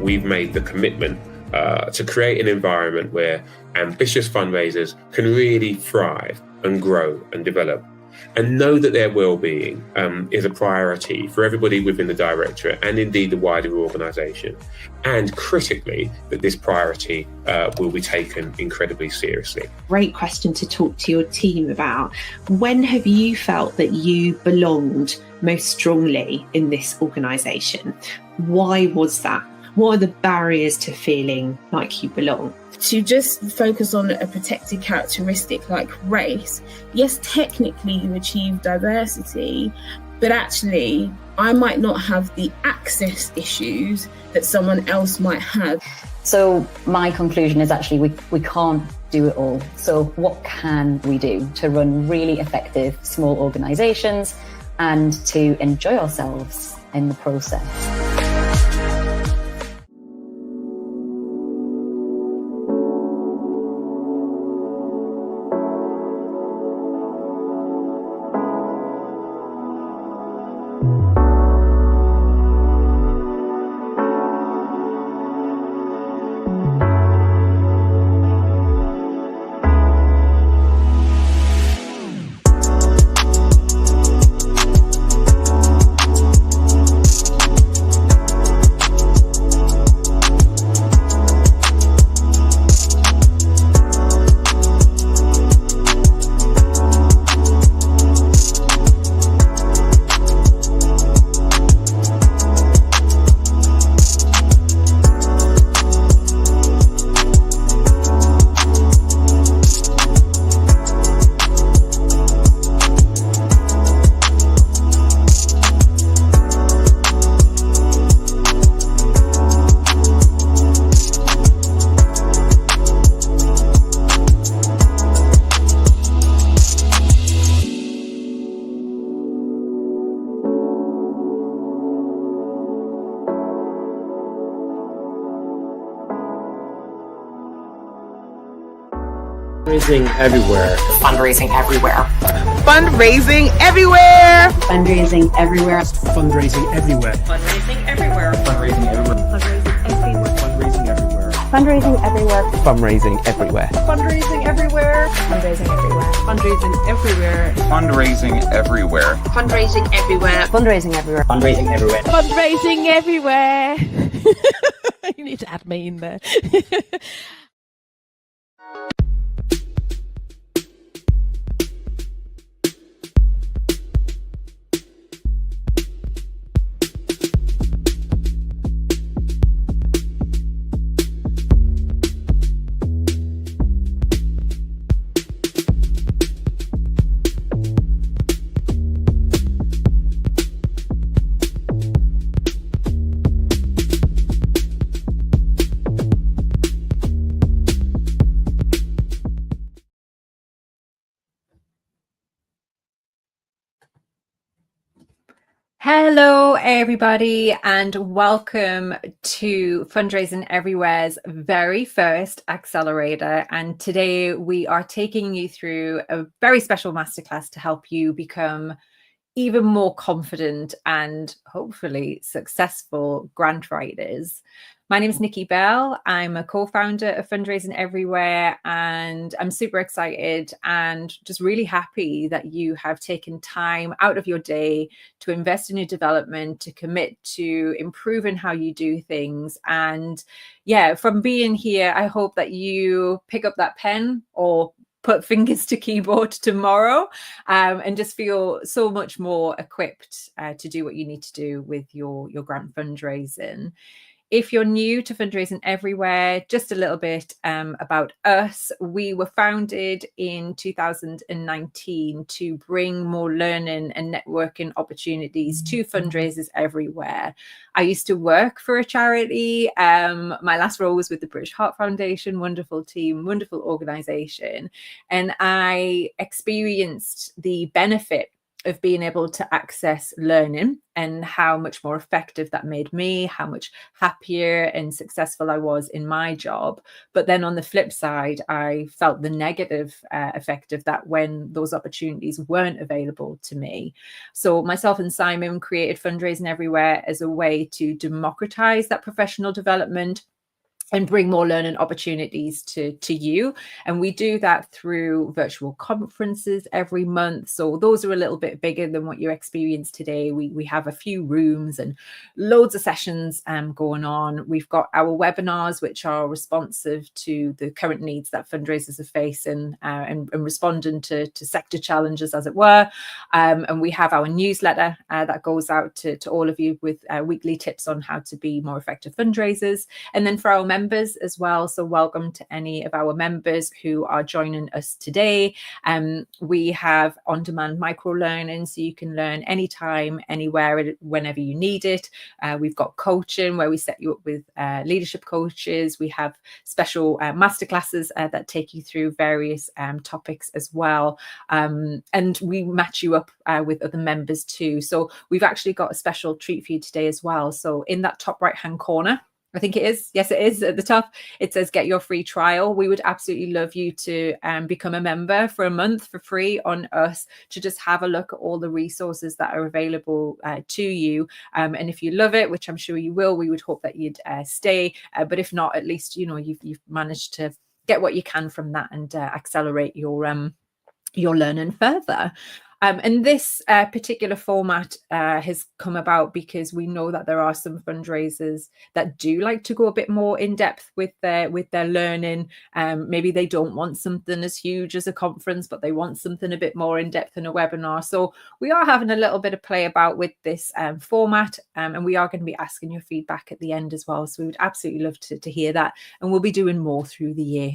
we've made the commitment to create an environment where ambitious fundraisers can really thrive and grow and develop, and know that their well-being is a priority for everybody within the directorate and indeed the wider organisation. And critically, that this priority will be taken incredibly seriously. Great question to talk to your team about. When have you felt that you belonged most strongly in this organisation? Why was that? What are the barriers to feeling like you belong? To just focus on a protected characteristic like race, yes, technically you achieve diversity, but actually I might not have the access issues that someone else might have. So my conclusion is actually we can't do it all. So what can we do to run really effective small organisations and to enjoy ourselves in the process? Fundraising everywhere. Fundraising everywhere. Fundraising everywhere. Fundraising everywhere. Fundraising everywhere. Fundraising everywhere. Fundraising everywhere. Fundraising everywhere. Fundraising everywhere. Fundraising everywhere. Fundraising everywhere. Fundraising everywhere. Fundraising everywhere. Fundraising everywhere. Fundraising everywhere. Fundraising everywhere. Fundraising everywhere. Fundraising everywhere. You need to add me in there. Hello, everybody, and welcome to Fundraising Everywhere's very first Accelerator. And today we are taking you through a very special masterclass to help you become even more confident and hopefully successful grant writers. My name is Nikki Bell. I'm a co-founder of Fundraising Everywhere, and I'm super excited and just really happy that you have taken time out of your day to invest in your development, to commit to improving how you do things. And yeah, from being here, I hope that you pick up that pen or put fingers to keyboard tomorrow and just feel so much more equipped to do what you need to do with your grant fundraising. If you're new to Fundraising Everywhere, just a little bit about us. We were founded in 2019 to bring more learning and networking opportunities to fundraisers everywhere. I used to work for a charity. My last role was with the British Heart Foundation, wonderful team, wonderful organization. And I experienced the benefit of being able to access learning and how much more effective that made me, how much happier and successful I was in my job. But then on the flip side, I felt the negative effect of that when those opportunities weren't available to me. So myself and Simon created Fundraising Everywhere as a way to democratize that professional development and bring more learning opportunities to you. And we do that through virtual conferences every month. So those are a little bit bigger than what you experience today. We have a few rooms and loads of sessions going on. We've got our webinars, which are responsive to the current needs that fundraisers are facing and responding to sector challenges, as it were. And we have our newsletter that goes out to all of you with weekly tips on how to be more effective fundraisers. And then for our members as well, so welcome to any of our members who are joining us today. We have on-demand micro-learning, so you can learn anytime, anywhere, whenever you need it. We've got coaching where we set you up with leadership coaches. We have special masterclasses that take you through various topics as well. And we match you up with other members too. So we've actually got a special treat for you today as well. So in that top right-hand corner, I think it is. Yes, it is. At the top, it says get your free trial. We would absolutely love you to become a member for a month for free on us, to just have a look at all the resources that are available to you. And if you love it, which I'm sure you will, we would hope that you'd stay. But if not, at least, you know, you've managed to get what you can from that and accelerate your learning further. And this particular format has come about because we know that there are some fundraisers that do like to go a bit more in depth with their learning. Maybe they don't want something as huge as a conference, but they want something a bit more in depth in a webinar. So we are having a little bit of play about with this format, and we are going to be asking your feedback at the end as well. So we would absolutely love to hear that, and we'll be doing more through the year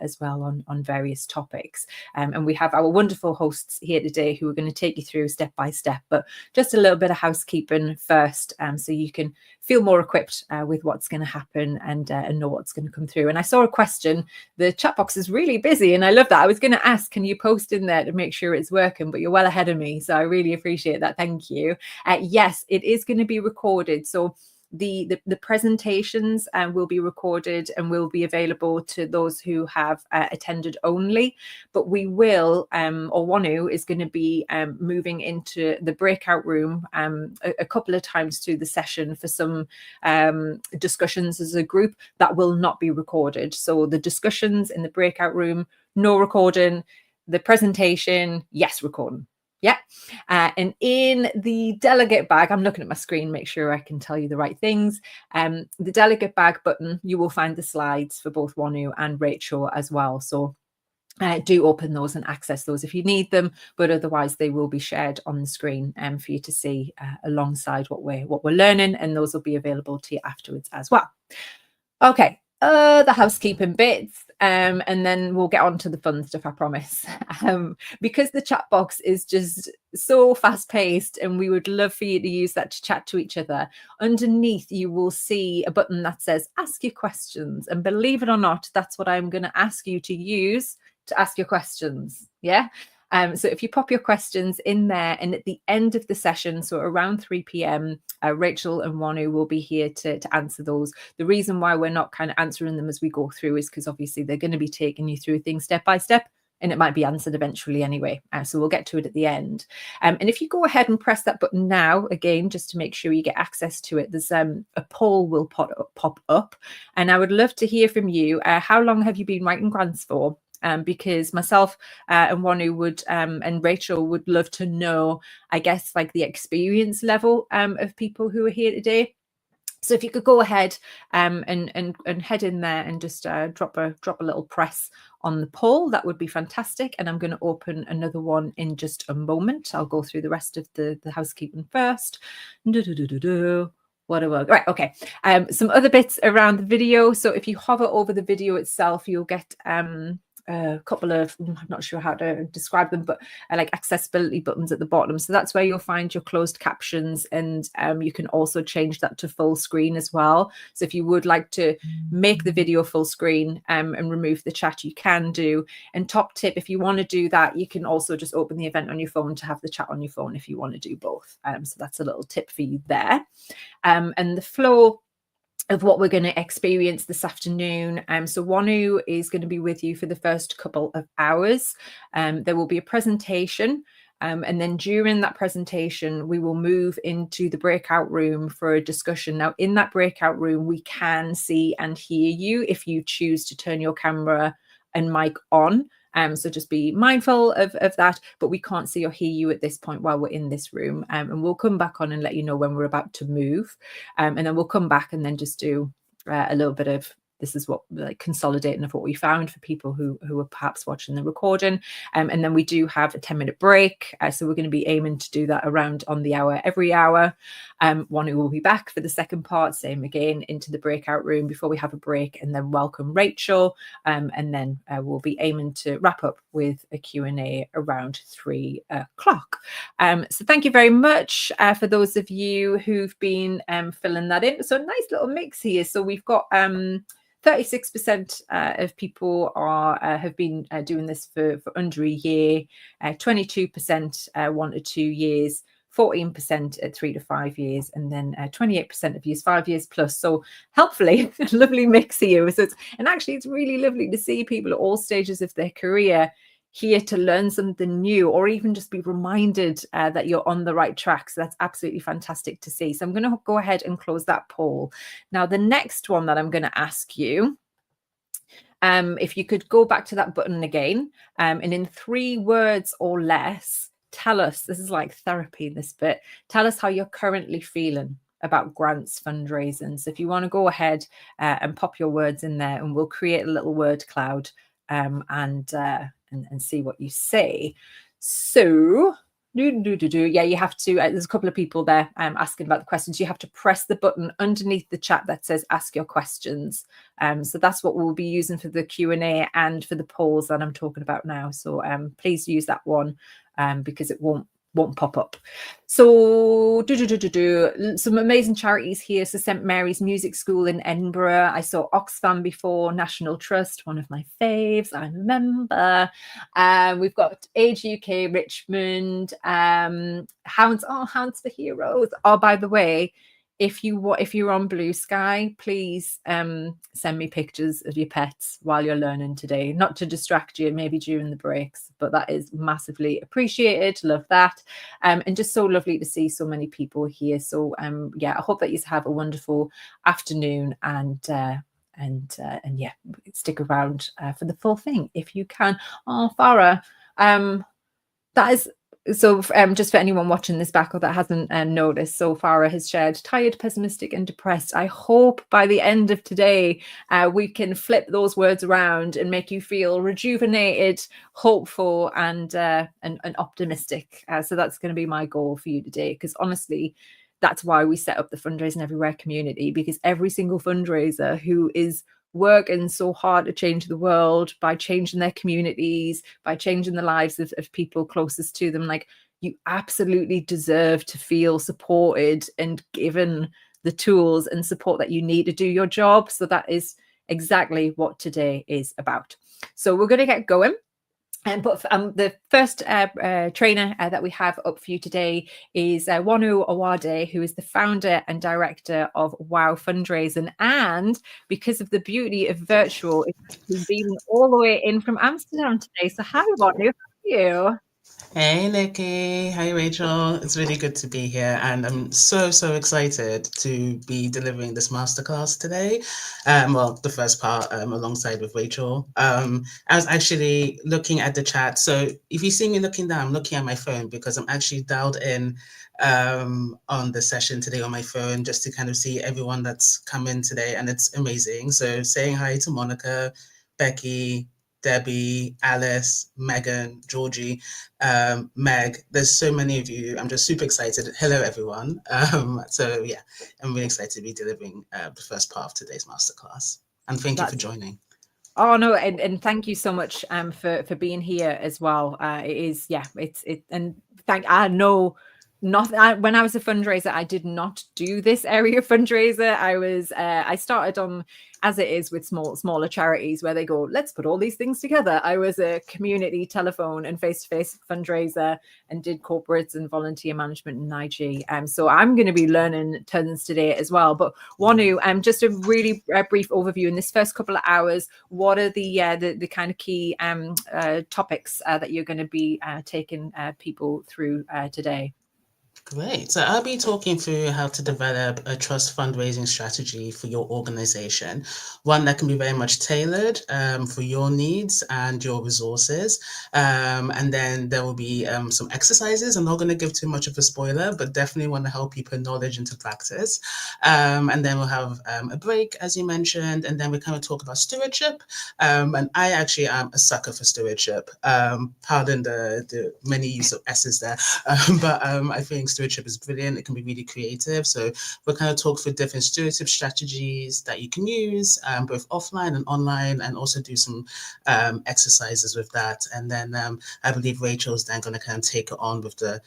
as well on various topics. And we have our wonderful hosts here today who are going to take you through step by step, but just a little bit of housekeeping first, so you can feel more equipped with what's going to happen and know what's going to come through. And I saw a question. The chat box is really busy, and I love that. I was going to ask, can you post in there to make sure it's working? But you're well ahead of me, so I really appreciate that. Thank you. Yes, it is going to be recorded. So the presentations will be recorded and will be available to those who have attended only, but we will or Wanu is going to be moving into the breakout room a couple of times through the session for some discussions as a group that will not be recorded. So the discussions in the breakout room, no recording. The presentation, yes, recording. Yeah. And in the delegate bag, I'm looking at my screen, make sure I can tell you the right things. The delegate bag button, you will find the slides for both Wanu and Rachel as well. So do open those and access those if you need them, but otherwise they will be shared on the screen for you to see alongside what we're learning, and those will be available to you afterwards as well. Okay. The housekeeping bits, and then we'll get on to the fun stuff, I promise. Because the chat box is just so fast paced, and we would love for you to use that to chat to each other. Underneath, you will see a button that says ask your questions. And believe it or not, that's what I'm going to ask you to use to ask your questions. Yeah. So if you pop your questions in there, and at the end of the session, so around 3 p.m, Rachel and Wanu will be here to answer those. The reason why we're not kind of answering them as we go through is because obviously they're going to be taking you through things step by step, and it might be answered eventually anyway. So we'll get to it at the end. And if you go ahead and press that button now, again, just to make sure you get access to it, there's a poll will pop up. And I would love to hear from you. How long have you been writing grants for? Because myself and Wanu would and Rachel would love to know, I guess, like the experience level of people who are here today. So if you could go ahead and head in there and just drop a little press on the poll, that would be fantastic. And I'm going to open another one in just a moment. I'll go through the rest of the housekeeping first. Right, okay. Some other bits around the video. So if you hover over the video itself, you'll get a couple of, I'm not sure how to describe them, but like accessibility buttons at the bottom. So that's where you'll find your closed captions, and you can also change that to full screen as well. So if you would like to make the video full screen and remove the chat, you can do. And top tip, if you want to do that, you can also just open the event on your phone to have the chat on your phone if you want to do both. So that's a little tip for you there. And the flow of what we're going to experience this afternoon. So Wanu is going to be with you for the first couple of hours. There will be a presentation. And then during that presentation, we will move into the breakout room for a discussion. Now, in that breakout room, we can see and hear you if you choose to turn your camera and mic on. So just be mindful of that, but we can't see or hear you at this point while we're in this room. And we'll come back on and let you know when we're about to move. And then we'll come back and then just do a little bit of, this is what, like, consolidating of what we found for people who are perhaps watching the recording. And then we do have a 10-minute break. So we're going to be aiming to do that around on the hour, every hour. One who will be back for the second part, same again, into the breakout room before we have a break, and then welcome Rachel. And then we'll be aiming to wrap up with a Q&A around 3 o'clock. So thank you very much for those of you who've been filling that in. So a nice little mix here. So we've got 36% of people have been doing this for under a year, 22% 1 to 2 years, 14% at 3 to 5 years, and then 28% of use 5 years plus. So helpfully, a lovely mix here. So and actually, it's really lovely to see people at all stages of their career here to learn something new, or even just be reminded that you're on the right track. So that's absolutely fantastic to see. So I'm going to go ahead and close that poll. Now, the next one that I'm going to ask you, if you could go back to that button again, and in 3 words or less, tell us, this is like therapy, this bit, tell us how you're currently feeling about grants fundraising. So if you want to go ahead and pop your words in there, and we'll create a little word cloud and see what you say. So yeah, you have to, there's a couple of people there asking about the questions. You have to press the button underneath the chat that says ask your questions. So that's what we'll be using for the Q&A and for the polls that I'm talking about now. So please use that one because it won't pop up. So some amazing charities here. So St Mary's Music School in Edinburgh. I saw Oxfam before, National Trust, one of my faves, I remember. We've got Age UK, Richmond, Hounds for Heroes. Oh, by the way, if you're on Blue Sky, please send me pictures of your pets while you're learning today. Not to distract you, maybe during the breaks, but that is massively appreciated. Love that. And just so lovely to see so many people here. So yeah, I hope that you have a wonderful afternoon, and yeah, stick around for the full thing if you can. Oh, Farah, that is. So just for anyone watching this back or that hasn't noticed, so Farah has shared tired, pessimistic and depressed. I hope by the end of today we can flip those words around and make you feel rejuvenated, hopeful and optimistic. So that's going to be my goal for you today, because honestly, that's why we set up the Fundraising Everywhere community, because every single fundraiser who is working so hard to change the world by changing their communities, by changing the lives of people closest to them, like, you absolutely deserve to feel supported and given the tools and support that you need to do your job. So that is exactly what today is about. So we're going to get going. But the first trainer that we have up for you today is Wanu Awade, who is the founder and director of WOW Fundraising. And because of the beauty of virtual, it's been all the way in from Amsterdam today. So hi, Wanu, how are you? Hey Nikki, hi Rachel. It's really good to be here, and I'm so excited to be delivering this masterclass today. Well, the first part alongside with Rachel. I was actually looking at the chat, so if you see me looking down, I'm looking at my phone because I'm actually dialed in on the session today on my phone, just to kind of see everyone that's come in today, and it's amazing. So saying hi to Monica, Becky, Debbie, Alice, Megan, Georgie, Meg. There's so many of you. I'm just super excited. Hello, everyone. So yeah, I'm really excited to be delivering the first part of today's masterclass. And thank you for joining. Oh no, and thank you so much for being here as well. It is, yeah, and I know when I was a fundraiser, I did not do this area fundraiser. I started on, as it is with smaller charities where they go, let's put all these things together. I was a community telephone and face-to-face fundraiser and did corporates and volunteer management in IG. So I'm going to be learning tons today as well. But Wanu, just a really brief overview in this first couple of hours. What are the kind of key topics that you're going to be taking people through today? Great. So I'll be talking through how to develop a trust fundraising strategy for your organization, one that can be very much tailored for your needs and your resources. And then there will be some exercises. I'm not going to give too much of a spoiler, but definitely want to help you put knowledge into practice. And then we'll have a break, as you mentioned, and then we kind of talk about stewardship. And I actually am a sucker for stewardship. Pardon the many use of S's there, but I think stewardship is brilliant. It can be really creative. So we'll kind of talk through different stewardship strategies that you can use, both offline and online, and also do some exercises with that. And then I believe Rachel's then going to kind of take it on with the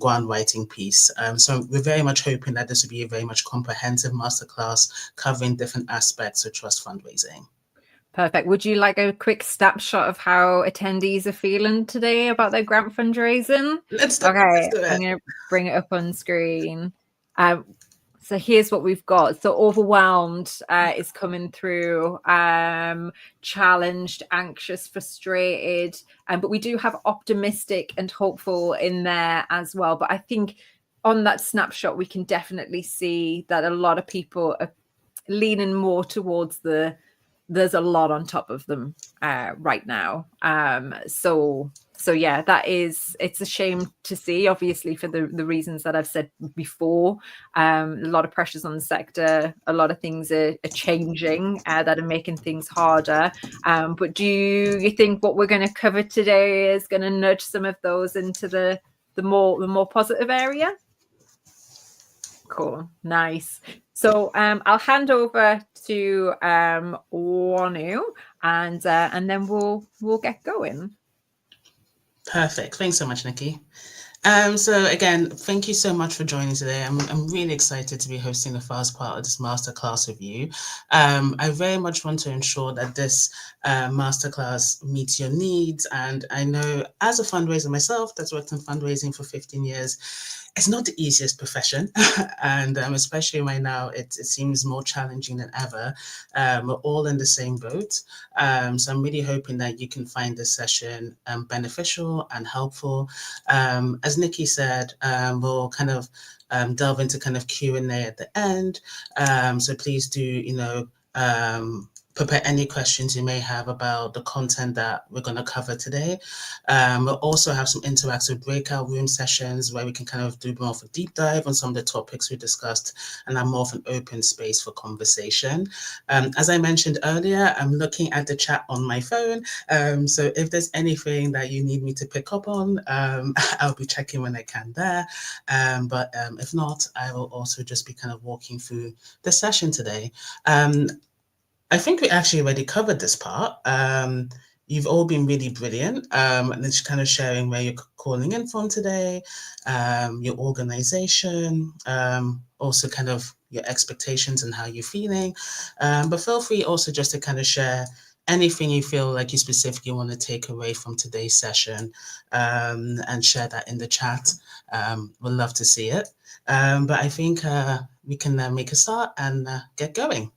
grant writing piece. So we're very much hoping that this will be a very much comprehensive masterclass covering different aspects of trust fundraising. Perfect. Would you like a quick snapshot of how attendees are feeling today about their grant fundraising? Let's do it. it. I'm going to bring it up on screen. So here's what we've got. So overwhelmed is coming through, challenged, anxious, frustrated, but we do have optimistic and hopeful in there as well. But I think on that snapshot, we can definitely see that a lot of people are leaning more towards there's a lot on top of them right now. So yeah, it's a shame to see, obviously, for the reasons that I've said before. A lot of pressures on the sector, a lot of things are changing that are making things harder. But do you think what we're going to cover today is going to nudge some of those into the more positive area? Cool, nice. So I'll hand over to Wanu, and then we'll get going. Perfect. Thanks so much, Nikki. So again, thank you so much for joining today. I'm really excited to be hosting the first part of this masterclass with you. I very much want to ensure that this masterclass meets your needs. And I know as a fundraiser myself that's worked in fundraising for 15 years, it's not the easiest profession. And especially right now, it seems more challenging than ever. We're all in the same boat. So I'm really hoping that you can find this session beneficial and helpful. As Nikki said, we'll kind of delve into kind of Q&A at the end. So please do, prepare any questions you may have about the content that we're going to cover today. We'll also have some interactive breakout room sessions where we can kind of do more of a deep dive on some of the topics we discussed and have more of an open space for conversation. As I mentioned earlier, I'm looking at the chat on my phone. So if there's anything that you need me to pick up on, I'll be checking when I can there. But if not, I will also just be kind of walking through the session today. I think we actually already covered this part. You've all been really brilliant, and it's kind of sharing where you're calling in from today, your organization, also kind of your expectations and how you're feeling. But feel free also just to kind of share anything you feel like you specifically want to take away from today's session, and share that in the chat. We'd love to see it. But I think we can make a start and get going.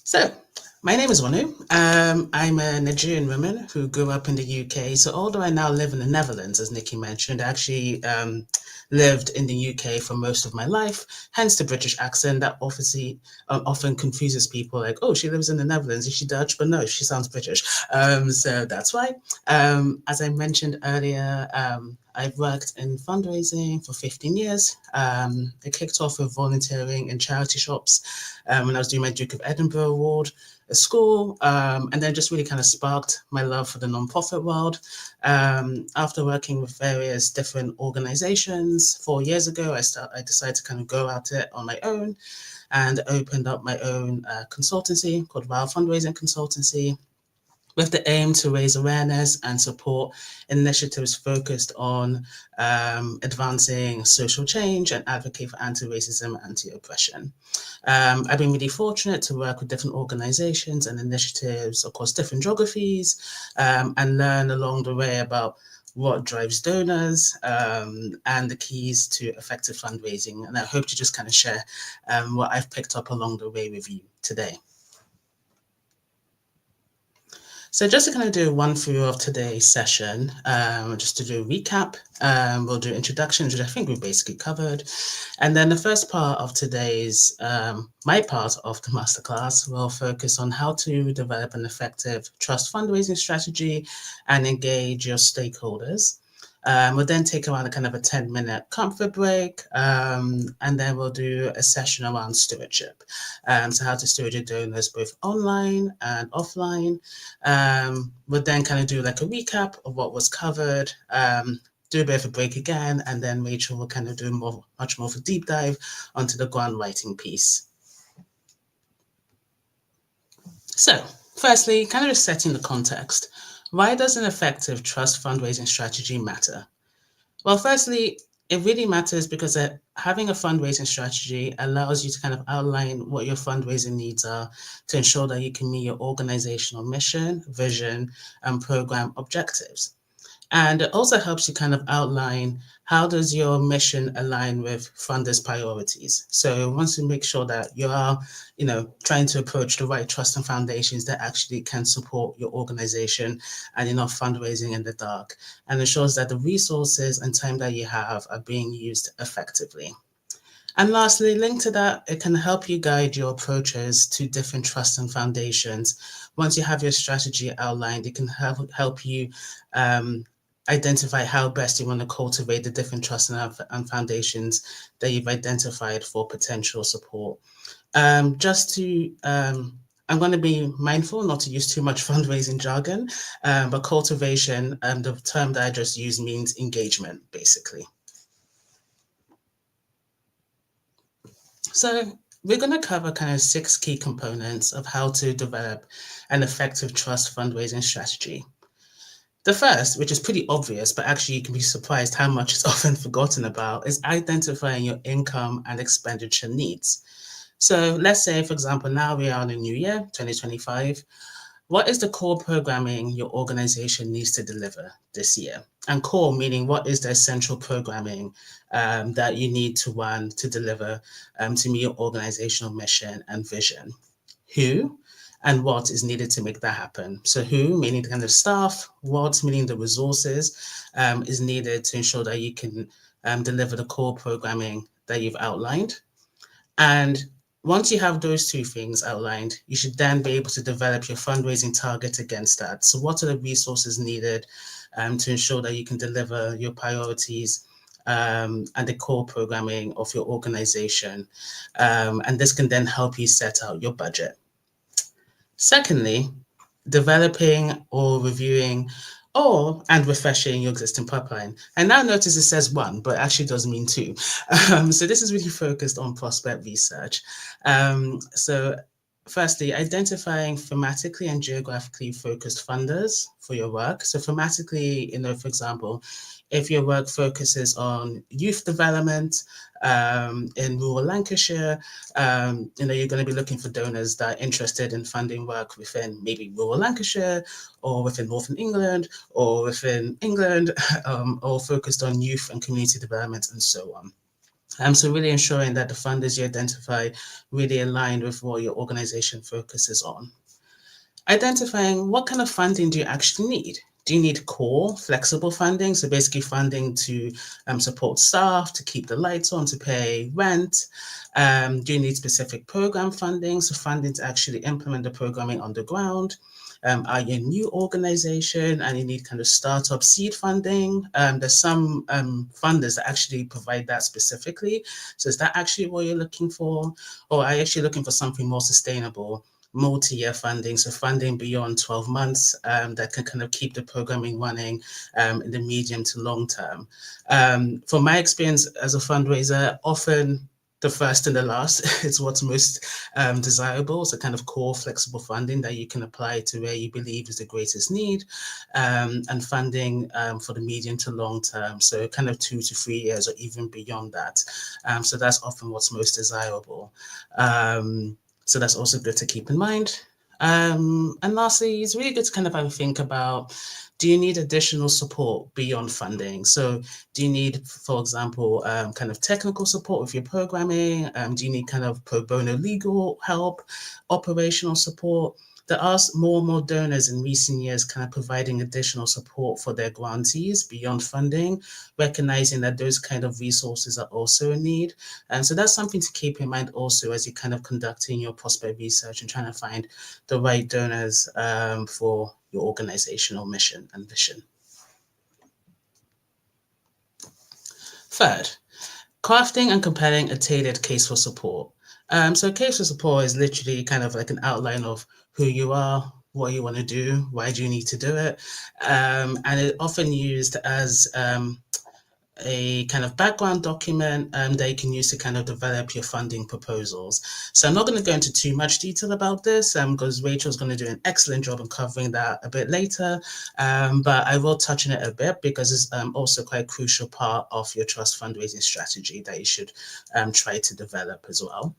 So, my name is Wanu. I'm a Nigerian woman who grew up in the UK. So although I now live in the Netherlands, as Nikki mentioned, I actually lived in the UK for most of my life, hence the British accent that obviously often confuses people like, oh, she lives in the Netherlands, is she Dutch? But no, she sounds British. So that's why. As I mentioned earlier, I've worked in fundraising for 15 years. I kicked off with volunteering in charity shops when I was doing my Duke of Edinburgh award. a school, and then just really kind of sparked my love for the nonprofit world. After working with various different organizations 4 years ago, I decided to kind of go at it on my own and opened up my own consultancy called Wild Fundraising Consultancy, with the aim to raise awareness and support initiatives focused on advancing social change and advocate for anti-racism, anti-oppression. I've been really fortunate to work with different organizations and initiatives across different geographies, and learn along the way about what drives donors, and the keys to effective fundraising. And I hope to just kind of share what I've picked up along the way with you today. So just to kind of do a run through of today's session, just to do a recap, we'll do introductions, which I think we've basically covered. And then the first part of today's, my part of the masterclass, will focus on how to develop an effective trust fundraising strategy and engage your stakeholders. We'll then take around a kind of a 10-minute comfort break, and then we'll do a session around stewardship. So how to steward your donors both online and offline. We'll then kind of do like a recap of what was covered, do a bit of a break again, and then Rachel will kind of do much more of a deep dive onto the grant writing piece. So firstly, kind of just setting the context. Why does an effective trust fundraising strategy matter? Well, firstly, it really matters because having a fundraising strategy allows you to kind of outline what your fundraising needs are to ensure that you can meet your organizational mission, vision, and program objectives. And it also helps you kind of outline how does your mission align with funders' priorities. So once you make sure that you are, trying to approach the right trust and foundations that actually can support your organization and you're not fundraising in the dark, and ensures that the resources and time that you have are being used effectively. And lastly, linked to that, it can help you guide your approaches to different trusts and foundations. Once you have your strategy outlined, it can help you identify how best you want to cultivate the different trusts and foundations that you've identified for potential support. I'm going to be mindful not to use too much fundraising jargon, but cultivation, the term that I just used, means engagement, basically. So we're going to cover kind of 6 key components of how to develop an effective trust fundraising strategy. The first, which is pretty obvious, but actually you can be surprised how much is often forgotten about, is identifying your income and expenditure needs. So let's say, for example, now we are in a new year, 2025. What is the core programming your organization needs to deliver this year? And core meaning what is the essential programming that you need to run to deliver to meet your organizational mission and vision? Who and what is needed to make that happen? So who, meaning the kind of staff, what, meaning the resources, is needed to ensure that you can deliver the core programming that you've outlined. And once you have those 2 things outlined, you should then be able to develop your fundraising target against that. So what are the resources needed to ensure that you can deliver your priorities and the core programming of your organization? And this can then help you set out your budget. Secondly, developing or reviewing and refreshing your existing pipeline. And now notice it says 1, but it actually does mean 2. So this is really focused on prospect research. So firstly, identifying thematically and geographically focused funders for your work. So thematically, for example, if your work focuses on youth development in rural Lancashire, you're going to be looking for donors that are interested in funding work within maybe rural Lancashire or within Northern England or within England, or focused on youth and community development and so on. So really ensuring that the funders you identify really align with what your organization focuses on. Identifying what kind of funding do you actually need. Do you need core, flexible funding? So basically funding to support staff, to keep the lights on, to pay rent. Do you need specific program funding? So funding to actually implement the programming on the ground. Are you a new organization and you need kind of startup seed funding? There's some funders that actually provide that specifically. So is that actually what you're looking for? Or are you actually looking for something more sustainable multi-year funding, so funding beyond 12 months that can kind of keep the programming running in the medium to long term. From my experience as a fundraiser, often the first and the last is what's most desirable. So kind of core flexible funding that you can apply to where you believe is the greatest need, and funding for the medium to long term. So kind of 2 to 3 years or even beyond that. So that's often what's most desirable. So that's also good to keep in mind. And lastly, it's really good to kind of have a think about, do you need additional support beyond funding? So do you need, for example, kind of technical support with your programming? Do you need kind of pro bono legal help, operational support? There are more and more donors in recent years kind of providing additional support for their grantees beyond funding, recognizing that those kind of resources are also a need. And so that's something to keep in mind also as you're kind of conducting your prospect research and trying to find the right donors for your organizational mission and vision. Third, crafting and compelling a tailored case for support. So case for support is literally kind of like an outline of who you are, what you want to do, why do you need to do it, and it's often used as a kind of background document that you can use to kind of develop your funding proposals. So I'm not going to go into too much detail about this because Rachel's going to do an excellent job of covering that a bit later, but I will touch on it a bit because it's also quite a crucial part of your trust fundraising strategy that you should try to develop as well.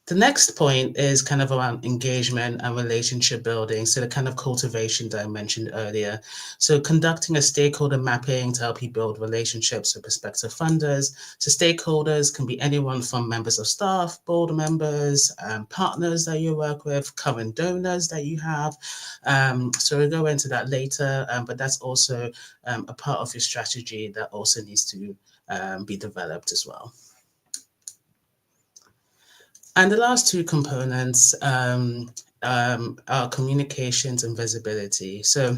The next point is kind of around engagement and relationship building. So the kind of cultivation that I mentioned earlier. So conducting a stakeholder mapping to help you build relationships with prospective funders. So stakeholders can be anyone from members of staff, board members, partners that you work with, current donors that you have. So we'll go into that later, but that's also a part of your strategy that also needs to be developed as well. And the last two components are communications and visibility. So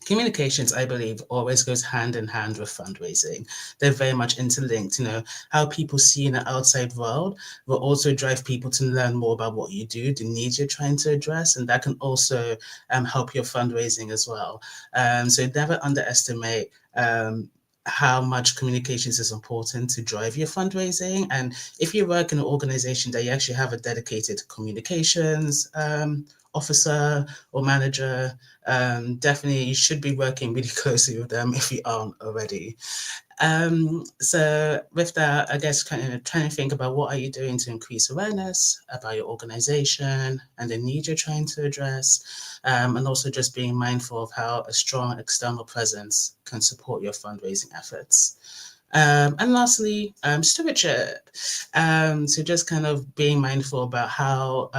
communications, I believe, always goes hand in hand with fundraising. They're very much interlinked. You know, how people see you in the outside world will also drive people to learn more about what you do, the needs you're trying to address, and that can also help your fundraising as well. So never underestimate how much communications is important to drive your fundraising. And if you work in an organization that you actually have a dedicated communications officer or manager, definitely you should be working really closely with them if you aren't already. So with that, I guess kind of trying to think about what are you doing to increase awareness about your organization and the need you're trying to address, and also just being mindful of how a strong external presence can support your fundraising efforts. And lastly, stewardship. So just kind of being mindful about how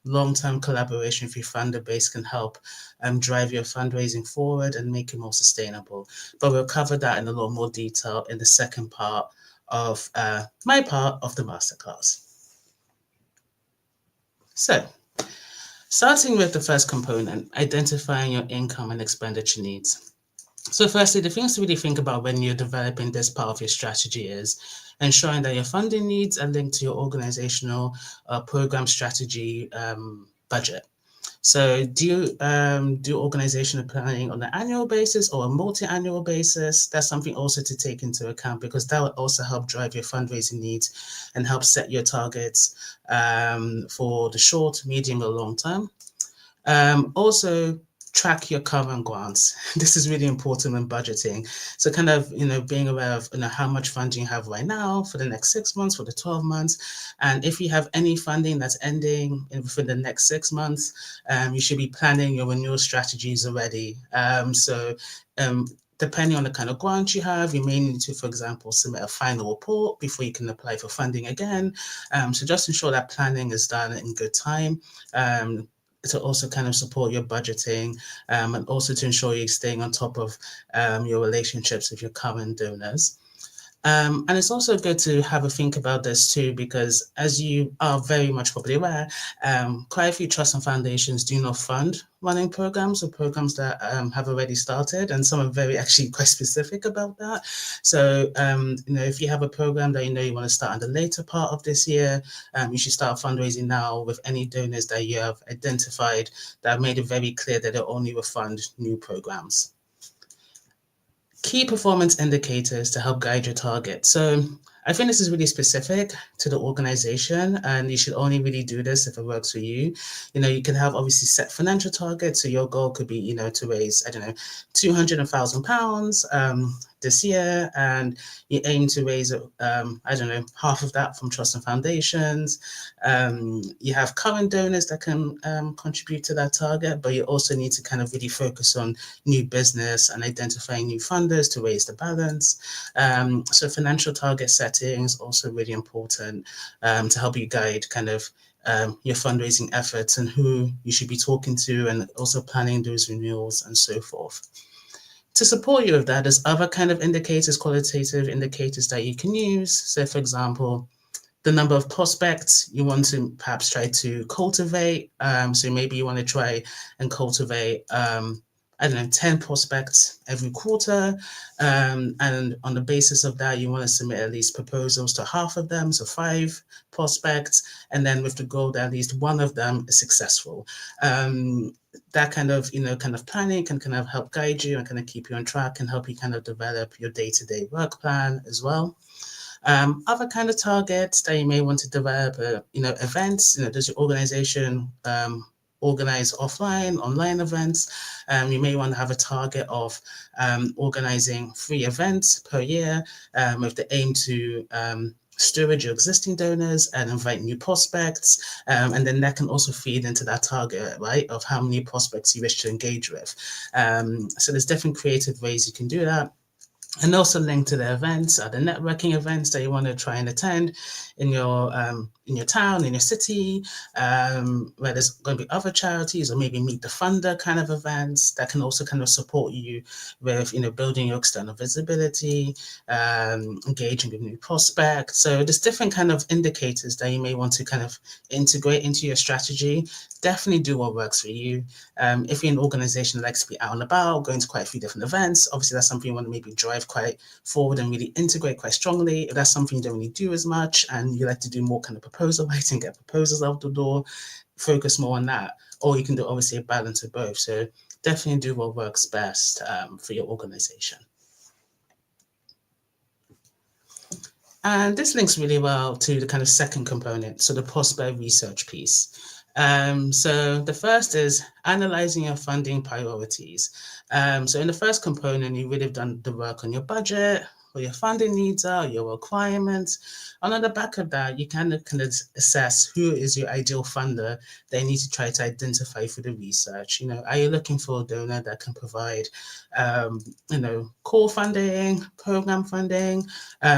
long-term collaboration with your funder base can help drive your fundraising forward and make it more sustainable. But we'll cover that in a lot more detail in the second part of my part of the masterclass. So, starting with the first component, identifying your income and expenditure needs. So firstly, the things to really think about when you're developing this part of your strategy is ensuring that your funding needs are linked to your organizational program strategy budget. So do you do organizational planning on an annual basis or a multi-annual basis? That's something also to take into account because that will also help drive your fundraising needs and help set your targets for the short, medium, or long term. Also, track your current grants. This is really important when budgeting. So kind of, being aware of, how much funding you have right now for the next 6 months, for the 12 months. And if you have any funding that's ending within the next 6 months, you should be planning your renewal strategies already. Depending on the kind of grant you have, you may need to, for example, submit a final report before you can apply for funding again. So just ensure that planning is done in good time. To also kind of support your budgeting and also to ensure you're staying on top of your relationships with your current donors. And it's also good to have a think about this too, because as you are very much probably aware, quite a few trusts and foundations do not fund running programs or programs that have already started, and some are very actually quite specific about that. So, if you have a program that you want to start in the later part of this year, you should start fundraising now with any donors that you have identified that have made it very clear that they only will fund new programs. Key performance indicators to help guide your target. So I think this is really specific to the organization, and you should only really do this if it works for you. You can have obviously set financial targets. So your goal could be, to raise, I don't know, £200,000 this year, and you aim to raise, I don't know, half of that from trusts and foundations. You have current donors that can contribute to that target, but you also need to kind of really focus on new business and identifying new funders to raise the balance. So financial target setting is also really important to help you guide kind of your fundraising efforts and who you should be talking to, and also planning those renewals and so forth. To support you with that, there's other kind of indicators, qualitative indicators that you can use. So for example, the number of prospects you want to perhaps try to cultivate. So maybe you want to try and cultivate, 10 prospects every quarter. And on the basis of that, you want to submit at least proposals to half of them, so 5 prospects, and then with the goal that at least one of them is successful. That kind of planning can kind of help guide you and kind of keep you on track and help you kind of develop your day-to-day work plan as well. Other kind of targets that you may want to develop, events. Does your organization organize online events? You may want to have a target of organizing 3 events per year with the aim to steward your existing donors and invite new prospects. And then that can also feed into that target, right, of how many prospects you wish to engage with. So there's different creative ways you can do that. And also linked to the events are the networking events that you want to try and attend in your town, in your city, where there's going to be other charities, or maybe meet the funder kind of events that can also kind of support you with, building your external visibility, engaging with new prospects. So there's different kind of indicators that you may want to kind of integrate into your strategy. Definitely do what works for you. If you're an organization that likes to be out and about, going to quite a few different events, obviously that's something you want to maybe drive quite forward and really integrate quite strongly. If that's something you don't really do as much and you like to do more kind of proposal writing, get proposals out the door, focus more on that. Or you can do obviously a balance of both. So definitely do what works best for your organization. And this links really well to the kind of second component, so the prospect research piece. So the first is analyzing your funding priorities. So in the first component, you would have done the work on your budget, what your funding needs are, your requirements. And on the back of that, you kind of assess who is your ideal funder that you need to try to identify for the research. Are you looking for a donor that can provide, core funding, program funding,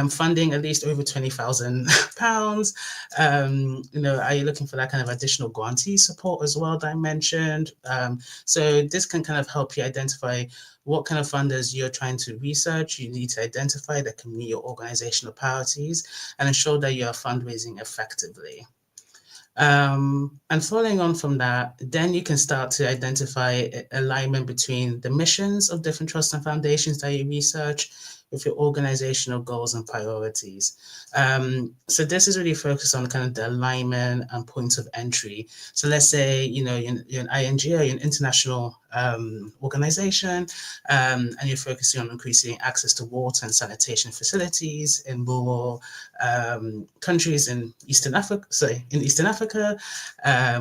funding at least over £20,000? Are you looking for that kind of additional grantee support as well that I mentioned? So this can kind of help you identify what kind of funders you're trying to research. You need to identify that can meet your organizational priorities and ensure that you are fundraising effectively. And following on from that, then you can start to identify alignment between the missions of different trusts and foundations that you research with your organizational goals and priorities. So this is really focused on kind of the alignment and points of entry. So let's say, you're an INGO, you're an international organization, and you're focusing on increasing access to water and sanitation facilities in rural countries in Eastern Africa,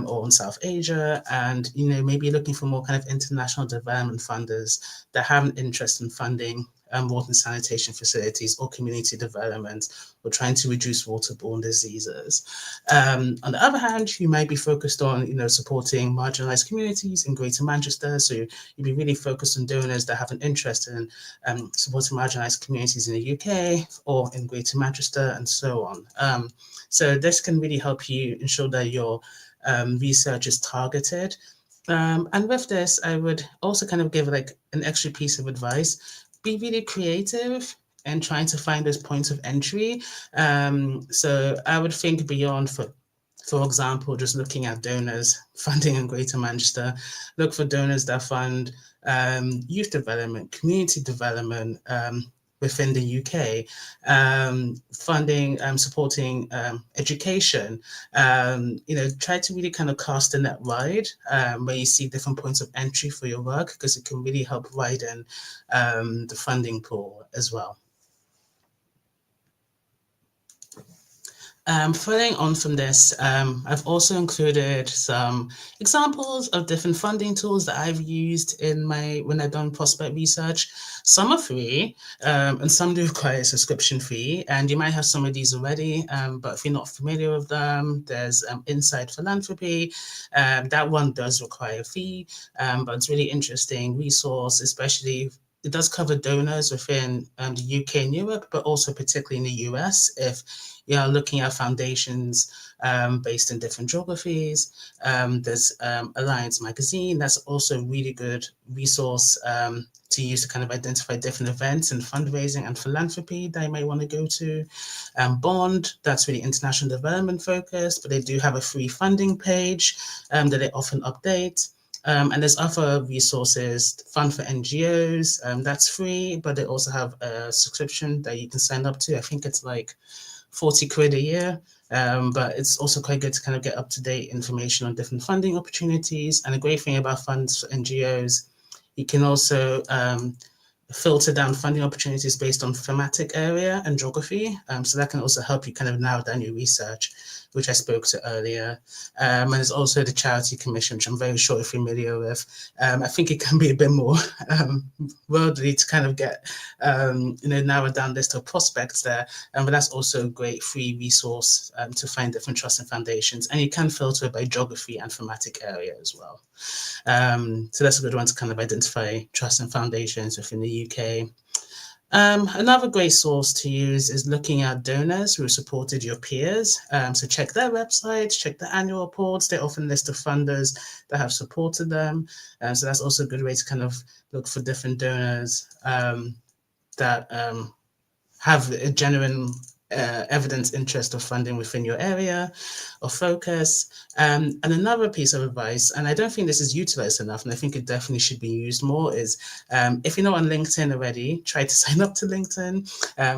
or in South Asia, and maybe you're looking for more kind of international development funders that have an interest in funding water and sanitation facilities or community development, or trying to reduce waterborne diseases. On the other hand, you might be focused on, supporting marginalized communities in Greater Manchester. So you'd be really focused on donors that have an interest in supporting marginalized communities in the UK or in Greater Manchester, and so on. So this can really help you ensure that your research is targeted. And with this, I would also kind of give like an extra piece of advice. Be really creative and trying to find those points of entry. So I would think beyond, for example, just looking at donors funding in Greater Manchester, look for donors that fund youth development, community development within the UK, funding, supporting education. Try to really kind of cast the net wide where you see different points of entry for your work, because it can really help widen the funding pool as well. Following on from this, I've also included some examples of different funding tools that I've used when I've done prospect research. Some are free, and some do require a subscription fee. And you might have some of these already, but if you're not familiar with them, there's Inside Philanthropy. That one does require a fee, but it's really interesting resource, especially. It does cover donors within the UK and Europe, but also particularly in the US, if you're looking at foundations based in different geographies. There's Alliance Magazine. That's also a really good resource to use to kind of identify different events and fundraising and philanthropy that you may want to go to. Bond, that's really international development focused, but they do have a free funding page that they often update. And there's other resources, Fund for NGOs, that's free, but they also have a subscription that you can sign up to. I think it's like 40 quid a year, but it's also quite good to kind of get up-to-date information on different funding opportunities. And the great thing about funds for NGOs, you can also filter down funding opportunities based on thematic area and geography. So that can also help you kind of narrow down your research, which I spoke to earlier. And there's also the Charity Commission, which I'm very sure you're familiar with. I think it can be a bit more worldly to kind of get, narrow down list of prospects there. But that's also a great free resource to find different trusts and foundations. And you can filter by geography and thematic area as well. So that's a good one to kind of identify trusts and foundations within the UK. Another great source to use is looking at donors who supported your peers. So check their websites, check the annual reports. They often list the funders that have supported them. So that's also a good way to kind of look for different donors that have a genuine evidence interest of funding within your area of focus. And another piece of advice, and I don't think this is utilized enough, and I think it definitely should be used more, is if you're not on LinkedIn already, try to sign up to LinkedIn.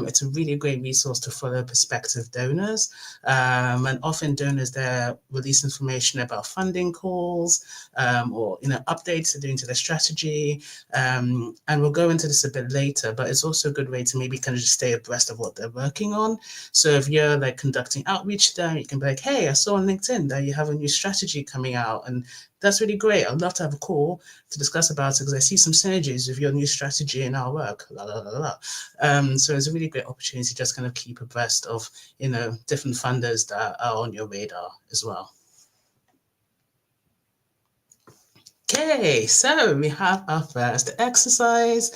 It's a really great resource to follow prospective donors. And often donors there release information about funding calls or updates they're doing to their strategy. And we'll go into this a bit later, but it's also a good way to maybe kind of just stay abreast of what they're working on. So if you're like conducting outreach there, you can be like, hey, I saw on LinkedIn that you have a new strategy coming out, and that's really great. I'd love to have a call to discuss about it because I see some synergies with your new strategy in our work. So it's a really great opportunity to just kind of keep abreast of, different funders that are on your radar as well. Okay, so we have our first exercise.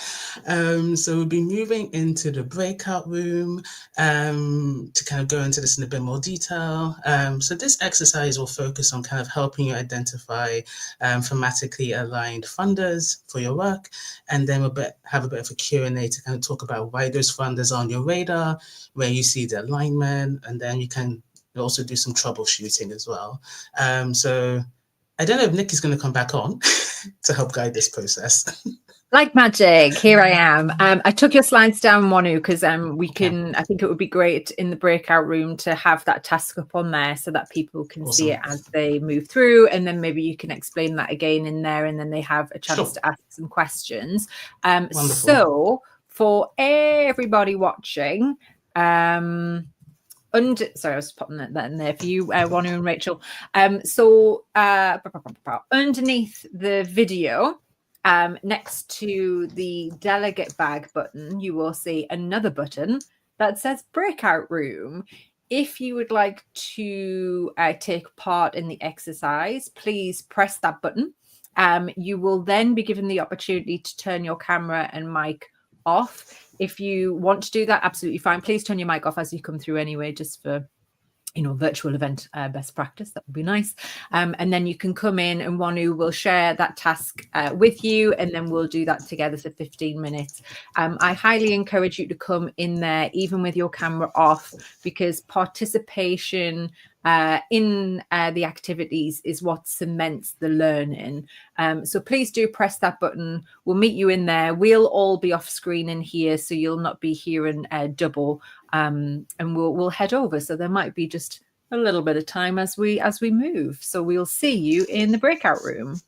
So we'll be moving into the breakout room to kind of go into this in a bit more detail. So this exercise will focus on kind of helping you identify thematically aligned funders for your work. And then we'll have a bit of a Q&A to kind of talk about why those funders are on your radar, where you see the alignment, and then you can also do some troubleshooting as well. So I don't know if Nikki's going to come back on to help guide this process. Like magic, here I am. I took your slides down, Monu, because we can. I think it would be great in the breakout room to have that task up on there so that people can see it as they move through, and then maybe you can explain that again in there, and then they have a chance to ask some questions. So for everybody watching, sorry, I was popping that in there for you, Wanu and Rachel. So underneath the video, next to the delegate bag button, you will see another button that says breakout room. If you would like to take part in the exercise, please press that button. You will then be given the opportunity to turn your camera and mic off. If you want to do that, absolutely fine. Please turn your mic off as you come through anyway, just for virtual event best practice. That would be nice. And then you can come in and Wanu will share that task with you, and then we'll do that together for 15 minutes. I highly encourage you to come in there, even with your camera off, because participation in the activities is what cements the learning. So please do press that button. We'll meet you in there. We'll all be off screen in here, so you'll not be hearing double. And we'll head over. So there might be just a little bit of time as we move. So we'll see you in the breakout room.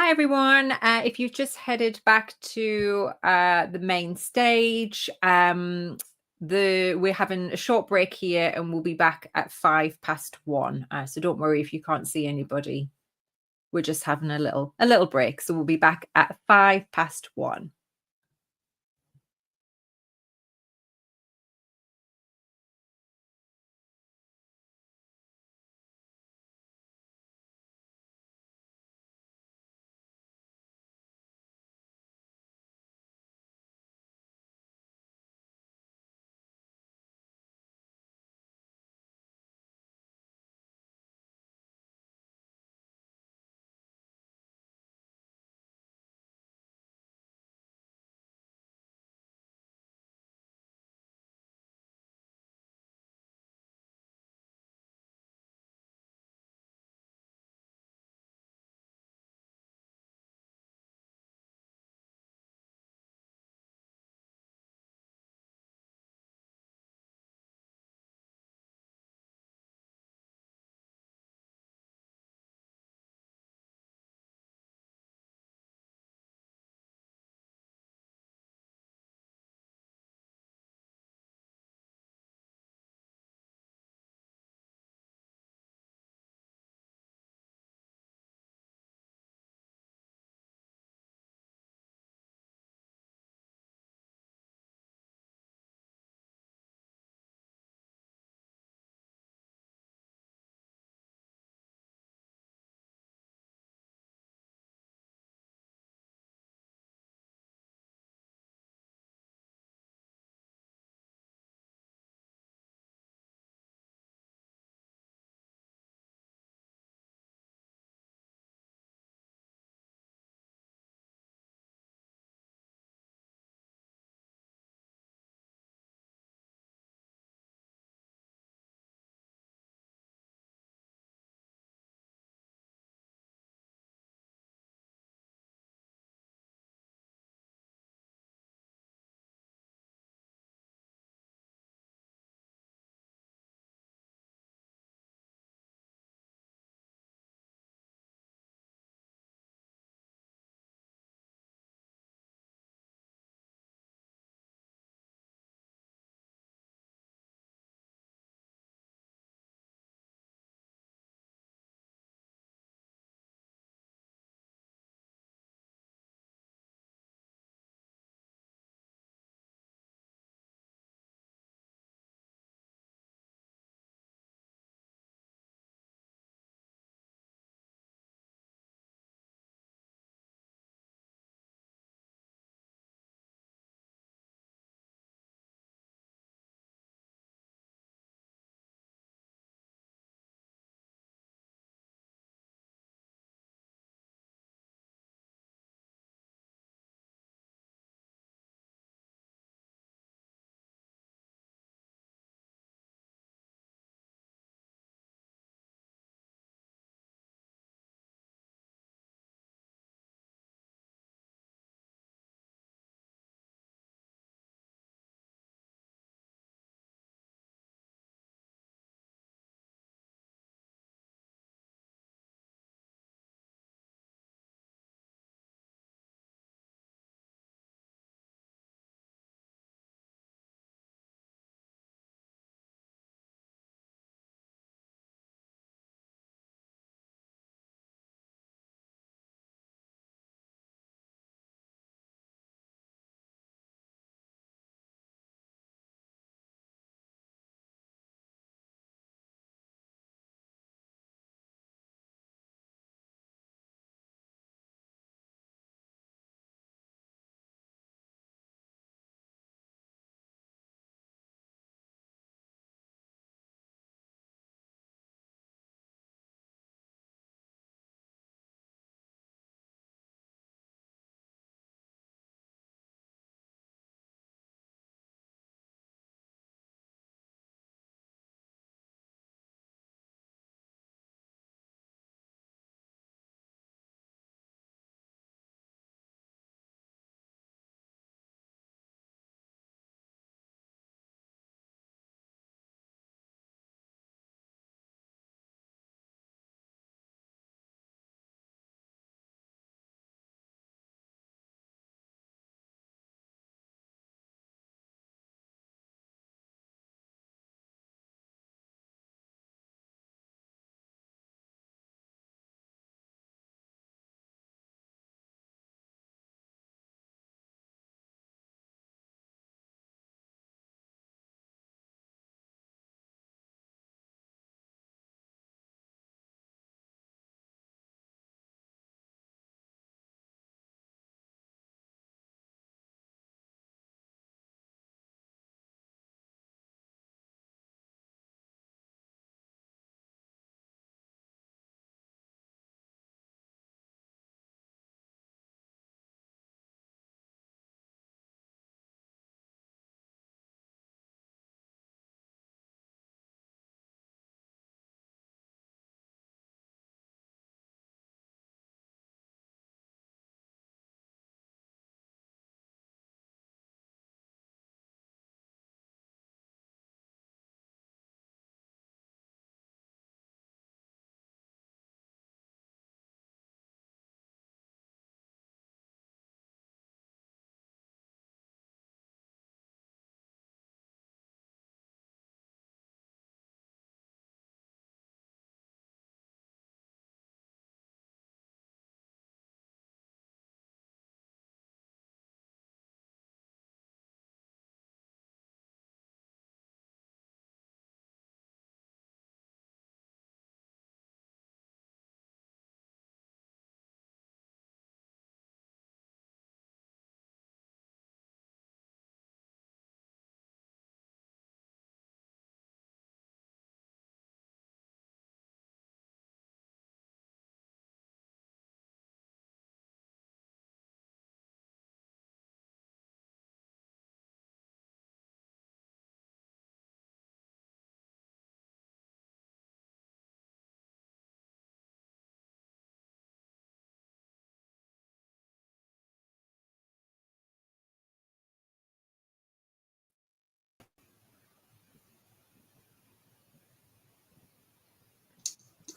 Hi everyone. If you've just headed back to the main stage, we're having a short break here, and we'll be back at 1:05. So don't worry if you can't see anybody. We're just having a little break. So we'll be back at 1:05.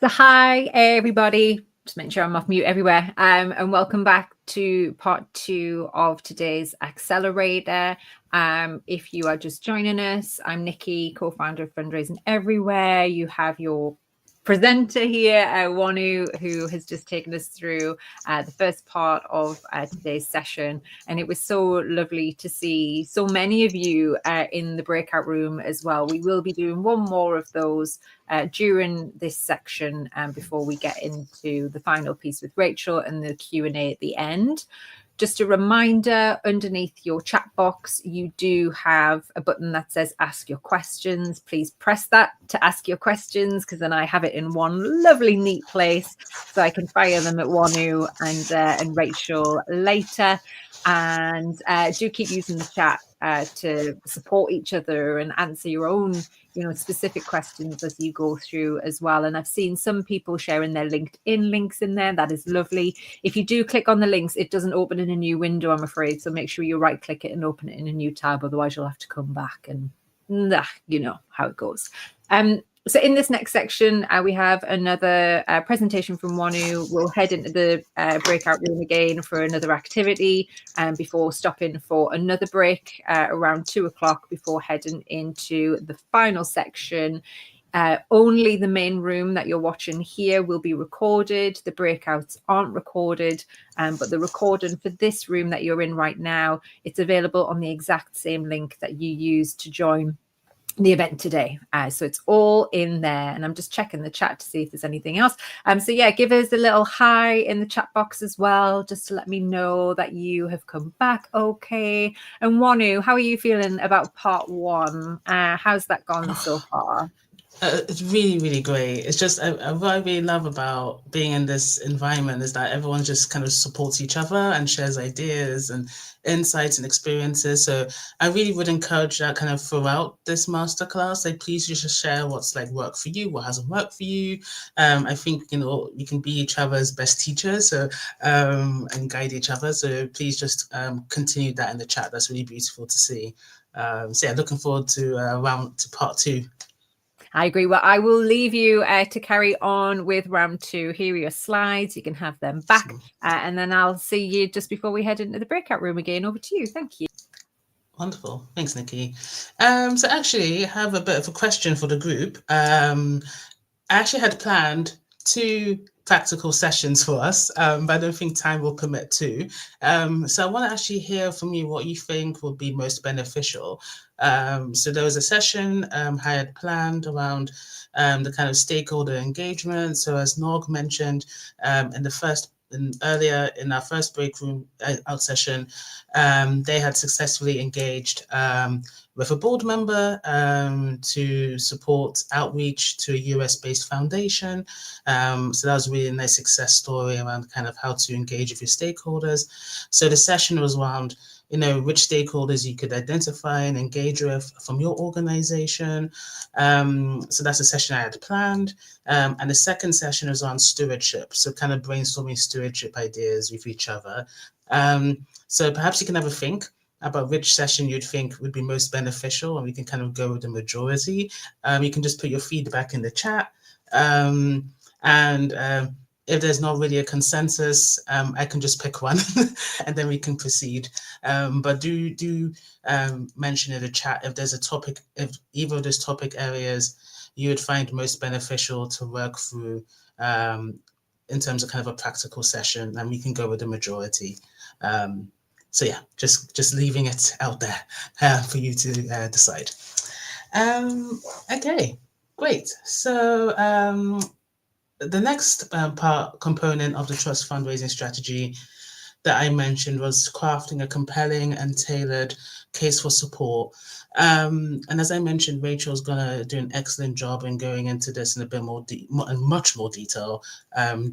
So hi everybody, just making sure I'm off mute everywhere, and welcome back to part 2 of today's Accelerator. If you are just joining us, I'm Nikki, co-founder of Fundraising Everywhere. You have your presenter here, Wanu, who has just taken us through the first part of today's session, and it was so lovely to see so many of you in the breakout room as well. We will be doing one more of those during this section before we get into the final piece with Rachel and the Q&A at the end. Just a reminder, underneath your chat box, you do have a button that says ask your questions. Please press that to ask your questions, because then I have it in one lovely neat place so I can fire them at Wanu and Rachel later. And do keep using the chat to support each other and answer your own specific questions as you go through as well. And I've seen some people sharing their LinkedIn links in there. That is lovely. If you do click on the links, it doesn't open in a new window, I'm afraid. So make sure you right click it and open it in a new tab. Otherwise you'll have to come back, and you know how it goes. So in this next section, we have another presentation from Wanu. We'll head into the breakout room again for another activity before stopping for another break around 2 o'clock before heading into the final section. Only the main room that you're watching here will be recorded. The breakouts aren't recorded, but the recording for this room that you're in right now, it's available on the exact same link that you used to join the event today. So it's all in there, and I'm just checking the chat to see if there's anything else. So yeah, give us a little hi in the chat box as well, just to let me know that you have come back okay. And Wanu, how are you feeling about part 1? How's that gone so far? It's really, really great. It's just what I really love about being in this environment is that everyone just kind of supports each other and shares ideas and insights and experiences. So I really would encourage that kind of throughout this masterclass. Like, please just share what's like worked for you, what hasn't worked for you. I think you can be each other's best teachers, so and guide each other. So please just continue that in the chat. That's really beautiful to see. So yeah, looking forward to part 2. I agree. Well, I will leave you to carry on with round 2. Here are your slides. You can have them back. And then I'll see you just before we head into the breakout room again. Over to you. Thank you. Wonderful. Thanks, Nikki. So actually, I have a bit of a question for the group. I actually had planned 2 practical sessions for us, but I don't think time will permit 2. So I want to actually hear from you what you think will be most beneficial. So there was a session I had planned around the kind of stakeholder engagement. So as Nog mentioned earlier in our first break room out session, they had successfully engaged with a board member to support outreach to a US-based foundation. So that was really a nice success story around kind of how to engage with your stakeholders. So the session was around which stakeholders you could identify and engage with from your organization. So that's a session I had planned. And the second session was on stewardship. So kind of brainstorming stewardship ideas with each other. So perhaps you can have a think about which session you'd think would be most beneficial, and we can kind of go with the majority. You can just put your feedback in the chat. If there's not really a consensus, I can just pick one and then we can proceed. But do mention in the chat if there's a topic, if either of those topic areas you would find most beneficial to work through in terms of kind of a practical session, and we can go with the majority. So yeah, just leaving it out there for you to decide. Okay, great. So the next component of the trust fundraising strategy that I mentioned was crafting a compelling and tailored case for support. And as I mentioned, Rachel's going to do an excellent job in going into this in a bit more, much more detail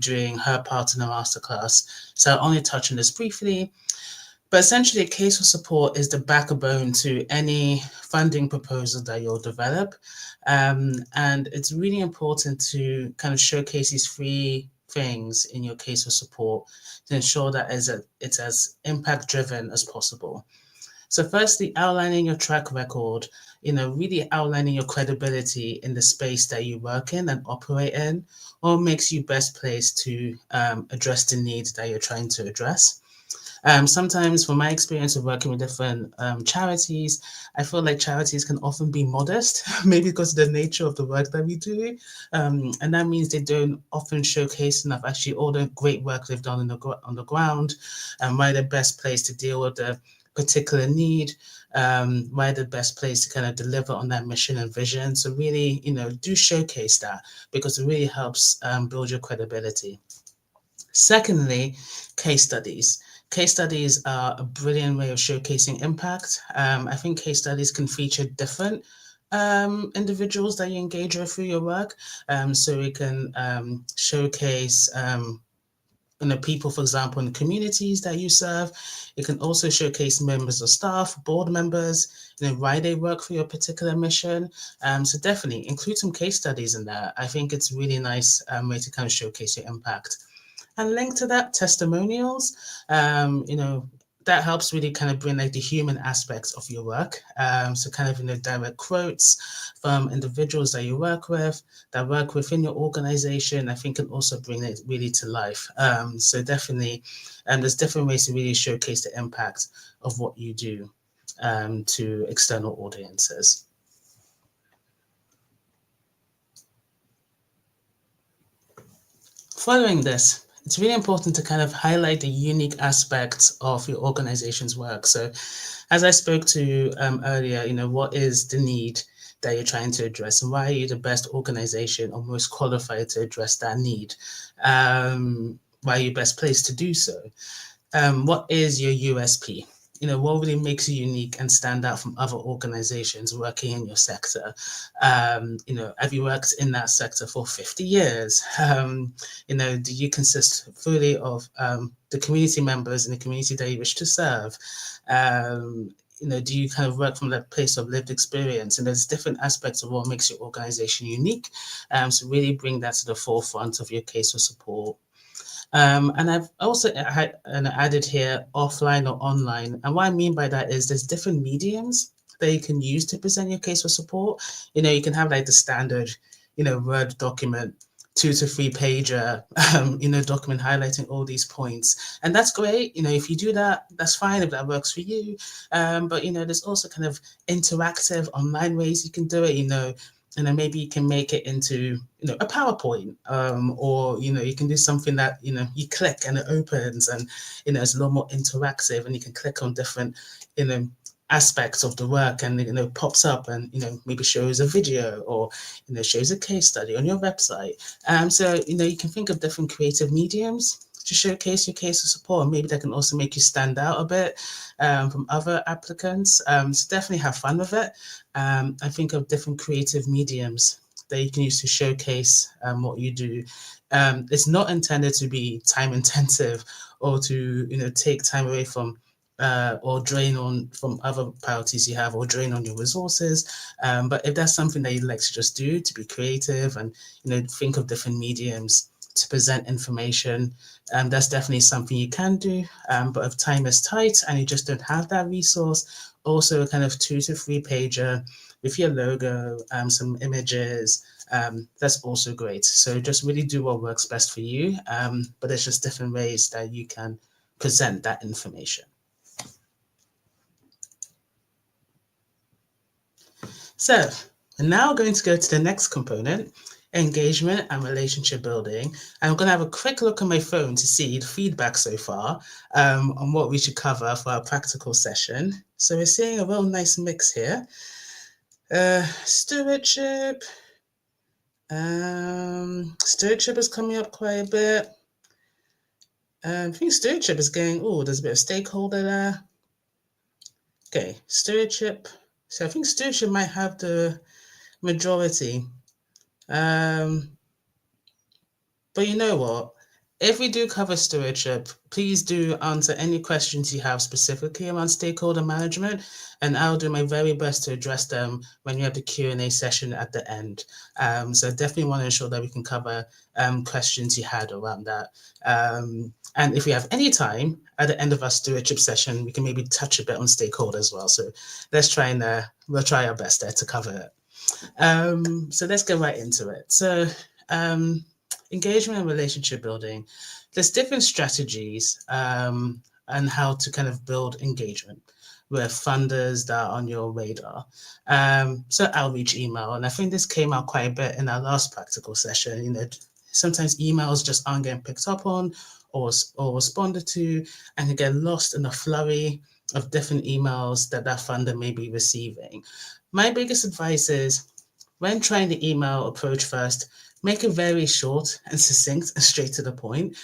during her part in the masterclass. So I'll only touch on this briefly. But essentially, a case for support is the backbone to any funding proposal that you'll develop. And it's really important to kind of showcase these 3 things in your case for support to ensure that it's as impact-driven as possible. So firstly, outlining your track record, really outlining your credibility in the space that you work in and operate in, or makes you best placed to address the needs that you're trying to address. Sometimes, from my experience of working with different charities, I feel like charities can often be modest, maybe because of the nature of the work that we do. And that means they don't often showcase enough actually all the great work they've done on the ground, and why they're best placed to deal with the particular need, why the best place to kind of deliver on that mission and vision. So really, do showcase that, because it really helps build your credibility. Secondly, case studies. Case studies are a brilliant way of showcasing impact. I think case studies can feature different individuals that you engage with through your work. So it can showcase people, for example, in communities that you serve. It can also showcase members of staff, board members, why they work for your particular mission. So definitely include some case studies in there. I think it's a really nice way to kind of showcase your impact. And linked to that, testimonials, that helps really kind of bring like the human aspects of your work. So kind of, direct quotes from individuals that you work with, that work within your organization, I think can also bring it really to life. So definitely, there's different ways to really showcase the impact of what you do to external audiences. Following this, it's really important to kind of highlight the unique aspects of your organization's work. So as I spoke to earlier, what is the need that you're trying to address, and why are you the best organization or most qualified to address that need? Why are you best placed to do so? What is your USP? What really makes you unique and stand out from other organizations working in your sector? Have you worked in that sector for 50 years? Do you consist fully of the community members in the community that you wish to serve? Do you kind of work from that place of lived experience? And there's different aspects of what makes your organization unique. So really bring that to the forefront of your case for support. And I've also added here offline or online. And what I mean by that is there's different mediums that you can use to present your case for support. You can have like the standard, Word document, 2 to 3 pager, document highlighting all these points. And that's great. If you do that, that's fine if that works for you. But, there's also kind of interactive online ways you can do it, and then maybe you can make it into, a PowerPoint, or, you can do something that, you click and it opens and, it's a lot more interactive, and you can click on different, aspects of the work, and, it pops up and, maybe shows a video or, shows a case study on your website. So, you can think of different creative mediums to showcase your case of support, and maybe that can also make you stand out a bit from other applicants. So definitely have fun with it. I think of different creative mediums that you can use to showcase what you do. It's not intended to be time intensive or to take time away from or drain on from other priorities you have, or drain on your resources. But if that's something that you'd like to just do, to be creative and think of different mediums to present information, that's definitely something you can do. But if time is tight and you just don't have that resource, also a kind of 2 to 3 pager with your logo, some images, that's also great. So just really do what works best for you. But there's just different ways that you can present that information. So we're now going to go to the next component, engagement and relationship building. And I'm going to have a quick look on my phone to see the feedback so far on what we should cover for our practical session. So we're seeing a real nice mix here. Stewardship. Stewardship is coming up quite a bit. I think stewardship is going, there's a bit of stakeholder there. Okay, stewardship. So I think stewardship might have the majority. But you know what? if we do cover stewardship, please do answer any questions you have specifically around stakeholder management, and I'll do my very best to address them when we have the Q&A session at the end. So definitely want to ensure that we can cover questions you had around that. And if we have any time at the end of our stewardship session, we can maybe touch a bit on stakeholder as well. So let's try and we'll try our best there to cover it. So let's get right into it. So engagement and relationship building, there's different strategies and how to kind of build engagement with funders that are on your radar. So outreach email, and I think this came out quite a bit in our last practical session. You know, sometimes emails just aren't getting picked up on or responded to, and you get lost in a flurry of different emails that funder may be receiving. My biggest advice is, when trying the email approach first, make it very short and succinct and straight to the point.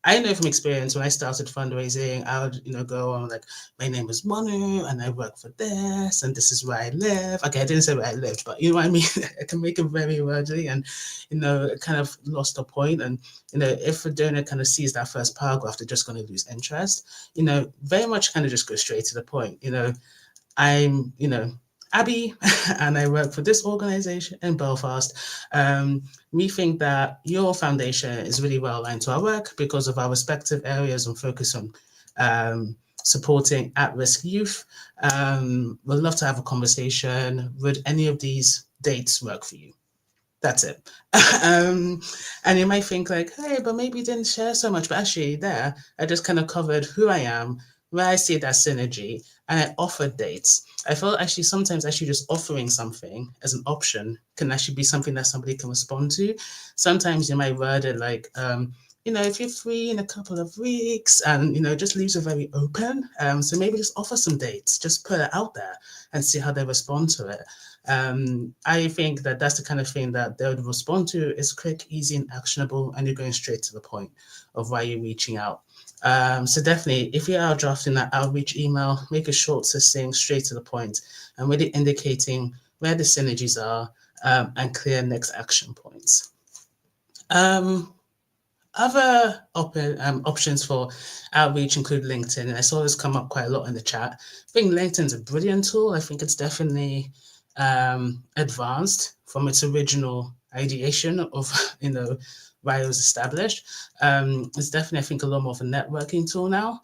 I know from experience, when I started fundraising, I would, go on like, my name is Manu and I work for this and this is where I live. Okay, I didn't say where I lived, but you know what I mean? I can make it very wordy and, it kind of lost the point. And, if a donor kind of sees that first paragraph, they're just going to lose interest. Very much kind of just go straight to the point. I'm, Abby, and I work for this organization in Belfast. We think that your foundation is really well aligned to our work because of our respective areas and focus on supporting at-risk youth. We'd love to have a conversation. Would any of these dates work for you? That's it. And you might think like, hey, but maybe you didn't share so much. But actually there, I just kind of covered who I am, where I see that synergy, and I offered dates. I felt actually sometimes just offering something as an option can actually be something that somebody can respond to. Sometimes you might word it like, if you're free in a couple of weeks, and, just leaves it very open. So maybe just offer some dates, just put it out there and see how they respond to it. I think that that's the kind of thing that they would respond to. Is quick, easy, and actionable, and you're going straight to the point of why you're reaching out. So definitely, if you are drafting that outreach email, make it short, succinct, straight to the point, and really indicating where the synergies are and clear next action points. Other options for outreach include LinkedIn, and I saw this come up quite a lot in the chat. I think LinkedIn's a brilliant tool. I think it's definitely advanced from its original ideation of, why it was established. It's definitely, I think, a lot more of a networking tool now.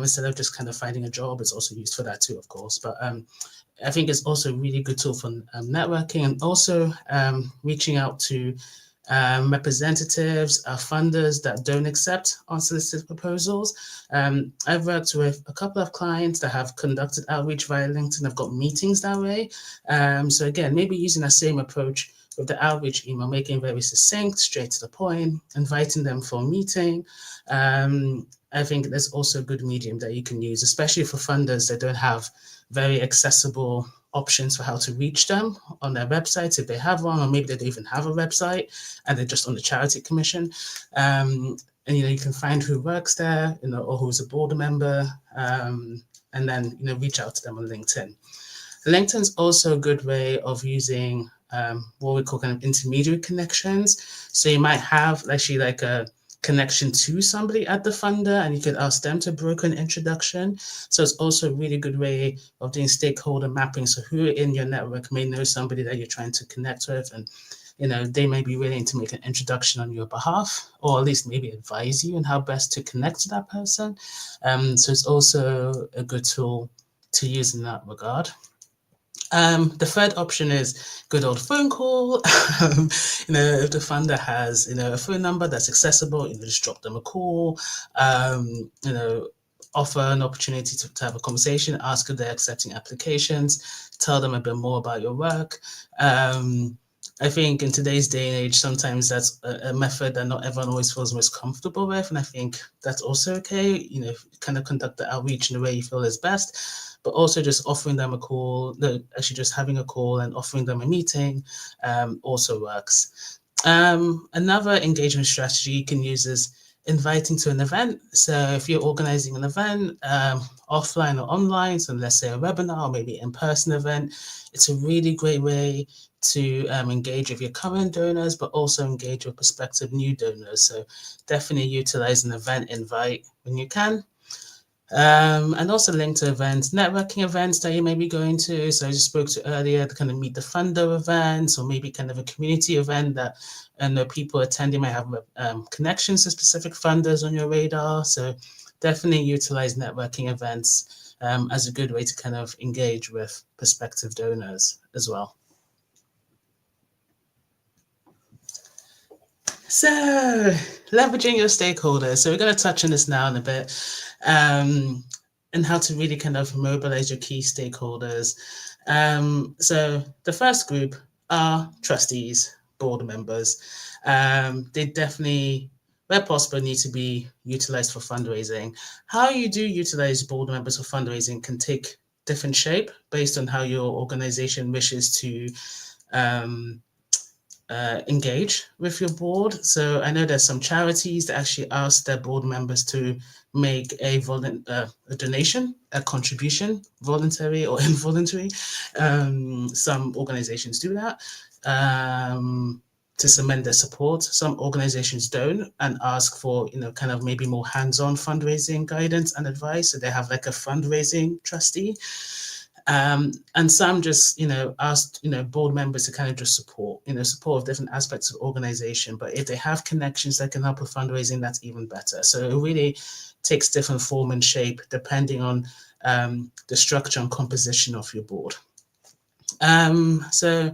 Instead of just kind of finding a job, it's also used for that too, of course. But I think it's also a really good tool for networking and also reaching out to representatives, funders that don't accept unsolicited proposals. I've worked with a couple of clients that have conducted outreach via LinkedIn. I've got meetings that way. So again, maybe using that same approach with the outreach email, making it very succinct, straight to the point, inviting them for a meeting. I think there's also a good medium that you can use, especially for funders that don't have very accessible options for how to reach them on their websites, if they have one, or maybe they don't even have a website and they're just on the charity commission. And you can find who works there, or who's a board member, and then reach out to them on LinkedIn. LinkedIn's also a good way of using what we call kind of intermediary connections. So you might have actually like a connection to somebody at the funder, and you could ask them to broker an introduction. So it's also a really good way of doing stakeholder mapping. So who in your network may know somebody that you're trying to connect with, and they may be willing to make an introduction on your behalf, or at least maybe advise you on how best to connect to that person. So it's also a good tool to use in that regard. The third option is good old phone call. If the funder has, a phone number that's accessible, just drop them a call, offer an opportunity to have a conversation, ask if they're accepting applications, tell them a bit more about your work. I think in today's day and age, sometimes that's a method that not everyone always feels most comfortable with. And I think that's also okay, kind of conduct the outreach in the way you feel is best, but also just offering them a call, actually just having a call and offering them a meeting also works. Another engagement strategy you can use is inviting to an event. So if you're organizing an event, offline or online, so let's say a webinar or maybe in-person event, it's a really great way to engage with your current donors, but also engage with prospective new donors. So definitely utilize an event invite when you can. And also link to events, networking events that you may be going to. So I just spoke to earlier, to kind of meet the funder events, or maybe kind of a community event that and the people attending might have connections to specific funders on your radar. So definitely utilize networking events as a good way to kind of engage with prospective donors as well. So leveraging your stakeholders. So we're going to touch on this now in a bit, and how to really kind of mobilize your key stakeholders. So the first group are trustees, board members. They definitely, where possible, need to be utilized for fundraising. How you do utilize board members for fundraising can take different shape based on how your organization wishes to engage with your board. So I know there's some charities that actually ask their board members to make a donation, a contribution, voluntary or involuntary. Some organizations do that to cement their support. Some organizations don't and ask for, kind of maybe more hands-on fundraising guidance and advice. So they have like a fundraising trustee. And some just, asked, board members to kind of just support of different aspects of organization. But if they have connections that can help with fundraising, that's even better. So it really takes different form and shape depending on the structure and composition of your board. So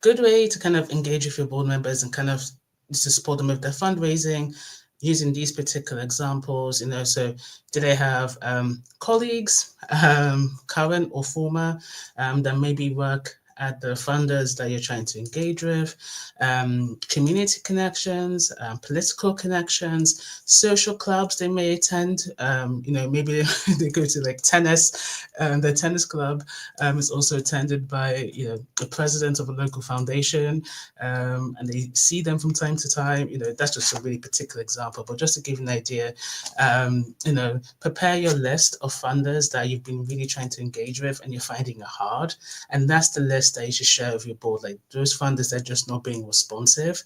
good way to kind of engage with your board members and kind of to support them with their fundraising, using these particular examples, so do they have colleagues, current or former, that maybe work at the funders that you're trying to engage with, community connections, political connections, social clubs they may attend, maybe they go to like tennis, the tennis club is also attended by, the president of a local foundation, and they see them from time to time, that's just a really particular example, but just to give you an idea, prepare your list of funders that you've been really trying to engage with and you're finding it hard, and that's the list that you should share with your board, like those funders that are just not being responsive,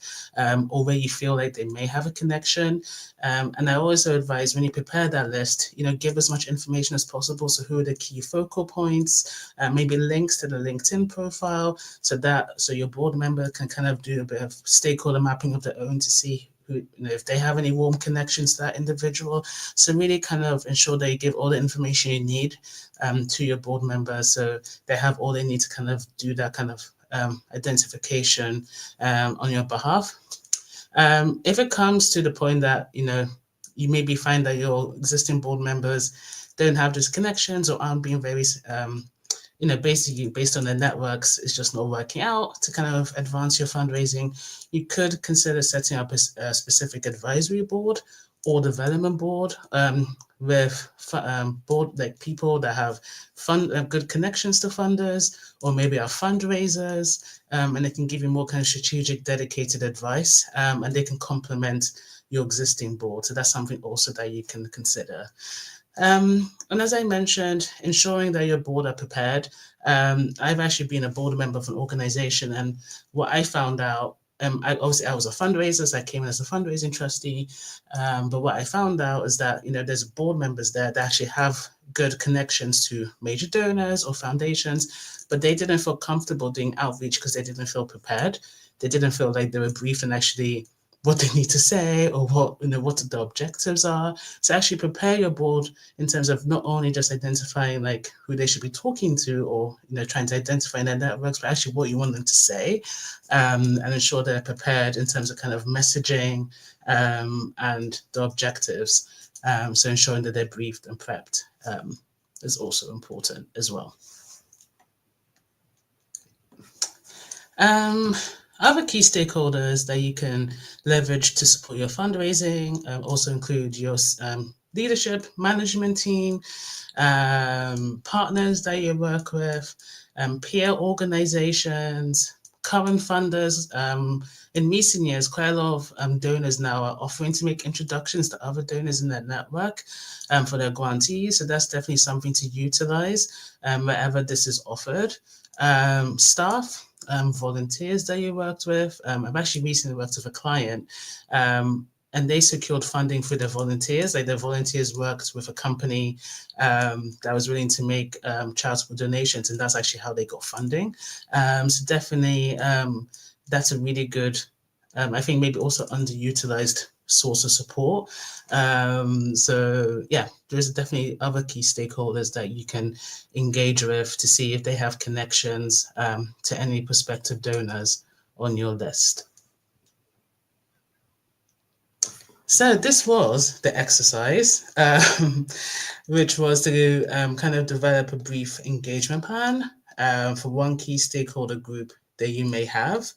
or where you feel like they may have a connection. And I also advise when you prepare that list, give as much information as possible. So who are the key focal points, maybe links to the LinkedIn profile, so your board member can kind of do a bit of stakeholder mapping of their own to see who, if they have any warm connections to that individual. So really kind of ensure that you give all the information you need to your board members, so they have all they need to kind of do that kind of identification on your behalf. If it comes to the point that, you maybe find that your existing board members don't have those connections or aren't being very, basically based on their networks, it's just not working out to kind of advance your fundraising, you could consider setting up a specific advisory board or development board with board like people that have good connections to funders, or maybe are fundraisers, and they can give you more kind of strategic, dedicated advice, and they can complement your existing board. So that's something also that you can consider. And as I mentioned, ensuring that your board are prepared. I've actually been a board member of an organization, and what I found out, I was a fundraiser, so I came in as a fundraising trustee. But what I found out is that, there's board members there that actually have good connections to major donors or foundations, but they didn't feel comfortable doing outreach because they didn't feel prepared. They didn't feel like they were briefed and actually what they need to say, or what the objectives are. So actually prepare your board in terms of not only just identifying like who they should be talking to, or trying to identify in their networks, but actually what you want them to say, and ensure they're prepared in terms of kind of messaging and the objectives. So ensuring that they're briefed and prepped is also important as well. Other key stakeholders that you can leverage to support your fundraising also include your leadership, management team, partners that you work with, peer organizations, current funders. In recent years, quite a lot of donors now are offering to make introductions to other donors in their network for their grantees. So that's definitely something to utilize wherever this is offered. Staff. volunteers that you worked with. I've actually recently worked with a client, and they secured funding for their volunteers. Like their volunteers worked with a company that was willing to make charitable donations, and that's actually how they got funding. So definitely, that's a really good, I think maybe also underutilized source of support. So yeah, there's definitely other key stakeholders that you can engage with to see if they have connections to any prospective donors on your list. So this was the exercise, which was to kind of develop a brief engagement plan for one key stakeholder group that you may have.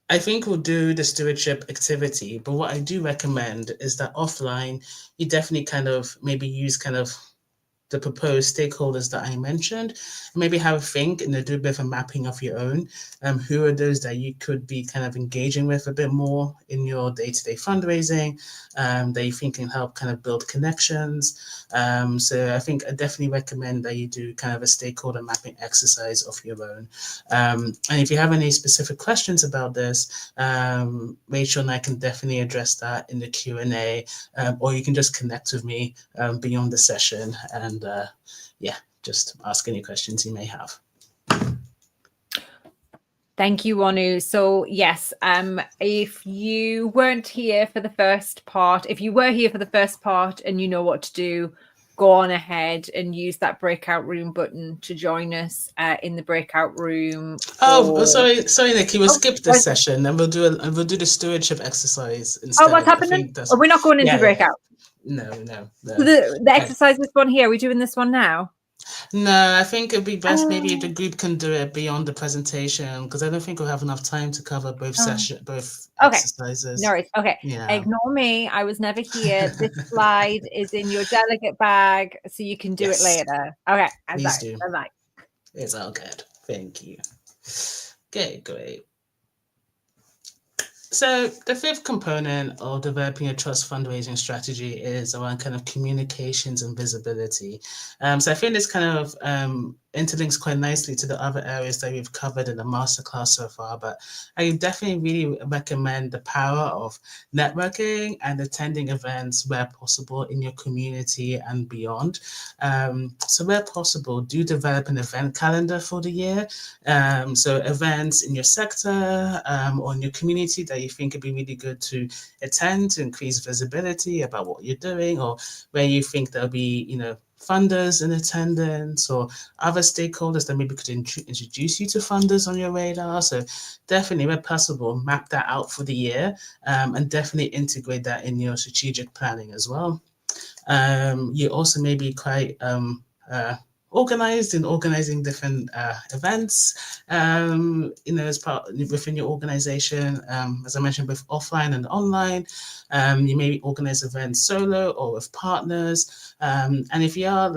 I think we'll do the stewardship activity, but what I do recommend is that offline, you definitely kind of maybe use kind of the proposed stakeholders that I mentioned, and maybe have a think and do a bit of a mapping of your own. Who are those that you could be kind of engaging with a bit more in your day-to-day fundraising that you think can help kind of build connections. So I think I definitely recommend that you do kind of a stakeholder mapping exercise of your own. And if you have any specific questions about this, Rachel and I can definitely address that in the Q&A, or you can just connect with me beyond the session and yeah, just ask any questions you may have. Thank you, Wanu. So yes, if you weren't here for the first part, if you were here for the first part and you know what to do, go on ahead and use that breakout room button to join us in the breakout room. Oh, sorry, Nikki. We'll skip this session and we'll do the stewardship exercise instead. Oh, what's happening? Oh, we're not going into breakout. No. The exercise is one here. Are we doing this one now? No, I think it'd be best maybe if the group can do it beyond the presentation, because I don't think we'll have enough time to cover both exercises. No worries. Okay. Yeah. Ignore me. I was never here. This slide is in your delegate bag, so you can do it later. Okay. Please do. Bye-bye. It's all good. Thank you. Okay, great. So the fifth component of developing a trust fundraising strategy is around kind of communications and visibility. So I think this kind of interlinks quite nicely to the other areas that we've covered in the masterclass so far, but I definitely really recommend the power of networking and attending events where possible in your community and beyond. So where possible, do develop an event calendar for the year. So events in your sector or in your community that you think would be really good to attend to increase visibility about what you're doing, or where you think there'll be, funders in attendance or other stakeholders that maybe could introduce you to funders on your radar. So definitely, where possible, map that out for the year and definitely integrate that in your strategic planning as well. You also may be quite organized in organizing different events, as part within your organization. As I mentioned, both offline and online. You may organize events solo or with partners. And if you are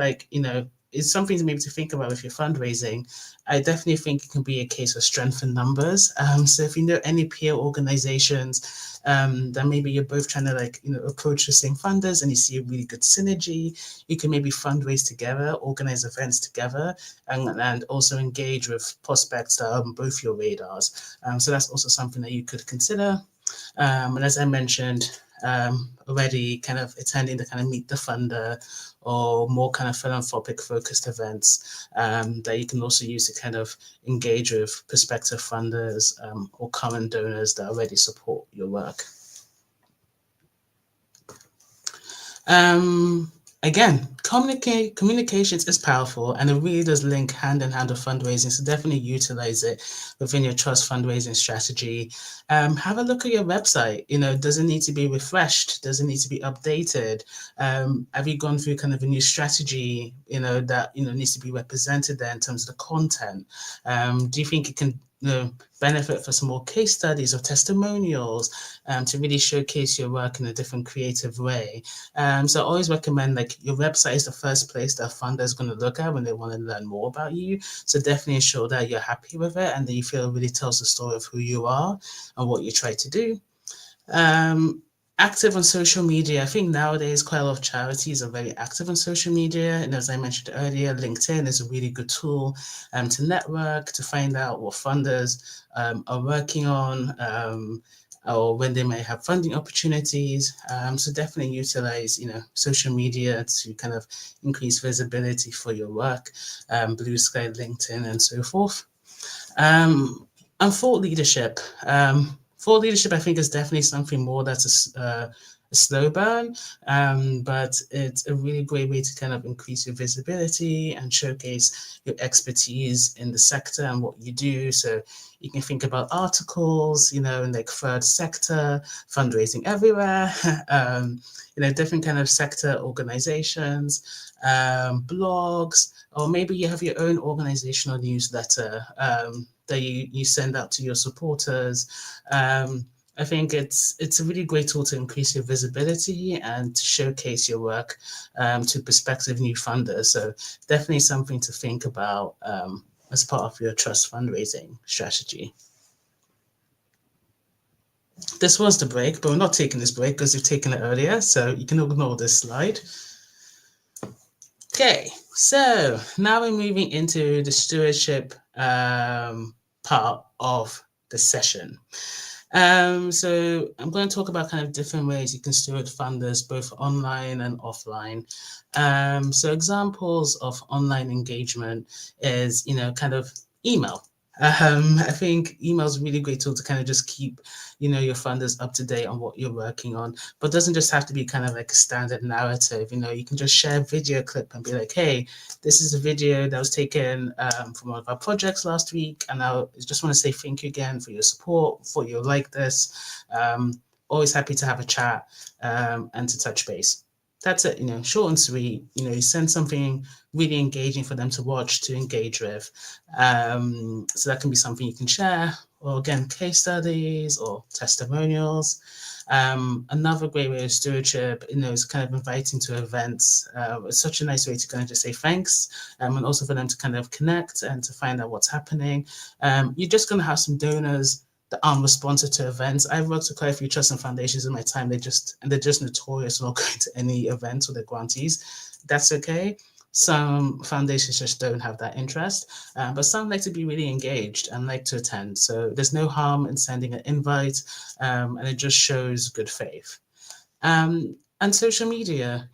it's something maybe to think about with your fundraising. I definitely think it can be a case of strength in numbers. So if you know any peer organizations that maybe you're both trying to approach the same funders and you see a really good synergy, you can maybe fundraise together, organize events together, and also engage with prospects that are on both your radars. So that's also something that you could consider. And as I mentioned already, kind of attending the kind of meet the funder or more kind of philanthropic focused events that you can also use to kind of engage with prospective funders or current donors that already support your work. Again, communications is powerful and it really does link hand in hand with fundraising. So definitely utilize it within your trust fundraising strategy. Have a look at your website. Does it need to be refreshed? Does it need to be updated? Have you gone through kind of a new strategy, that, needs to be represented there in terms of the content? Do you think it can benefit for some more case studies or testimonials to really showcase your work in a different creative way? So I always recommend your website is the first place that a funder is going to look at when they want to learn more about you. So definitely ensure that you're happy with it and that you feel it really tells the story of who you are and what you try to do. Active on social media. I think nowadays quite a lot of charities are very active on social media. And as I mentioned earlier, LinkedIn is a really good tool to network, to find out what funders are working on, or when they may have funding opportunities. So definitely utilize, social media to kind of increase visibility for your work, Blue Sky, LinkedIn, and so forth. And thought leadership. Thought leadership, I think, is definitely something more that's a slow burn, but it's a really great way to kind of increase your visibility and showcase your expertise in the sector and what you do. So you can think about articles, in like third sector, fundraising everywhere, different kind of sector organizations, blogs, or maybe you have your own organizational newsletter that you send out to your supporters. I think it's a really great tool to increase your visibility and to showcase your work to prospective new funders. So definitely something to think about as part of your trust fundraising strategy. This was the break, but we're not taking this break because you've taken it earlier, so you can ignore this slide. Okay, so now we're moving into the stewardship part of the session. So I'm going to talk about kind of different ways you can steward funders, both online and offline. So examples of online engagement is, kind of email. I think email is a really great tool to kind of just keep, your funders up to date on what you're working on, but it doesn't just have to be kind of like a standard narrative. You can just share a video clip and be like, hey, this is a video that was taken from one of our projects last week, and I just want to say thank you again for your support, for your like this. Always happy to have a chat and to touch base. That's it, short and sweet. You send something really engaging for them to watch, to engage with. So that can be something you can share, or again, case studies or testimonials. Another great way of stewardship, is kind of inviting to events. It's such a nice way to kind of just say thanks, and also for them to kind of connect and to find out what's happening. You're just going to have some donors that aren't responsive to events. I've worked with quite a few trusts and foundations in my time. They're just notorious for not going to any events with their grantees. That's okay. Some foundations just don't have that interest, but some like to be really engaged and like to attend. So there's no harm in sending an invite, and it just shows good faith. And social media,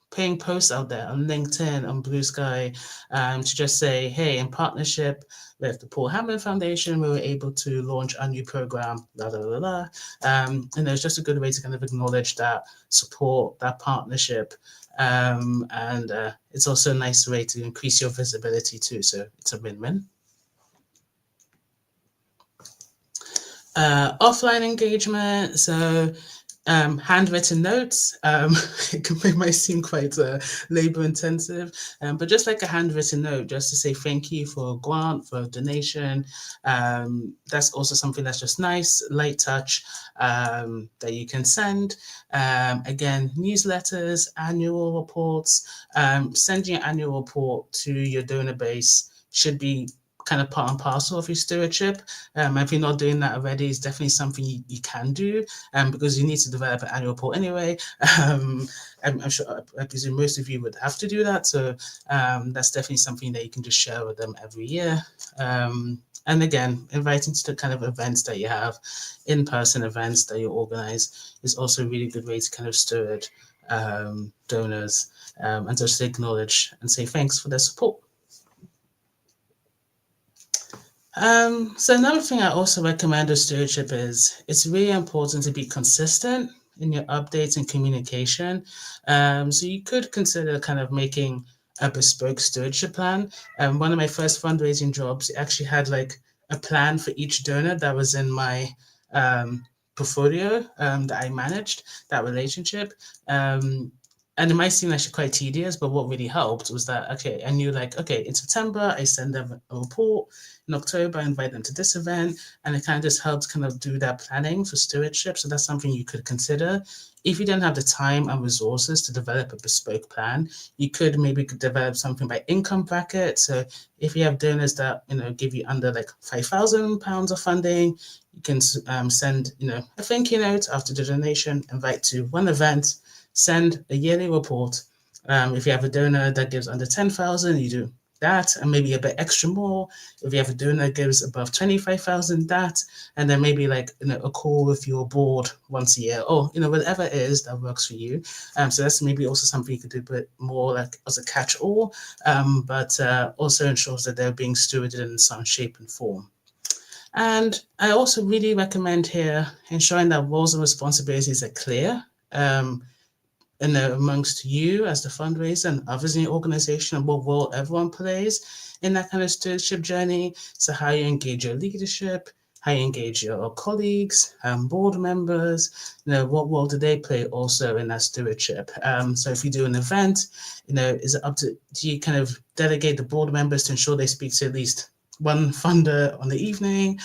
putting posts out there on LinkedIn, on Blue Sky, to just say, hey, in partnership with the Paul Hamlin Foundation, we were able to launch a new program, la, la, la, la. And it's just a good way to kind of acknowledge that support, that partnership. And it's also a nice way to increase your visibility too. So it's a win-win. Offline engagement. So handwritten notes, it might seem quite labor intensive, but just like a handwritten note, just to say thank you for a grant, for a donation. That's also something that's just nice, light touch, that you can send. Again, newsletters, annual reports, sending your annual report to your donor base should be kind of part and parcel of your stewardship. If you're not doing that already, it's definitely something you can do, because you need to develop an annual report anyway. I'm sure, I presume most of you would have to do that. So that's definitely something that you can just share with them every year. And again, inviting to the kind of events that you have, in-person events that you organize, is also a really good way to kind of steward donors, and just acknowledge and say thanks for their support. So another thing I also recommend with stewardship is it's really important to be consistent in your updates and communication. So you could consider kind of making a bespoke stewardship plan. One of my first fundraising jobs actually had like a plan for each donor that was in my portfolio that I managed, that relationship. and it might seem actually quite tedious, but what really helped was that, okay, I knew like, okay, in September, I send them a report. In October, I invite them to this event. And it kind of just helped kind of do that planning for stewardship. So that's something you could consider. If you don't have the time and resources to develop a bespoke plan, you could maybe develop something by income bracket. So if you have donors that, give you under like £5,000 of funding, you can send, a thank you note after the donation, invite to one event, send a yearly report. If you have a donor that gives under 10,000, you do that and maybe a bit extra more. If you have a donor that gives above 25,000, that, and then maybe like a call with your board once a year, or whatever it is that works for you. So that's maybe also something you could do, but more like as a catch-all, but also ensures that they're being stewarded in some shape and form. And I also really recommend here ensuring that roles and responsibilities are clear. Amongst you as the fundraiser and others in your organization, and what role everyone plays in that kind of stewardship journey. So how you engage your leadership, how you engage your colleagues, board members, what role do they play also in that stewardship? So if you do an event, is it up to, do you kind of delegate the board members to ensure they speak to at least one funder on the evening?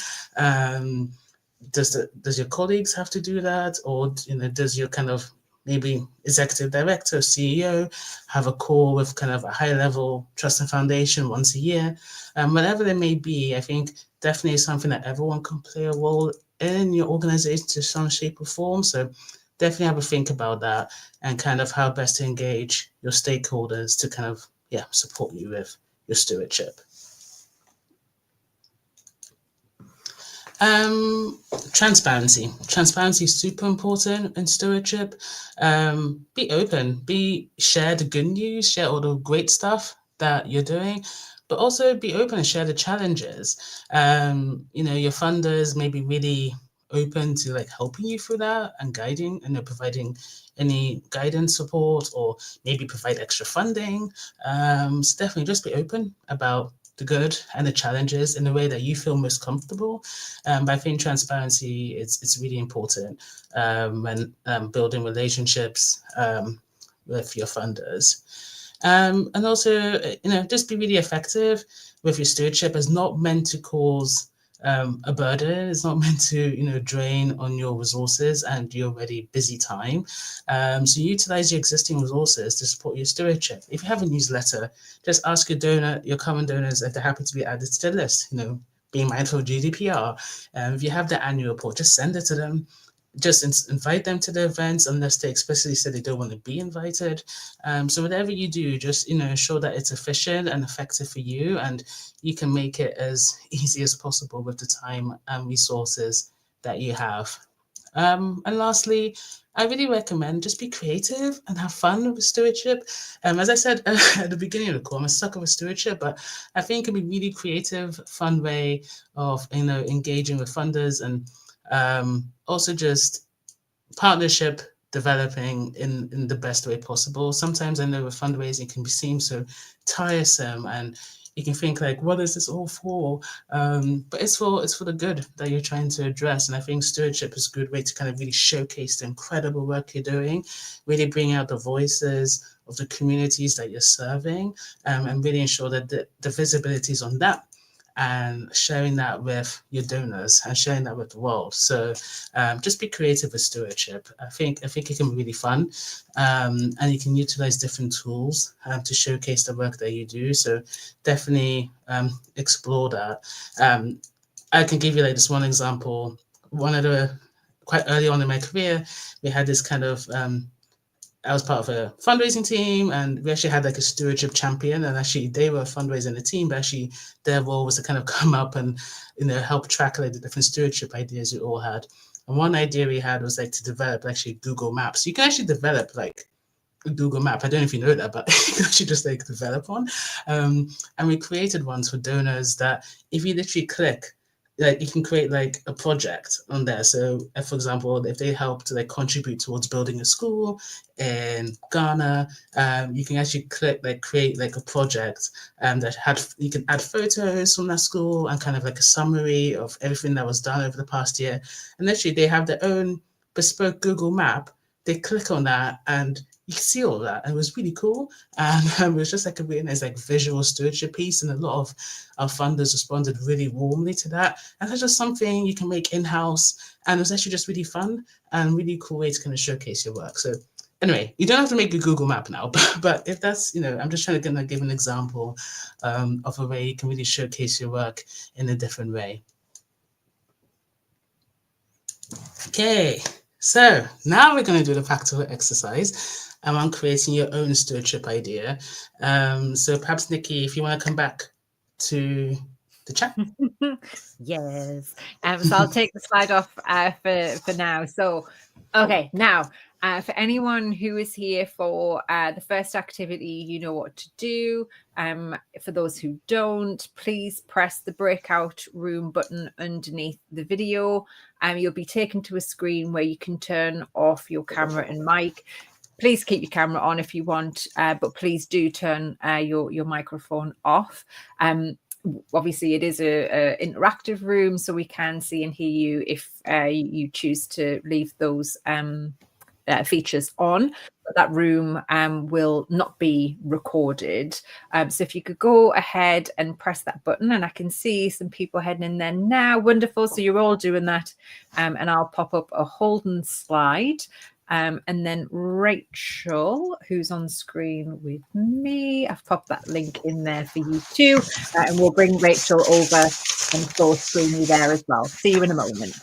Does your colleagues have to do that? Or, does your kind of maybe executive director, CEO, have a call with kind of a high level trust and foundation once a year? Whatever it may be, I think definitely is something that everyone can play a role in your organization to some shape or form. So definitely have a think about that and kind of how best to engage your stakeholders to kind of, support you with your stewardship. Transparency. Transparency is super important in stewardship. Be open, share the good news, share all the great stuff that you're doing, but also be open and share the challenges. Your funders may be really open to like helping you through that and guiding and providing any guidance support, or maybe provide extra funding. So definitely just be open about the good and the challenges in a way that you feel most comfortable. But I think transparency it's really important when building relationships with your funders. And also, just be really effective with your stewardship. Is not meant to cause a burden. It's not meant to, drain on your resources and your already busy time. So utilize your existing resources to support your stewardship. If you have a newsletter, just ask your current donors if they're happy to be added to the list. Being mindful of GDPR. If you have the annual report, just send it to them. Just invite them to the events unless they explicitly say they don't want to be invited. So whatever you do, just ensure that it's efficient and effective for you, and you can make it as easy as possible with the time and resources that you have. And lastly, I really recommend just be creative and have fun with stewardship. As I said at the beginning of the call, I'm a sucker for stewardship, but I think it can be really creative, fun way of engaging with funders, and also just partnership developing in the best way possible. Sometimes I know with fundraising can seem so tiresome, and you can think like, what is this all for? But it's for the good that you're trying to address. And I think stewardship is a good way to kind of really showcase the incredible work you're doing, really bring out the voices of the communities that you're serving, and really ensure that the visibility is on that, and sharing that with your donors and sharing that with the world. So just be creative with stewardship. I think it can be really fun, and you can utilize different tools to showcase the work that you do. So definitely explore that. I can give you like this one example. Quite early on in my career, we had this kind of I was part of a fundraising team, and we actually had like a stewardship champion, and actually they were fundraising the team, but actually their role was to kind of come up and help track like the different stewardship ideas we all had. And one idea we had was like to develop actually Google Maps. You can actually develop like a Google Map. I don't know if you know that, but you can actually just like develop one. And we created ones for donors that if you literally click, like you can create like a project on there. So for example, if they help to like contribute towards building a school in Ghana, you can actually create like a project you can add photos from that school and kind of like a summary of everything that was done over the past year. And literally they have their own bespoke Google Map. They click on that and you could see all of that, and it was really cool. And it was just like a really nice like visual stewardship piece, and a lot of our funders responded really warmly to that. And that's just something you can make in-house, and it was actually just really fun and really cool way to kind of showcase your work. So anyway, you don't have to make a Google map now, but if that's, I'm just trying to give an example of a way you can really showcase your work in a different way. Okay, so now we're going to do the practical exercise on creating your own stewardship idea. So perhaps, Nikki, if you want to come back to the chat. Yes. So I'll take the slide off for now. So, okay, now for anyone who is here for the first activity, you know what to do. For those who don't, please press the breakout room button underneath the video. You'll be taken to a screen where you can turn off your camera and mic. Please keep your camera on if you want, but please do turn your microphone off. Obviously, it is a interactive room, so we can see and hear you if you choose to leave those features on. But that room will not be recorded. So if you could go ahead and press that button, and I can see some people heading in there now. Wonderful. So you're all doing that. And I'll pop up a Holden slide. And then Rachel, who's on screen with me, I've popped that link in there for you too. And we'll bring Rachel over and full screen you there as well. See you in a moment.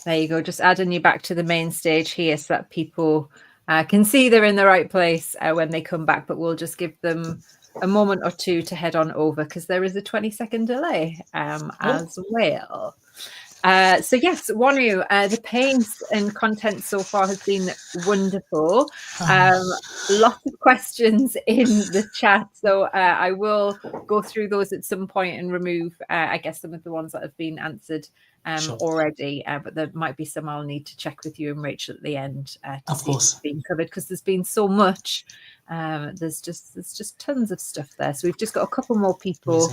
There you go. Just adding you back to the main stage here so that people can see they're in the right place when they come back. But we'll just give them a moment or two to head on over because there is a 20-second delay as well. So yes, Wanu, the pace and content so far has been wonderful. Lots of questions in the chat, so I will go through those at some point and remove, I guess, some of the ones that have been answered already. But there might be some I'll need to check with you and Rachel at the end to see if it's been covered because there's been so much. There's just tons of stuff there. So we've just got a couple more people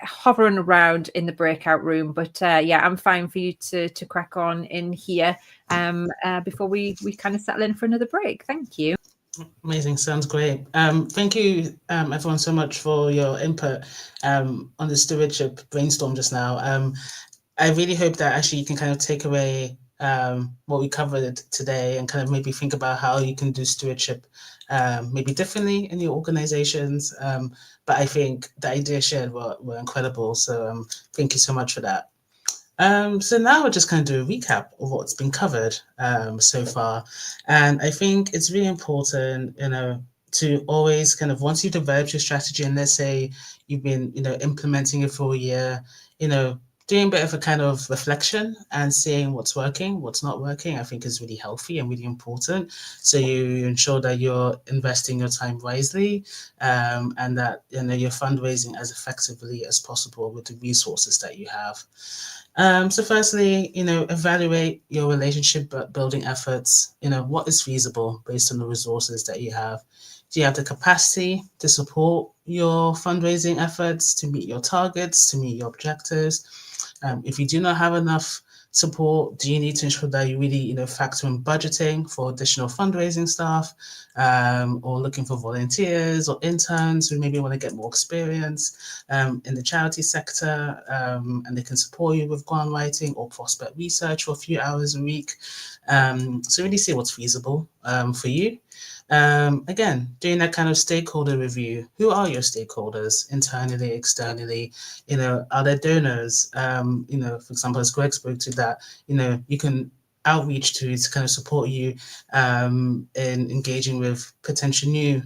hovering around in the breakout room, but yeah, I'm fine for you to crack on in here before we kind of settle in for another break. Thank you. Amazing, sounds great. Thank you everyone so much for your input on the stewardship brainstorm just now. I really hope that actually you can kind of take away what we covered today and kind of maybe think about how you can do stewardship maybe differently in your organizations. But I think the ideas shared were incredible. So thank you so much for that. So now we're just going to do a recap of what's been covered so far. And I think it's really important, to always kind of, once you've developed your strategy and let's say you've been, implementing it for a year, doing a bit of a kind of reflection and seeing what's working, what's not working, I think is really healthy and really important. So you ensure that you're investing your time wisely and that you're fundraising as effectively as possible with the resources that you have. So firstly, evaluate your relationship building efforts. What is feasible based on the resources that you have? Do you have the capacity to support your fundraising efforts, to meet your targets, to meet your objectives? If you do not have enough support, do you need to ensure that you really, factor in budgeting for additional fundraising staff, or looking for volunteers or interns who maybe want to get more experience in the charity sector, and they can support you with grant writing or prospect research for a few hours a week. So really see what's feasible for you. Again, doing that kind of stakeholder review. Who are your stakeholders internally, externally? Are there donors? For example, as Greg spoke to that, you can outreach to kind of support you in engaging with potential new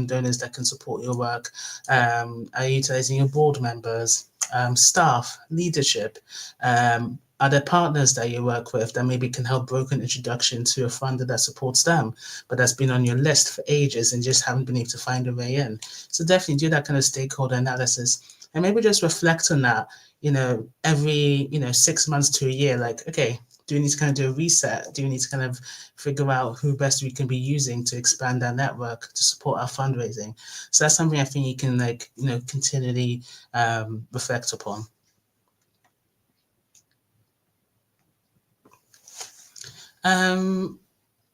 donors that can support your work. Are you utilizing your board members, staff, leadership? Are there partners that you work with that maybe can help broker an introduction to a funder that supports them, but that's been on your list for ages and just haven't been able to find a way in? So definitely do that kind of stakeholder analysis and maybe just reflect on that, every, 6 months to a year, like, okay, do we need to kind of do a reset? Do we need to kind of figure out who best we can be using to expand our network to support our fundraising? So that's something I think you can continually reflect upon.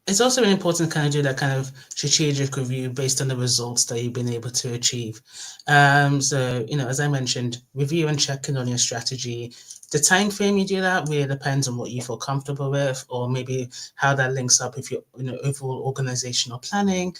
It's also really important to kind of do that kind of strategic review based on the results that you've been able to achieve. So, as I mentioned, review and check in on your strategy. The time frame you do that really depends on what you feel comfortable with, or maybe how that links up with your overall organizational planning.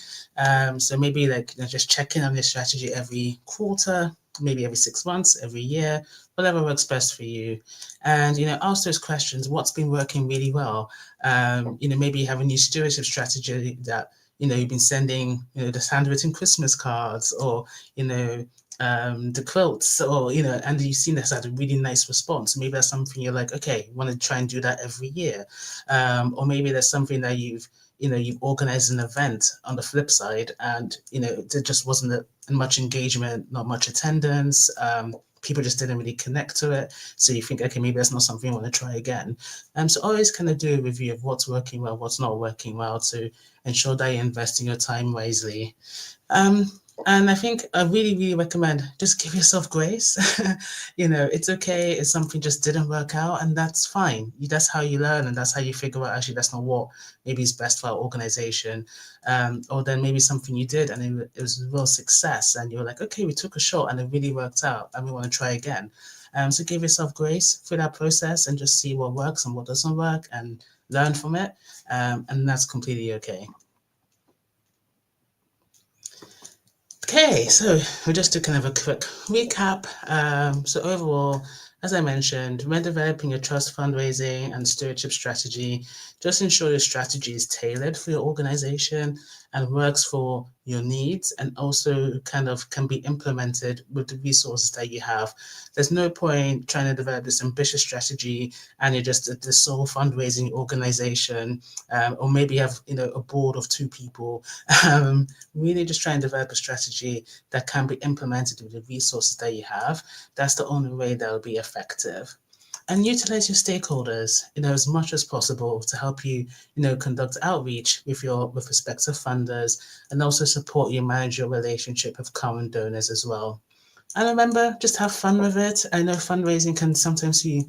So maybe just check in on your strategy every quarter, maybe every 6 months, every year, whatever works best for you. And, ask those questions. What's been working really well? Maybe you have a new stewardship strategy that, you've been sending, the handwritten Christmas cards or, the quilts or, and you've seen that's had a really nice response. Maybe that's something you're like, okay, you want to try and do that every year. Or maybe there's something that you've organized an event on the flip side and, there just wasn't much engagement, not much attendance. People just didn't really connect to it. So you think, okay, maybe that's not something I want to try again. So always kind of do a review of what's working well, what's not working well to ensure that you're investing your time wisely. And I think I really, really recommend just give yourself grace. It's okay if something just didn't work out, and that's fine. That's how you learn, and that's how you figure out actually that's not what maybe is best for our organization. Or then maybe something you did and it was a real success, and you're like, okay, we took a shot and it really worked out, and we want to try again. So give yourself grace through that process and just see what works and what doesn't work, and learn from it. And that's completely okay. Okay, so we'll just do kind of a quick recap. So overall, as I mentioned, when developing your trust fundraising and stewardship strategy, just ensure your strategy is tailored for your organization and works for your needs, and also kind of can be implemented with the resources that you have. There's no point trying to develop this ambitious strategy and you're just the sole fundraising organization, or maybe you have a board of 2 people. Really just try and develop a strategy that can be implemented with the resources that you have. That's the only way that will be effective. And utilize your stakeholders, as much as possible to help you, conduct outreach with respective funders, and also support you manage your relationship with current donors as well. And remember, just have fun with it. I know fundraising can sometimes be,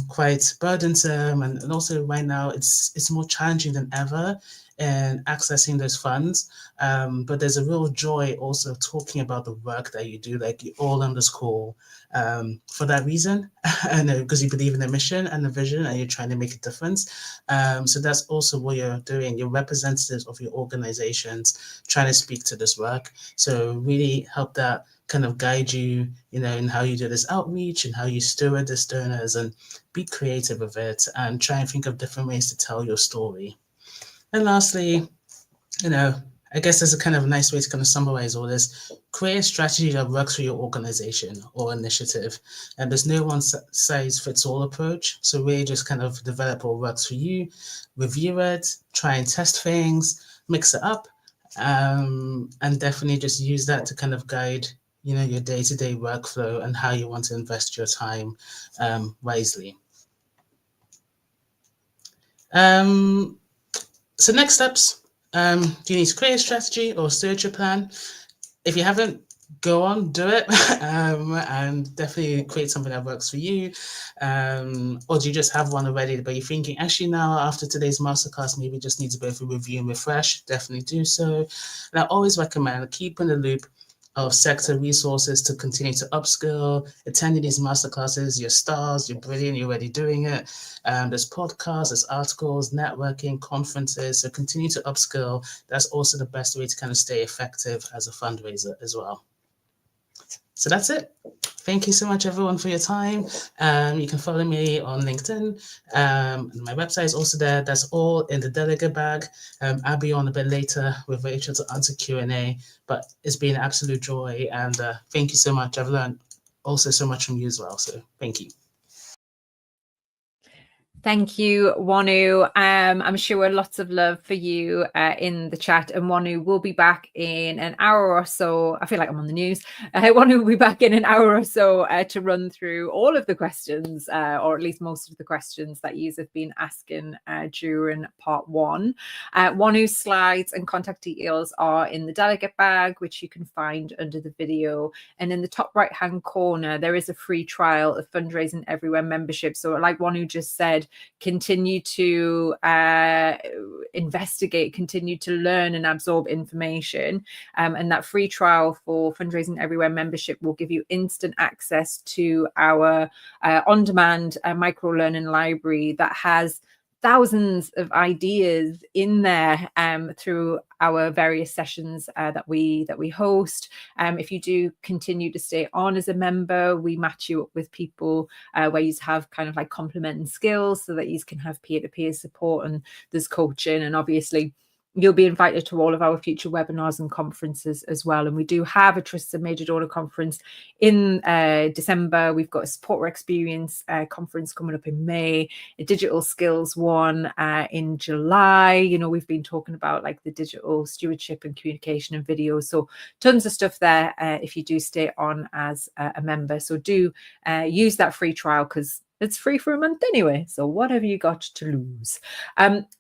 quite burdensome, and also right now it's more challenging than ever in accessing those funds. But there's a real joy also talking about the work that you do, like you're all on this call for that reason, and because you believe in the mission and the vision and you're trying to make a difference. So that's also what you're doing. You're representatives of your organizations trying to speak to this work. So really help that kind of guide you, in how you do this outreach and how you steward these donors, and be creative with it and try and think of different ways to tell your story. And lastly, I guess there's a kind of nice way to kind of summarize all this. Create a strategy that works for your organization or initiative. And there's no one size fits all approach. So really just kind of develop what works for you, review it, try and test things, mix it up, and definitely just use that to kind of guide your day-to-day workflow and how you want to invest your time wisely. So next steps, do you need to create a strategy or stewardship plan? If you haven't, go on, do it, and definitely create something that works for you. Or do you just have one already, but you're thinking, actually now after today's masterclass, maybe just need to go through review and refresh? Definitely do so. And I always recommend keep in the loop of sector resources to continue to upskill, attending these masterclasses. You're stars, you're brilliant, you're already doing it. There's podcasts, there's articles, networking, conferences. So continue to upskill. That's also the best way to kind of stay effective as a fundraiser as well. So that's it. Thank you so much, everyone, for your time. You can follow me on LinkedIn. My website is also there. That's all in the delegate bag. I'll be on a bit later with Rachel to answer Q&A, but it's been an absolute joy. And thank you so much. I've learned also so much from you as well. So thank you. Thank you, Wanu. I'm sure lots of love for you in the chat, and Wanu will be back in an hour or so. I feel like I'm on the news. Wanu will be back in an hour or so to run through all of the questions, or at least most of the questions that you have been asking during part 1. Wanu's slides and contact details are in the delegate bag, which you can find under the video. And in the top right-hand corner, there is a free trial of Fundraising Everywhere membership. So like Wanu just said, continue to investigate, continue to learn and absorb information. And that free trial for Fundraising Everywhere membership will give you instant access to our on-demand micro-learning library that has thousands of ideas in there through our various sessions that we host. If you do continue to stay on as a member, we match you up with people where you have kind of like complementing skills so that you can have peer-to-peer support, and there's coaching, and obviously you'll be invited to all of our future webinars and conferences as well. And we do have a Trusted Major Donor conference in December. We've got a Supporter Experience conference coming up in May, a Digital Skills one in July. You know, we've been talking about like the digital stewardship and communication and video. So tons of stuff there if you do stay on as a member. So do use that free trial, because it's free for a month anyway. So what have you got to lose?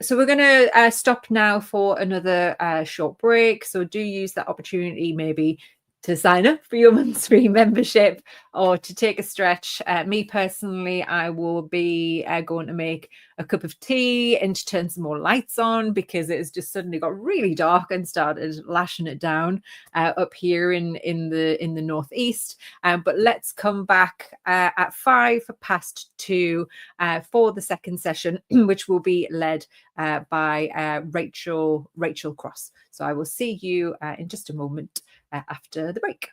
So we're going to stop now for another short break. So do use that opportunity maybe to sign up for your month's free membership or to take a stretch. Me personally, I will be going to make a cup of tea and to turn some more lights on, because it has just suddenly got really dark and started lashing it down up here in the northeast. But let's come back at 2:05 for the second session, which will be led by Rachel Cross. So I will see you in just a moment after the break.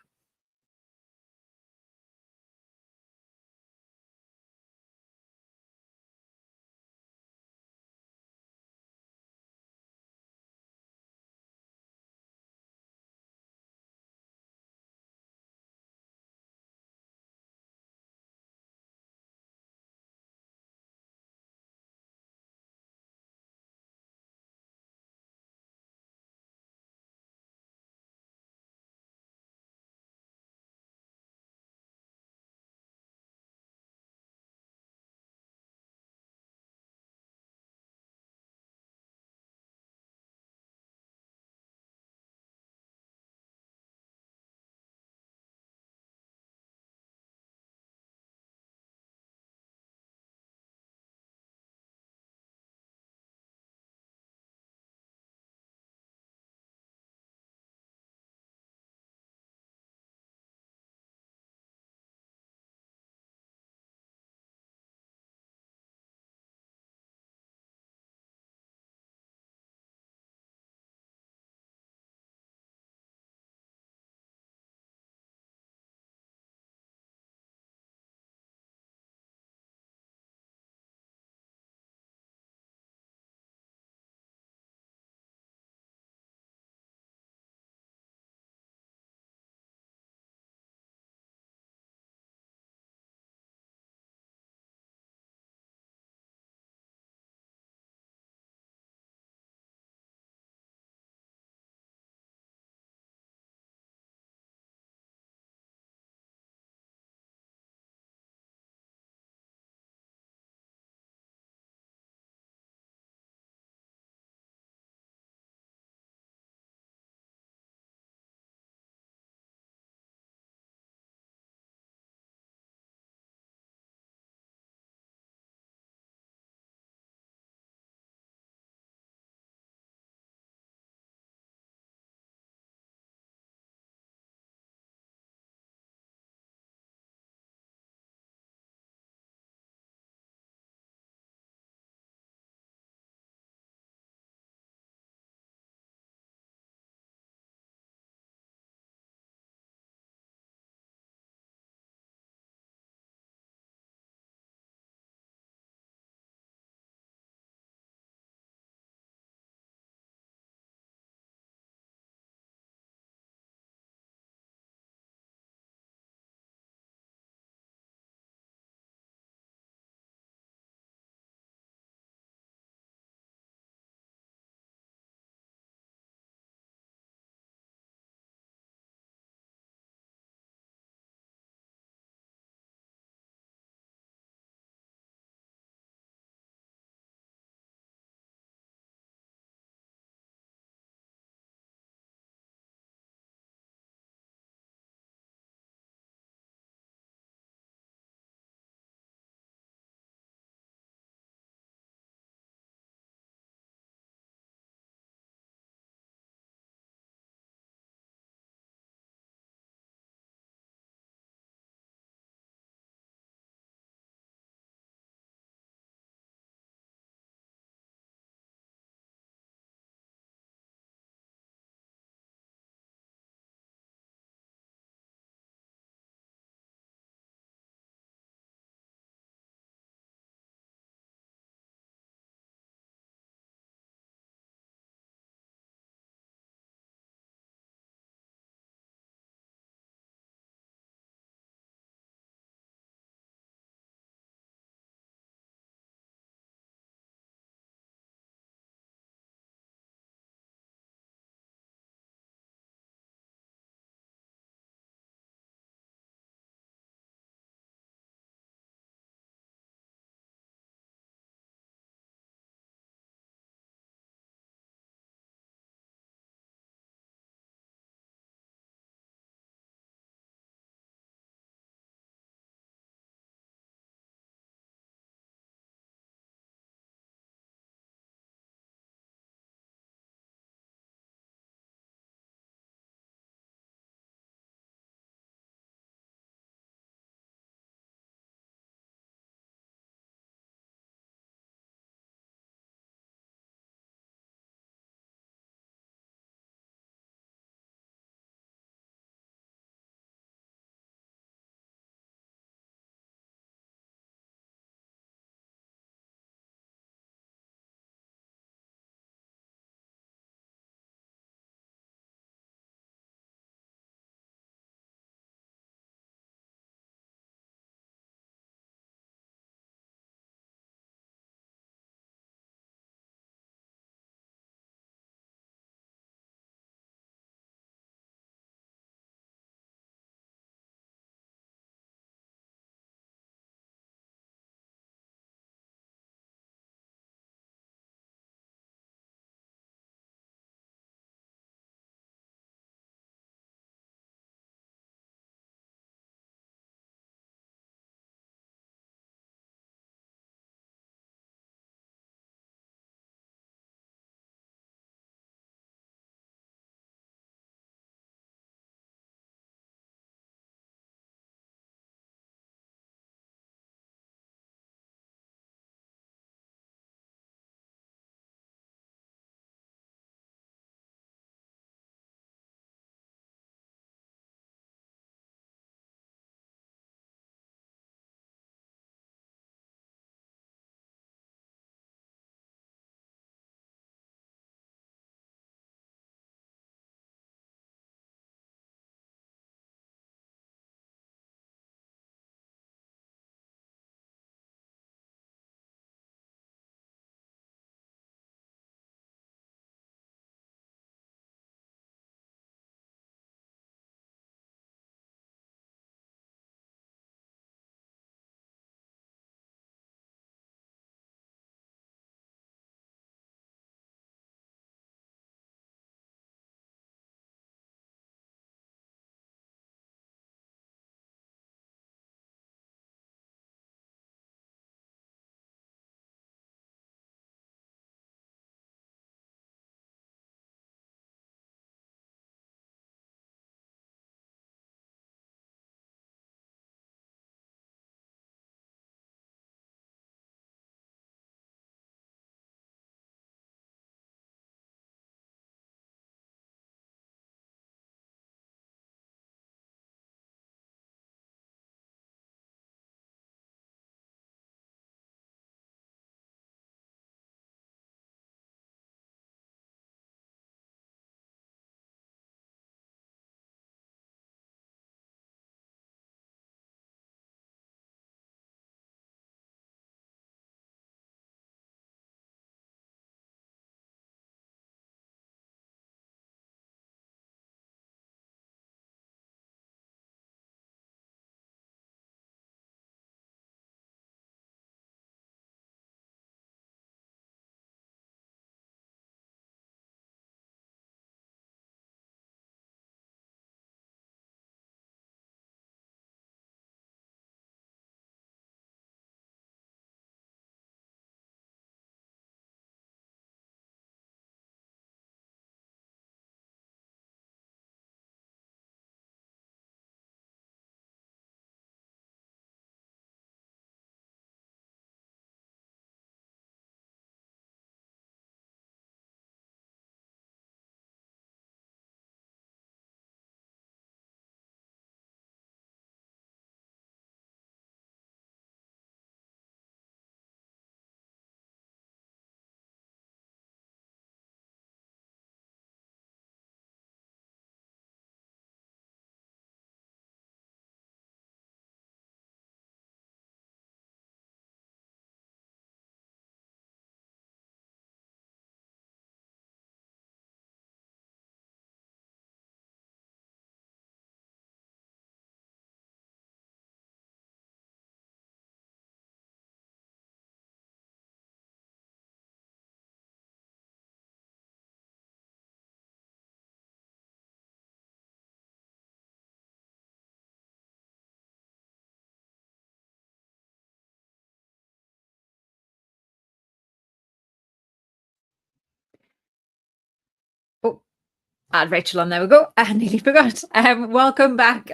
Add Rachel on, there we go. I nearly forgot. Welcome back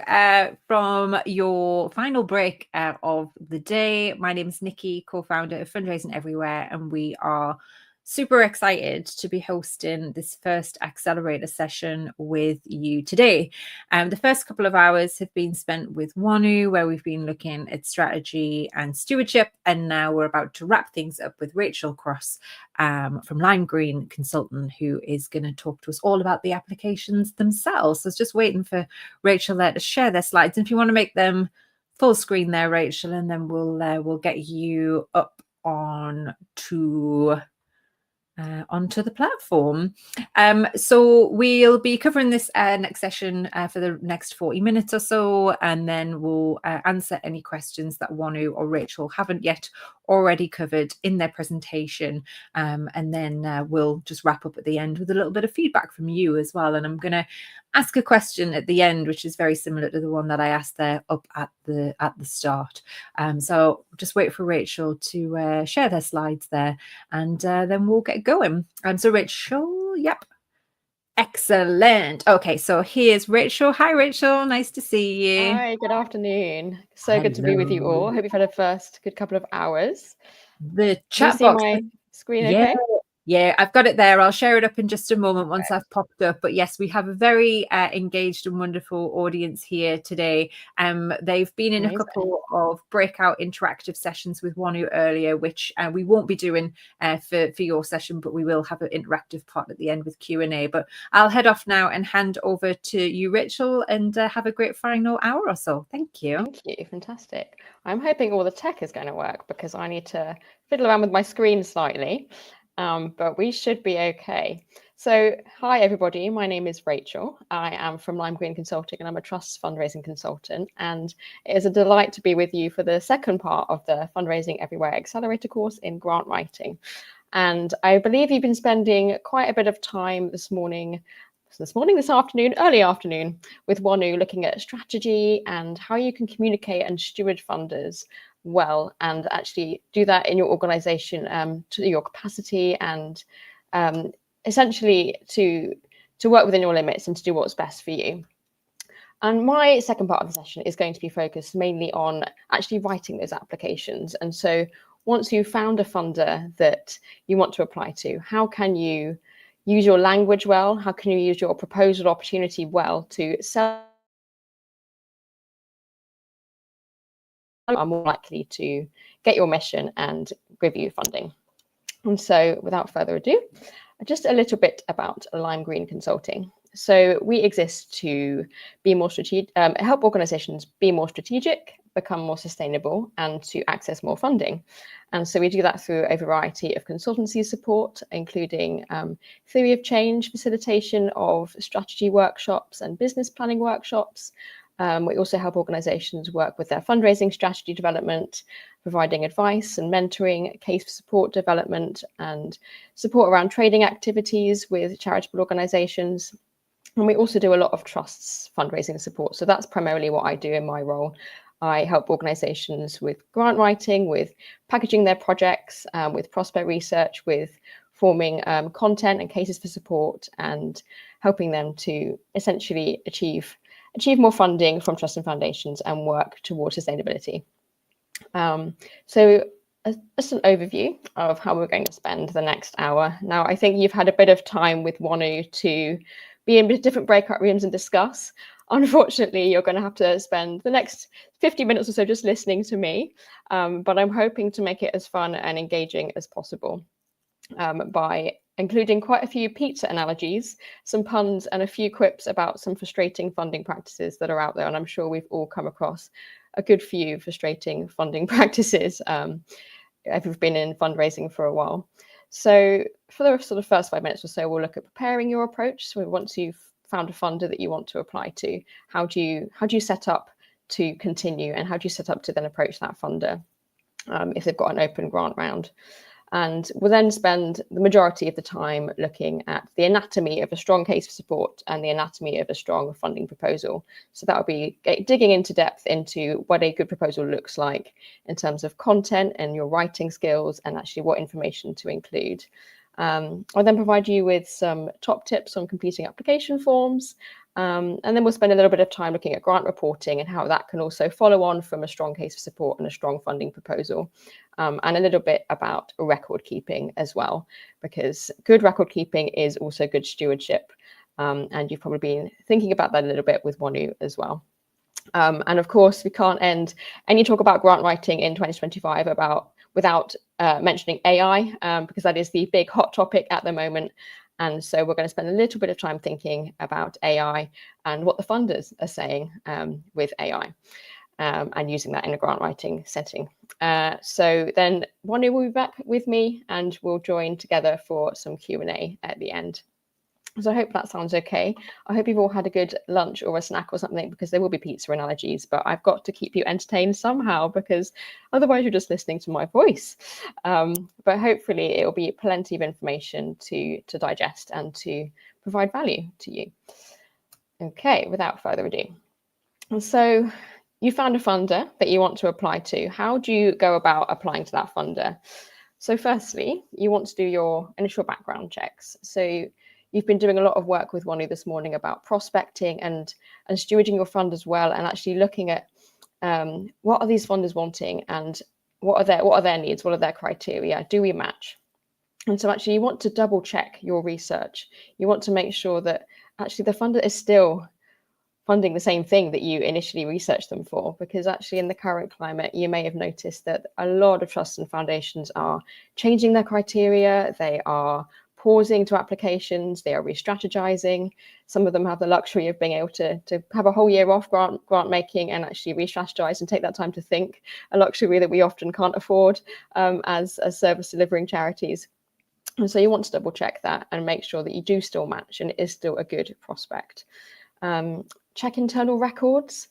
from your final break of the day. My name is Nikki, co-founder of Fundraising Everywhere, and we are super excited to be hosting this first Accelerator session with you today. The first couple of hours have been spent with Wanu, where we've been looking at strategy and stewardship, and now we're about to wrap things up with Rachel Cross from Lime Green Consultant, who is going to talk to us all about the applications themselves. So I was just waiting for Rachel there to share their slides. And if you want to make them full screen there, Rachel, and then we'll get you up on to onto the platform. So we'll be covering this next session for the next 40 minutes or so, and then we'll answer any questions that Wanu or Rachel haven't yet already covered in their presentation, and then we'll just wrap up at the end with a little bit of feedback from you as well. And I'm going to ask a question at the end, which is very similar to the one that I asked there up at the start. So just wait for Rachel to share their slides there, and then we'll get going. So Rachel, yep. Excellent. Okay, so here's Rachel. Hi, Rachel. Nice to see you. Hi, good afternoon. So good to be with you all. Hope you've had a first good couple of hours. The chat Can you box. see my screen Yeah. okay? Yeah, I've got it there. I'll share it up in just a moment once I've popped up. But yes, we have a very engaged and wonderful audience here today. They've been in a couple of breakout interactive sessions with Wanu earlier, which we won't be doing for your session, but we will have an interactive part at the end with Q&A. But I'll head off now and hand over to you, Rachel, and have a great final hour or so. Thank you. Thank you. Fantastic. I'm hoping all the tech is going to work because I need to fiddle around with my screen slightly. But we should be okay. So hi, everybody. My name is Rachel. I am from Lime Green Consulting, and I'm a trust fundraising consultant. And it is a delight to be with you for the second part of the Fundraising Everywhere Accelerator course in grant writing. And I believe you've been spending quite a bit of time this afternoon, early afternoon, with Wanu looking at strategy and how you can communicate and steward funders well, and actually do that in your organization to your capacity, and essentially to work within your limits and to do what's best for you. And my second part of the session is going to be focused mainly on actually writing those applications. And so once you've found a funder that you want to apply to, how can you use your language well? How can you use your proposal opportunity well to sell? Are more likely to get your mission and give you funding. And so without further ado, just a little bit about Lime Green Consulting. So we exist to be more strategic, help organizations be more strategic, become more sustainable, and to access more funding. And so we do that through a variety of consultancy support, including theory of change, facilitation of strategy workshops and business planning workshops. We also help organizations work with their fundraising strategy development, providing advice and mentoring, case for support development, and support around trading activities with charitable organizations. And we also do a lot of trusts fundraising support. So that's primarily what I do in my role. I help organizations with grant writing, with packaging their projects, with prospect research, with forming content and cases for support, and helping them to essentially achieve more funding from trusts and foundations and work towards sustainability. So just an overview of how we're going to spend the next hour. Now, I think you've had a bit of time with Wanu to be in different breakout rooms and discuss. Unfortunately, you're going to have to spend the next 50 minutes or so just listening to me, but I'm hoping to make it as fun and engaging as possible by including quite a few pizza analogies, some puns, and a few quips about some frustrating funding practices that are out there. And I'm sure we've all come across a good few frustrating funding practices if you've been in fundraising for a while. So for the sort of first 5 minutes or so, we'll look at preparing your approach. So once you've found a funder that you want to apply to, how do you set up to continue, and how do you set up to then approach that funder if they've got an open grant round? And we'll then spend the majority of the time looking at the anatomy of a strong case for support and the anatomy of a strong funding proposal. So that will be digging into depth into what a good proposal looks like in terms of content and your writing skills, and actually what information to include. I'll then provide you with some top tips on completing application forms. And then we'll spend a little bit of time looking at grant reporting and how that can also follow on from a strong case for support and a strong funding proposal. And a little bit about record keeping as well, because good record keeping is also good stewardship. And you've probably been thinking about that a little bit with Wanu as well. And of course, we can't end any talk about grant writing in 2025 without mentioning AI, because that is the big hot topic at the moment. And so we're going to spend a little bit of time thinking about AI and what the funders are saying with AI and using that in a grant writing setting. So then Wanu will be back with me and we'll join together for some Q&A at the end. So I hope that sounds okay. I hope you've all had a good lunch or a snack or something, because there will be pizza analogies, but I've got to keep you entertained somehow, because otherwise you're just listening to my voice. But hopefully it will be plenty of information to digest and to provide value to you. Okay, without further ado. So you found a funder that you want to apply to. How do you go about applying to that funder? So firstly, you want to do your initial background checks. So you've been doing a lot of work with Wanu this morning about prospecting and stewarding your fund as well, and actually looking at what are these funders wanting and what are their needs, what are their criteria, do we match? And so actually you want to double check your research. You want to make sure that actually the funder is still funding the same thing that you initially researched them for, because actually in the current climate, you may have noticed that a lot of trusts and foundations are changing their criteria, they are pausing to applications, they are re-strategizing. Some of them have the luxury of being able to have a whole year off grant making and actually re-strategize and take that time to think, a luxury that we often can't afford as service delivering charities. And so you want to double check that and make sure that you do still match and it is still a good prospect. Check internal records.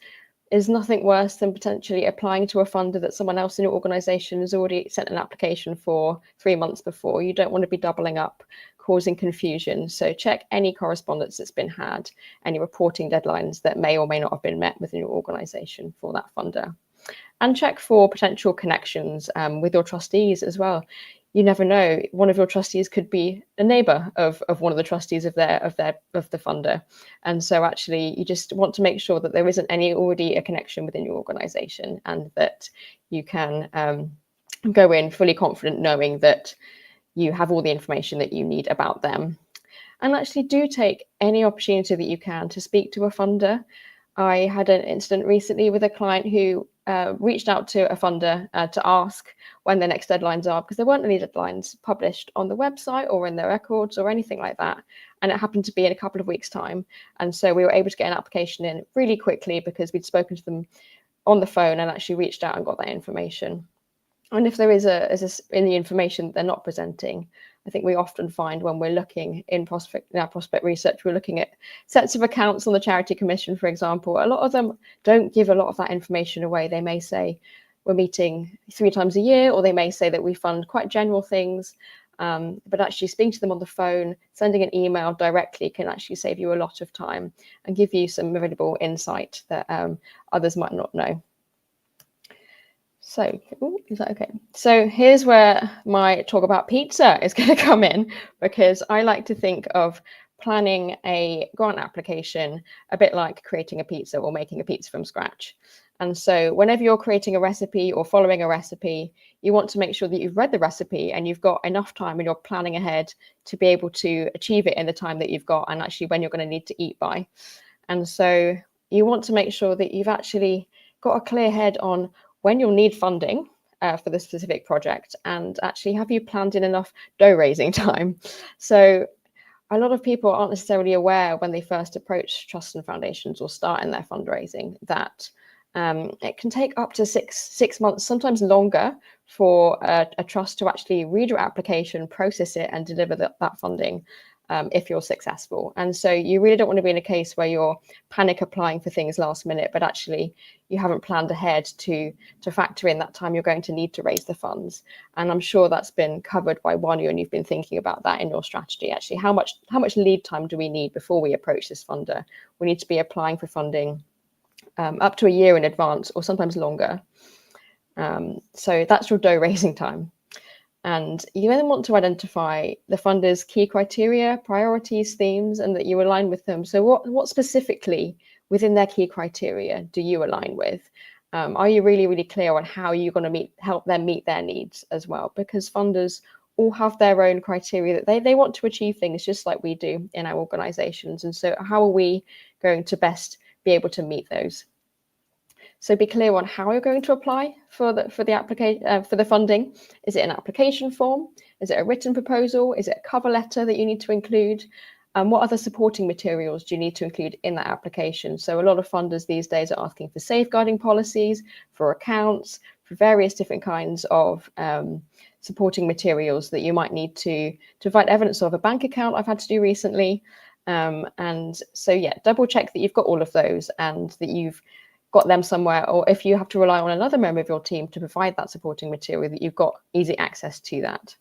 Is nothing worse than potentially applying to a funder that someone else in your organization has already sent an application for 3 months before. You don't want to be doubling up, causing confusion. So check any correspondence that's been had, any reporting deadlines that may or may not have been met within your organization for that funder. And check for potential connections with your trustees as well. You never know, one of your trustees could be a neighbor of one of the trustees of the funder. And so actually you just want to make sure that there isn't already a connection within your organization, and that you can go in fully confident knowing that you have all the information that you need about them. And actually do take any opportunity that you can to speak to a funder. I had an incident recently with a client who reached out to a funder to ask when their next deadlines are, because there weren't any deadlines published on the website or in their records or anything like that. And it happened to be in a couple of weeks' time. And so we were able to get an application in really quickly because we'd spoken to them on the phone and actually reached out and got that information. And if there is in the information that they're not presenting, I think we often find when we're looking in our prospect research, we're looking at sets of accounts on the Charity Commission, for example. A lot of them don't give a lot of that information away. They may say we're meeting 3 times a year, or they may say that we fund quite general things. But actually speaking to them on the phone, sending an email directly can actually save you a lot of time and give you some valuable insight that others might not know. So, is that okay? So here's where my talk about pizza is going to come in, because I like to think of planning a grant application a bit like creating a pizza or making a pizza from scratch. And so whenever you're creating a recipe or following a recipe, you want to make sure that you've read the recipe and you've got enough time and you're planning ahead to be able to achieve it in the time that you've got and actually when you're going to need to eat by. And so you want to make sure that you've actually got a clear head on when you'll need funding for the specific project, and actually have you planned in enough dough raising time. So a lot of people aren't necessarily aware when they first approach trusts and foundations or start in their fundraising that it can take up to six months, sometimes longer, for a trust to actually read your application, process it, and deliver that funding if you're successful. And so you really don't want to be in a case where you're panic applying for things last minute, but actually you haven't planned ahead to factor in that time you're going to need to raise the funds. And I'm sure that's been covered by Wanu, and you've been thinking about that in your strategy. Actually, how much lead time do we need before we approach this funder? We need to be applying for funding up to a year in advance, or sometimes longer. So that's your dough raising time. And you then want to identify the funder's key criteria, priorities, themes, and that you align with them. So what specifically within their key criteria do you align with? Are you really, really clear on how you're going to help them meet their needs as well? Because funders all have their own criteria that they want to achieve things just like we do in our organizations. And so how are we going to best be able to meet those? So be clear on how you're going to apply for the application for the funding. Is it an application form? Is it a written proposal? Is it a cover letter that you need to include? What other supporting materials do you need to include in that application? So a lot of funders these days are asking for safeguarding policies, for accounts, for various different kinds of supporting materials that you might need to provide evidence of. A bank account I've had to do recently. And so, yeah, double check that you've got all of those and that you've got them somewhere, or if you have to rely on another member of your team to provide that supporting material, that you've got easy access to that.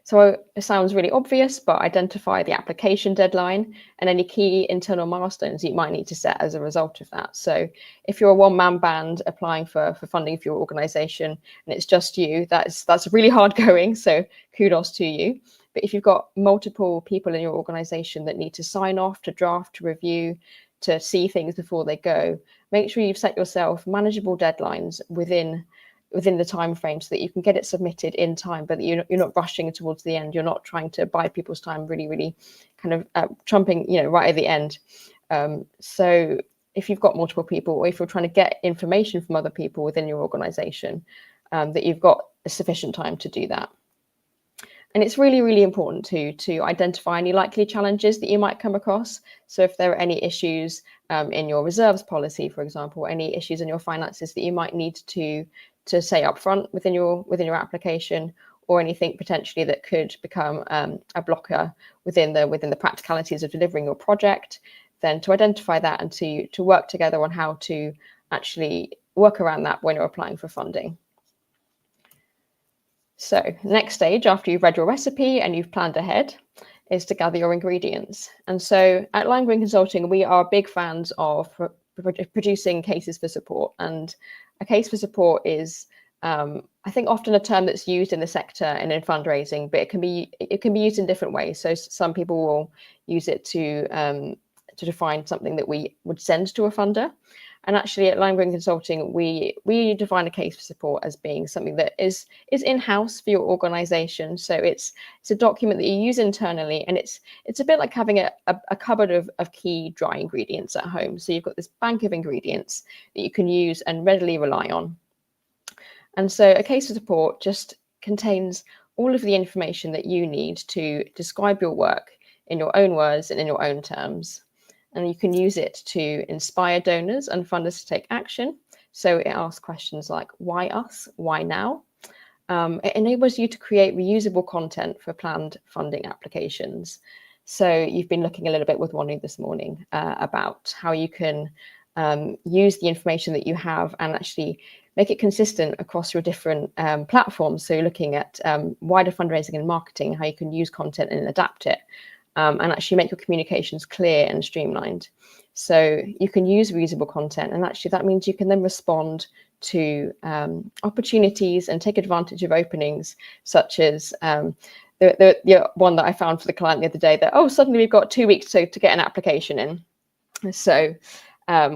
So it sounds really obvious, but identify the application deadline and any key internal milestones you might need to set as a result of that. So if you're a one-man band applying for funding for your organization and it's just you, that's really hard going, so kudos to you. But if you've got multiple people in your organization that need to sign off, to draft, to review, to see things before they go, make sure you've set yourself manageable deadlines within the time frame so that you can get it submitted in time, but you're not rushing towards the end. You're not trying to buy people's time really kind of trumping, right at the end. So if you've got multiple people, or if you're trying to get information from other people within your organization, that you've got sufficient time to do that. And it's really important to identify any likely challenges that you might come across. So if there are any issues in your reserves policy, for example, any issues in your finances that you might need to say up front within your application, or anything potentially that could become a blocker within the practicalities of delivering your project, then to identify that and to work together on how to actually work around that when you're applying for funding. So next stage, after you've read your recipe and you've planned ahead, is to gather your ingredients. And so at Lime Green Consulting, we are big fans of producing cases for support. And a case for support is, I think, often a term that's used in the sector and in fundraising, but it can be used in different ways. So some people will use it to define something that we would send to a funder. And actually at Lime Green Consulting, we define a case for support as being something that is in-house for your organization. So it's a document that you use internally, and it's a bit like having a cupboard of key dry ingredients at home. So you've got this bank of ingredients that you can use and readily rely on. And so a case for support just contains all of the information that you need to describe your work in your own words and in your own terms. And you can use it to inspire donors and funders to take action. So it asks questions like, why us? Why now? It enables you to create reusable content for planned funding applications. So you've been looking a little bit with Wanu this morning about how you can use the information that you have and actually make it consistent across your different platforms. So you're looking at wider fundraising and marketing, how you can use content and adapt it. And actually make your communications clear and streamlined. So you can use reusable content, and actually that means you can then respond to opportunities and take advantage of openings, such as the one that I found for the client the other day, that, suddenly we've got 2 weeks to get an application in. So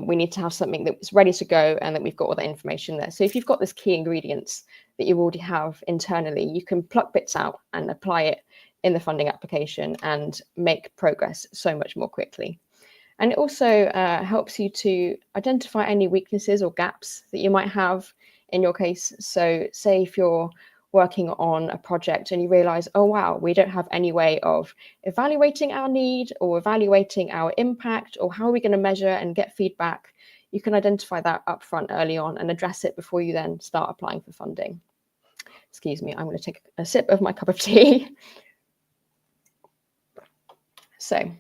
we need to have something that's ready to go and that we've got all the information there. So if you've got this key ingredients that you already have internally, you can pluck bits out and apply it in the funding application and make progress so much more quickly. And it also helps you to identify any weaknesses or gaps that you might have in your case. So say if you're working on a project and you realize, oh, wow, we don't have any way of evaluating our need or evaluating our impact, or how are we going to measure and get feedback, you can identify that upfront early on and address it before you then start applying for funding. Excuse me, I'm going to take a sip of my cup of tea. So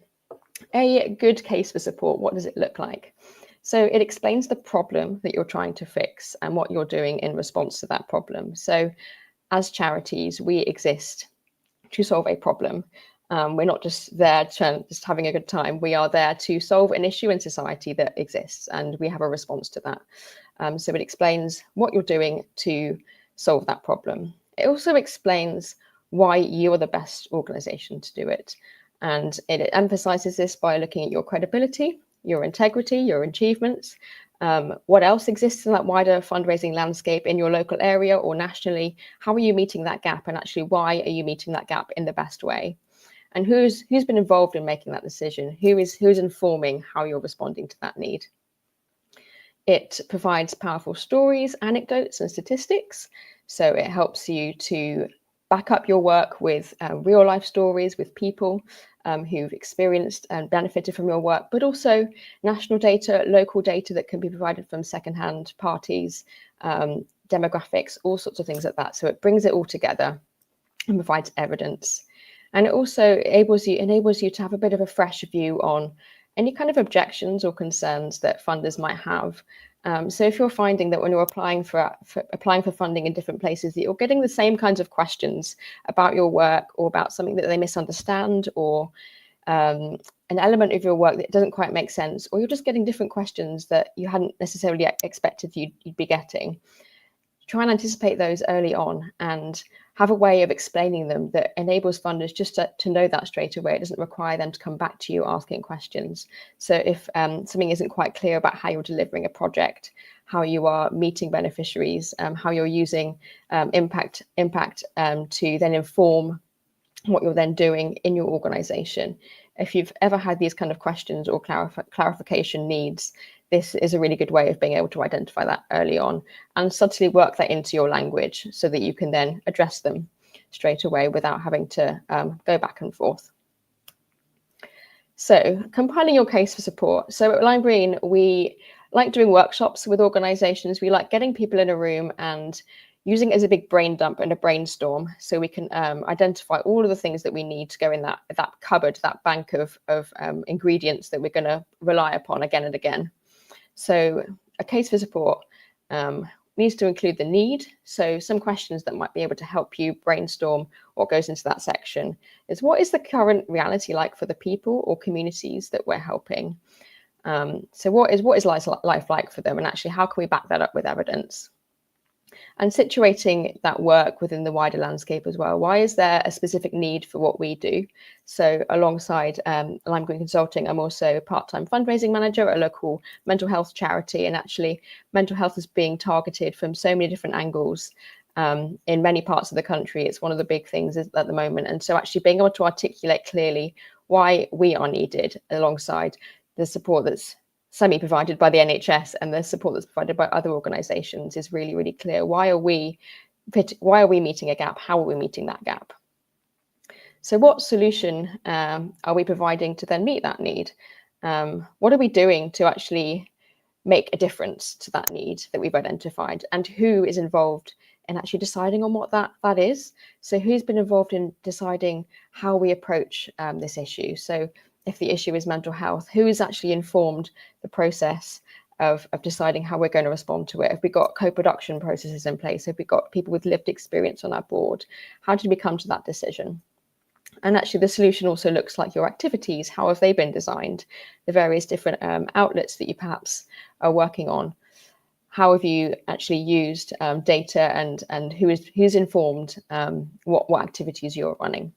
a good case for support, what does it look like? So it explains the problem that you're trying to fix and what you're doing in response to that problem. So as charities, we exist to solve a problem. We're not just there just having a good time. We are there to solve an issue in society that exists, and we have a response to that. So it explains what you're doing to solve that problem. it also explains why you are the best organisation to do it. And it emphasises this by looking at your credibility, your integrity, your achievements, what else exists in that wider fundraising landscape in your local area or nationally. How are you meeting that gap, and actually why are you meeting that gap in the best way? And who's been involved in making that decision? Who's informing how you're responding to that need? It provides powerful stories, anecdotes, and statistics. So it helps you to back up your work with real life stories, with people who've experienced and benefited from your work, but also national data, local data that can be provided from secondhand parties, demographics, all sorts of things like that. So it brings it all together and provides evidence. And it also enables you to have a bit of a fresh view on any kind of objections or concerns that funders might have. So if you're finding that when you're applying for funding in different places, that you're getting the same kinds of questions about your work or about something that they misunderstand, or an element of your work that doesn't quite make sense, or you're just getting different questions that you hadn't necessarily expected you'd be getting, try and anticipate those early on and have a way of explaining them that enables funders just to know that straight away. It doesn't require them to come back to you asking questions. So if something isn't quite clear about how you're delivering a project, how you are meeting beneficiaries, how you're using impact to then inform what you're then doing in your organization. If you've ever had these kind of questions or clarification needs, this is a really good way of being able to identify that early on and subtly work that into your language so that you can then address them straight away without having to go back and forth. So compiling your case for support. So at Lime Green, we like doing workshops with organizations. We like getting people in a room and using it as a big brain dump and a brainstorm, so we can identify all of the things that we need to go in that cupboard, that bank of ingredients that we're going to rely upon again and again. So a case for support needs to include the need. So some questions that might be able to help you brainstorm what goes into that section is, what is the current reality like for the people or communities that we're helping? So what is life like for them, and actually how can we back that up with evidence? And situating that work within the wider landscape as well. Why is there a specific need for what we do? So alongside Lime Green Consulting, I'm also a part-time fundraising manager at a local mental health charity. And actually mental health is being targeted from so many different angles in many parts of the country. It's one of the big things at the moment. And so actually being able to articulate clearly why we are needed alongside the support that's semi-provided by the NHS and the support that's provided by other organisations is really, really clear. Why are we meeting a gap? How are we meeting that gap? So what solution are we providing to then meet that need? What are we doing to actually make a difference to that need that we've identified? And who is involved in actually deciding on what that is? So who's been involved in deciding how we approach this issue? So if the issue is mental health, who has actually informed the process of deciding how we're going to respond to it? Have we got co-production processes in place? Have we got people with lived experience on our board? How did we come to that decision? And actually the solution also looks like your activities. How have they been designed? The various different outlets that you perhaps are working on. How have you actually used data, and who's informed what activities you're running?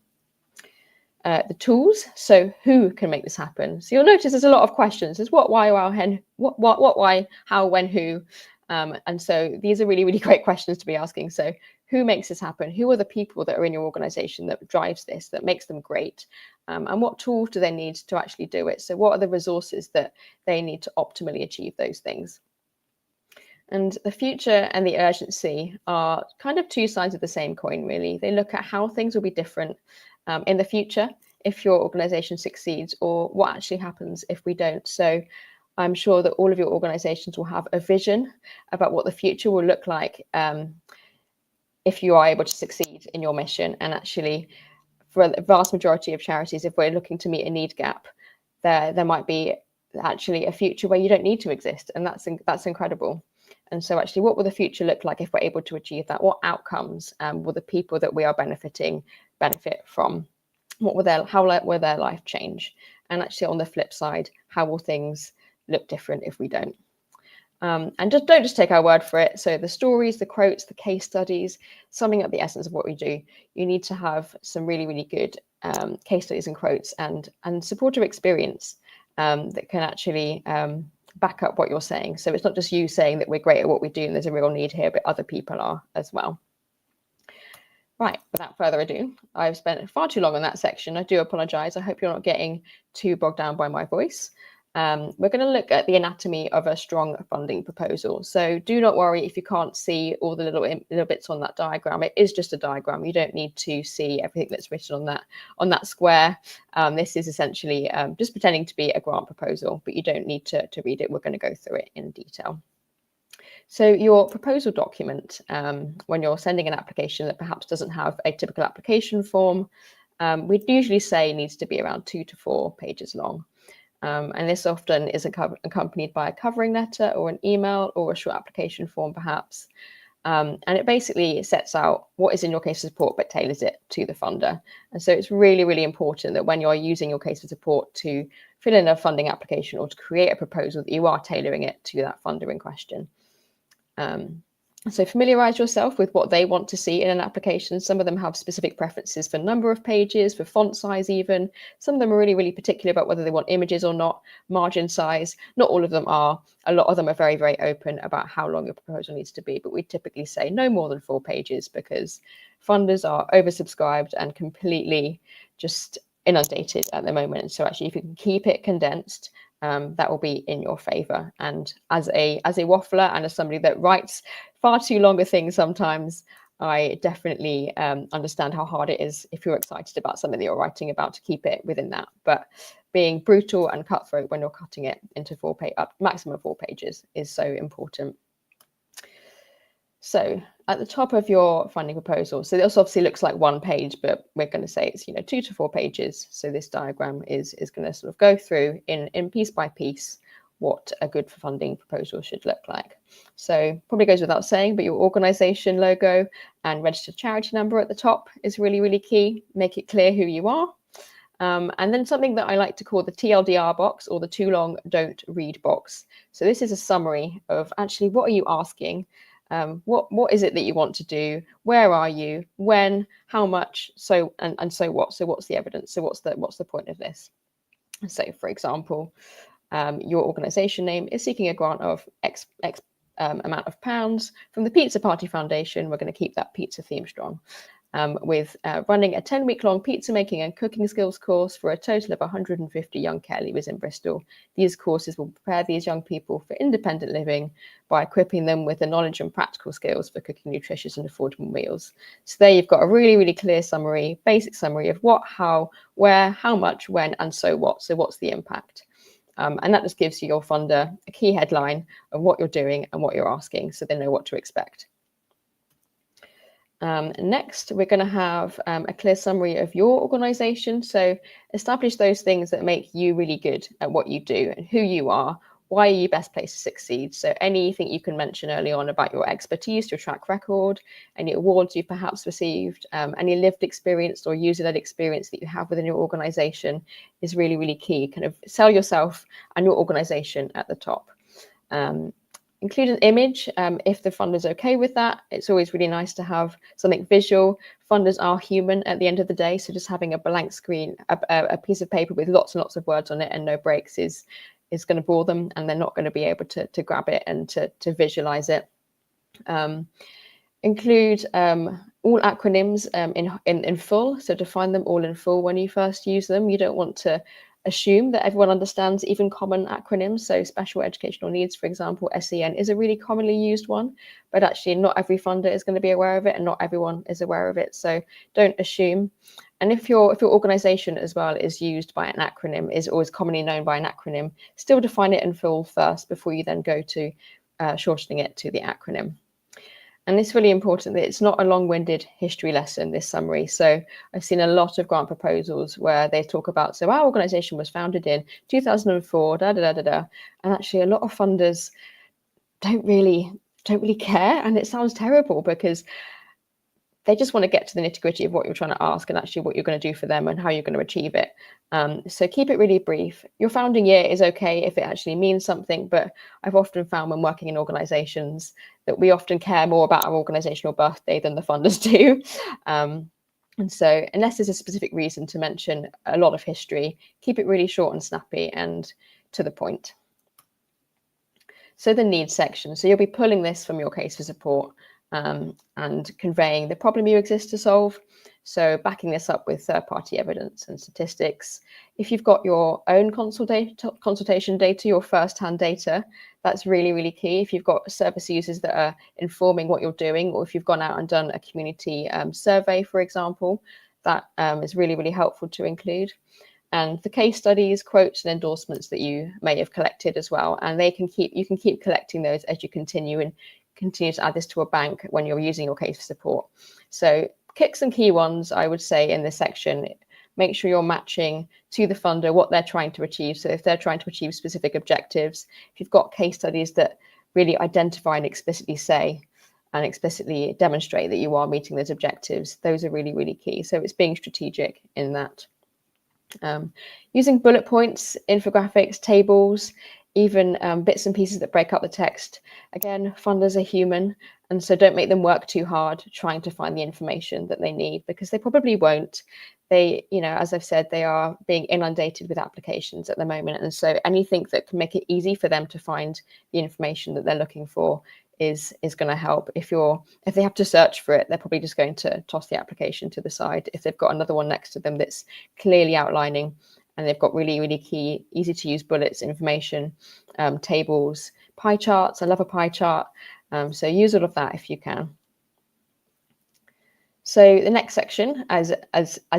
The tools, so who can make this happen? So you'll notice there's a lot of questions. There's what, why, what, why, how, when, who. And so these are really, really great questions to be asking. So who makes this happen? Who are the people that are in your organization that drives this, that makes them great? And what tools do they need to actually do it? So what are the resources that they need to optimally achieve those things? And the future and the urgency are kind of two sides of the same coin, really. They look at how things will be different in the future if your organization succeeds, or what actually happens if we don't. So I'm sure that all of your organizations will have a vision about what the future will look like if you are able to succeed in your mission. And actually, for the vast majority of charities, if we're looking to meet a need gap, there might be actually a future where you don't need to exist, and that's incredible. And so actually, what will the future look like if we're able to achieve that? What outcomes will the people that we are benefiting benefit from? How will their life change? And actually, on the flip side, how will things look different if we don't? And don't just take our word for it. So the stories, the quotes, the case studies, summing up the essence of what we do, you need to have some really, really good case studies and quotes and supportive experience that can actually back up what you're saying. So it's not just you saying that we're great at what we do and there's a real need here, but other people are as well. Right, without further ado, I've spent far too long on that section. I do apologise. I hope you're not getting too bogged down by my voice. We're going to look at the anatomy of a strong funding proposal. So do not worry if you can't see all the little bits on that diagram. It is just a diagram. You don't need to see everything that's written on that square. This is essentially just pretending to be a grant proposal, but you don't need to read it. We're going to go through it in detail. So your proposal document, when you're sending an application that perhaps doesn't have a typical application form, we'd usually say needs to be around 2 to 4 pages long. And this often is accompanied by a covering letter or an email or a short application form, perhaps. And it basically sets out what is in your case of support, but tailors it to the funder. And so it's really, really important that when you're using your case of support to fill in a funding application or to create a proposal, that you are tailoring it to that funder in question. So familiarize yourself with what they want to see in an application. Some of them have specific preferences for number of pages, for font size even. Some of them are really, really particular about whether they want images or not, margin size. Not all of them are. A lot of them are very, very open about how long your proposal needs to be, but we typically say no more than 4 pages because funders are oversubscribed and completely just inundated at the moment. So actually, if you can keep it condensed, that will be in your favor. And as a waffler and as somebody that writes far too longer things sometimes, I definitely understand how hard it is if you're excited about something that you're writing about to keep it within that. But being brutal and cutthroat when you're cutting it into maximum 4 pages is so important. So at the top of your funding proposal, so this obviously looks like 1 page, but we're going to say it's 2 to 4 pages. So this diagram is going to sort of go through in piece by piece what a good funding proposal should look like. So probably goes without saying, but your organization logo and registered charity number at the top is really, really key. Make it clear who you are. And then something that I like to call the TLDR box, or the too long don't read box. So this is a summary of actually what are you asking? What is it that you want to do? Where are you? When? How much? So and so what? So what's the evidence? So what's the point of this? So for example, your organisation name is seeking a grant of X amount of pounds from the Pizza Party Foundation. We're going to keep that pizza theme strong. With running a 10-week-long pizza making and cooking skills course for a total of 150 young care leavers in Bristol. These courses will prepare these young people for independent living by equipping them with the knowledge and practical skills for cooking nutritious and affordable meals. So there you've got a really, really clear summary, basic summary of what, how, where, how much, when, and so what. So what's the impact? And that just gives your funder a key headline of what you're doing and what you're asking, so they know what to expect. Next, we're going to have a clear summary of your organisation. So establish those things that make you really good at what you do and who you are. Why are you best placed to succeed? So anything you can mention early on about your expertise, your track record, any awards you've perhaps received, any lived experience or user-led experience that you have within your organisation is really, really key. Kind of sell yourself and your organisation at the top. Include an image if the funder's okay with that. It's always really nice to have something visual. Funders are human at the end of the day, so just having a blank screen, a piece of paper with lots and lots of words on it and no breaks is going to bore them, and they're not going to be able to grab it and to visualize it. Include all acronyms in full, so define them all in full when you first use them. You don't want to assume that everyone understands even common acronyms. So special educational needs, for example, SEN is a really commonly used one, but actually not every funder is going to be aware of it and not everyone is aware of it. So don't assume. And if your organization as well is used by an acronym, is always commonly known by an acronym, still define it in full first before you then go to shortening it to the acronym. And it's really important that it's not a long-winded history lesson, this summary. So I've seen a lot of grant proposals where they talk about, so our organization was founded in 2004, and actually a lot of funders don't really care. And it sounds terrible because they just want to get to the nitty-gritty of what you're trying to ask and actually what you're going to do for them and how you're going to achieve it. So keep it really brief. Your founding year is okay if it actually means something, but I've often found when working in organizations that we often care more about our organizational birthday than the funders do. And so unless there's a specific reason to mention a lot of history, keep it really short and snappy and to the point. So the needs section. So you'll be pulling this from your case for support and conveying the problem you exist to solve. So backing this up with third-party evidence and statistics. If you've got your own consultation data, your first-hand data, that's really, really key. If you've got service users that are informing what you're doing, or if you've gone out and done a community survey, for example, that is really, really helpful to include. And the case studies, quotes, and endorsements that you may have collected as well. And you can keep collecting those as you continue to add this to a bank when you're using your case for support. So kicks and key ones, I would say in this section, make sure you're matching to the funder what they're trying to achieve. So if they're trying to achieve specific objectives, if you've got case studies that really identify and explicitly say and explicitly demonstrate that you are meeting those objectives, those are really, really key. So it's being strategic in that. Using bullet points, infographics, tables, even bits and pieces that break up the text. Again, funders are human, and so don't make them work too hard trying to find the information that they need, because they probably won't. They, as I've said, they are being inundated with applications at the moment, and so anything that can make it easy for them to find the information that they're looking for is going to help. If they have to search for it, they're probably just going to toss the application to the side. If they've got another one next to them that's clearly outlining, and they've got really, really key, easy to use bullets, information, tables, pie charts. I love a pie chart. So use all of that if you can. So the next section, as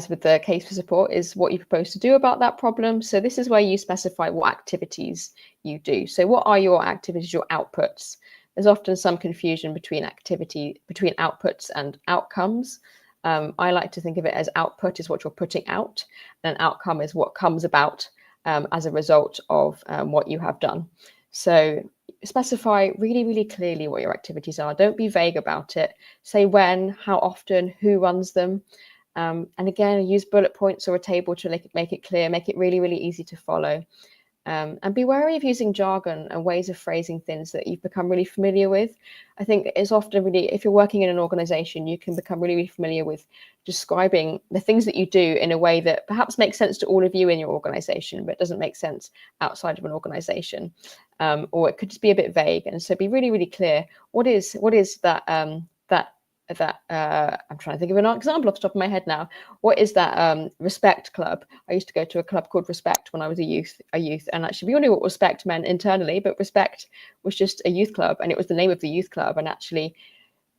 with the case for support, is what you propose to do about that problem. So this is where you specify what activities you do. So what are your activities, your outputs? There's often some confusion between outputs and outcomes. I like to think of it as output is what you're putting out, and outcome is what comes about as a result of what you have done. So specify really, really clearly what your activities are. Don't be vague about it. Say when, how often, who runs them. And again, use bullet points or a table to make it clear, make it really, really easy to follow. And be wary of using jargon and ways of phrasing things that you've become really familiar with. I think it's often really, if you're working in an organization, you can become really, really familiar with describing the things that you do in a way that perhaps makes sense to all of you in your organization, but doesn't make sense outside of an organization. Or it could just be a bit vague. And so be really, really clear. What is that, I'm trying to think of an example off the top of my head now. What is that Respect Club? I used to go to a club called Respect when I was a youth, and actually we all knew what Respect meant internally, but Respect was just a youth club, and it was the name of the youth club. And actually,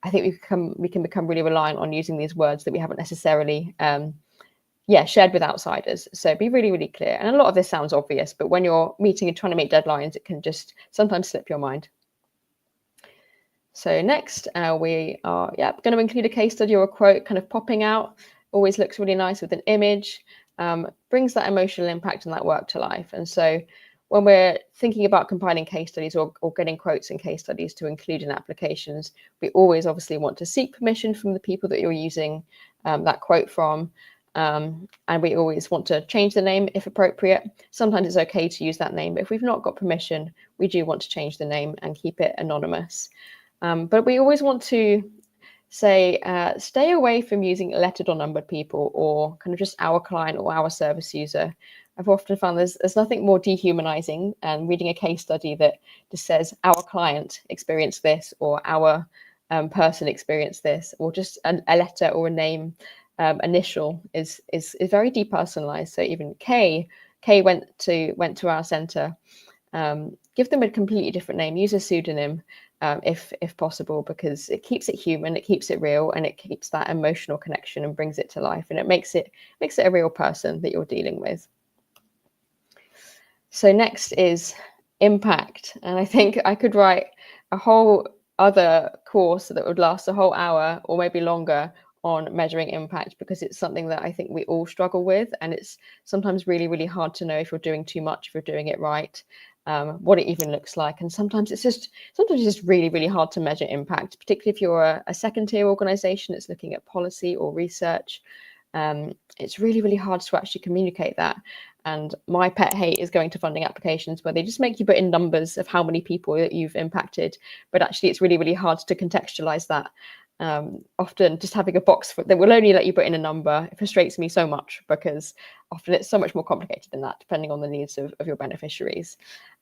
I think we can become really reliant on using these words that we haven't necessarily shared with outsiders. So be really, really clear. And a lot of this sounds obvious, but when you're meeting and trying to meet deadlines, it can just sometimes slip your mind. So next, we are going to include a case study or a quote kind of popping out. Always looks really nice with an image, brings that emotional impact and that work to life. And so when we're thinking about compiling case studies or getting quotes and case studies to include in applications, we always obviously want to seek permission from the people that you're using that quote from. And we always want to change the name if appropriate. Sometimes it's okay to use that name, but if we've not got permission, we do want to change the name and keep it anonymous. But we always want to say, stay away from using lettered or numbered people or kind of just our client or our service user. I've often found there's nothing more dehumanizing than reading a case study that just says our client experienced this or our person experienced this, or just a letter or a name initial is very depersonalized. So even Kay went to our center. Give them a completely different name, use a pseudonym if possible, because it keeps it human, it keeps it real, and it keeps that emotional connection and brings it to life, and it makes it a real person that you're dealing with. So next is impact, and I think I could write a whole other course that would last a whole hour or maybe longer on measuring impact, because it's something that I think we all struggle with, and it's sometimes really, really hard to know if you're doing too much, if you're doing it right. what it even looks like. And sometimes it's just really, really hard to measure impact, particularly if you're a second tier organization that's looking at policy or research. It's really, really hard to actually communicate that. And my pet hate is going to funding applications where they just make you put in numbers of how many people that you've impacted, but actually it's really, really hard to contextualize that. Often just having a box that will only let you put in a number, it frustrates me so much, because often it's so much more complicated than that, depending on the needs of your beneficiaries.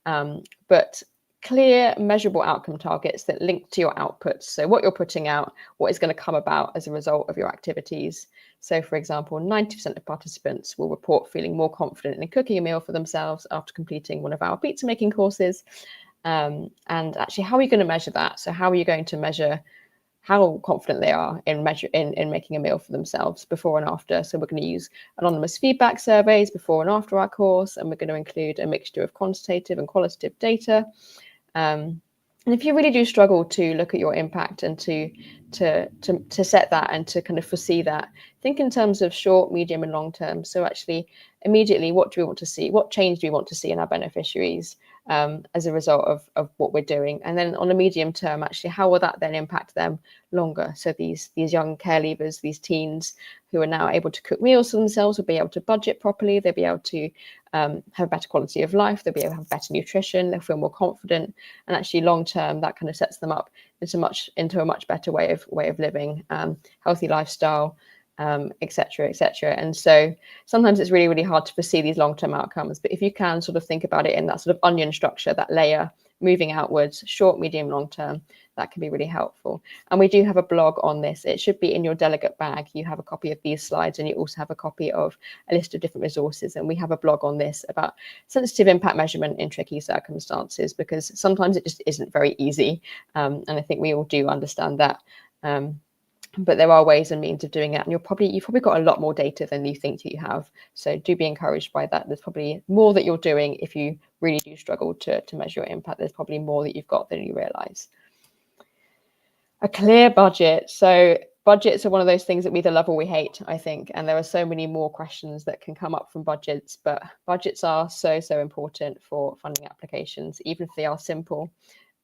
But clear, measurable outcome targets that link to your outputs. So what you're putting out, what is going to come about as a result of your activities. So, for example, 90% of participants will report feeling more confident in cooking a meal for themselves after completing one of our pizza making courses. And actually, how are you going to measure that? So how are you going to measure how confident they are in making a meal for themselves before and after? So we're going to use anonymous feedback surveys before and after our course, and we're going to include a mixture of quantitative and qualitative data. And if you really do struggle to look at your impact and to set that and to kind of foresee that, think in terms of short, medium, and long term. So actually, immediately, what do we want to see? What change do we want to see in our beneficiaries as a result of what we're doing? And then on a medium term, actually, how will that then impact them longer? So these young care leavers, these teens who are now able to cook meals for themselves, will be able to budget properly. They'll be able to have better quality of life. They'll be able to have better nutrition. They'll feel more confident, and actually long term, that kind of sets them up into a much better way of living, healthy lifestyle, etc., etc. And so sometimes it's really, really hard to foresee these long-term outcomes, but if you can sort of think about it in that sort of onion structure, that layer moving outwards, short, medium, long term, that can be really helpful. And we do have a blog on this. It should be in your delegate bag. You have a copy of these slides, and you also have a copy of a list of different resources. And we have a blog on this about sensitive impact measurement in tricky circumstances, because sometimes it just isn't very easy. And I think we all do understand that. But there are ways and means of doing it, and you've probably got a lot more data than you think that you have. So do be encouraged by that. There's probably more that you're doing. If you really do struggle to measure your impact, there's probably more that you've got than you realize. A clear budget. So budgets are one of those things that we either love or we hate, I think. And there are so many more questions that can come up from budgets, but budgets are so important for funding applications, even if they are simple.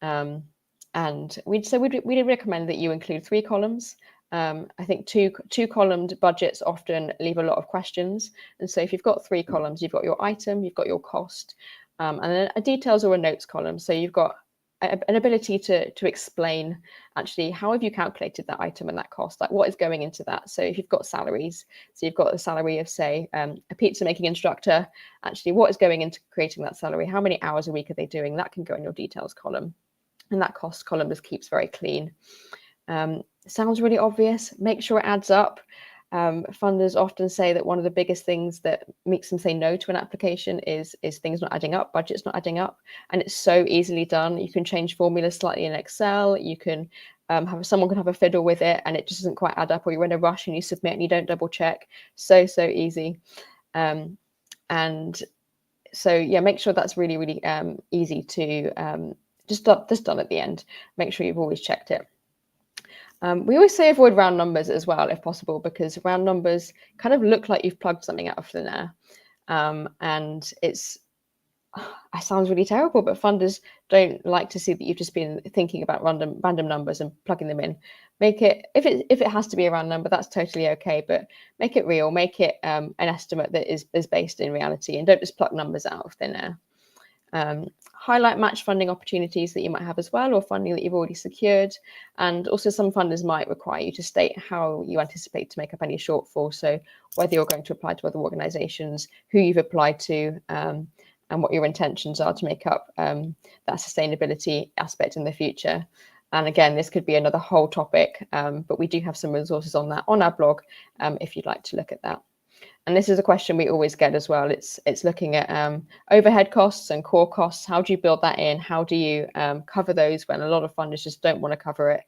And we'd recommend that you include 3 columns. I think two columned budgets often leave a lot of questions. And so if you've got 3 columns, you've got your item, you've got your cost, and then a details or a notes column. So you've got an ability to explain actually how have you calculated that item and that cost, like what is going into that. So if you've got salaries, so you've got a salary of, say, a pizza making instructor, actually what is going into creating that salary, how many hours a week are they doing, that can go in your details column. And that cost column just keeps very clean. Sounds really obvious. Make sure it adds up. Funders often say that one of the biggest things that makes them say no to an application is things not adding up, budgets not adding up. And it's so easily done. You can change formulas slightly in Excel. You can someone can have a fiddle with it and it just doesn't quite add up, or you're in a rush and you submit and you don't double check. So easy. And so yeah, make sure that's really easy to just done at the end. Make sure you've always checked it. We always say avoid round numbers as well, if possible, because round numbers kind of look like you've plugged something out of thin air. And it sounds really terrible, but funders don't like to see that you've just been thinking about random numbers and plugging them in. Make it, if it has to be a round number, that's totally okay, but make it real, make it an estimate that is based in reality, and don't just pluck numbers out of thin air. Highlight match funding opportunities that you might have as well, or funding that you've already secured. And also some funders might require you to state how you anticipate to make up any shortfall. So whether you're going to apply to other organizations, who you've applied to, and what your intentions are to make up that sustainability aspect in the future. And again, this could be another whole topic, but we do have some resources on that on our blog if you'd like to look at that. And this is a question we always get as well. It's looking at overhead costs and core costs. How do you build that in? How do you cover those when a lot of funders just don't want to cover it,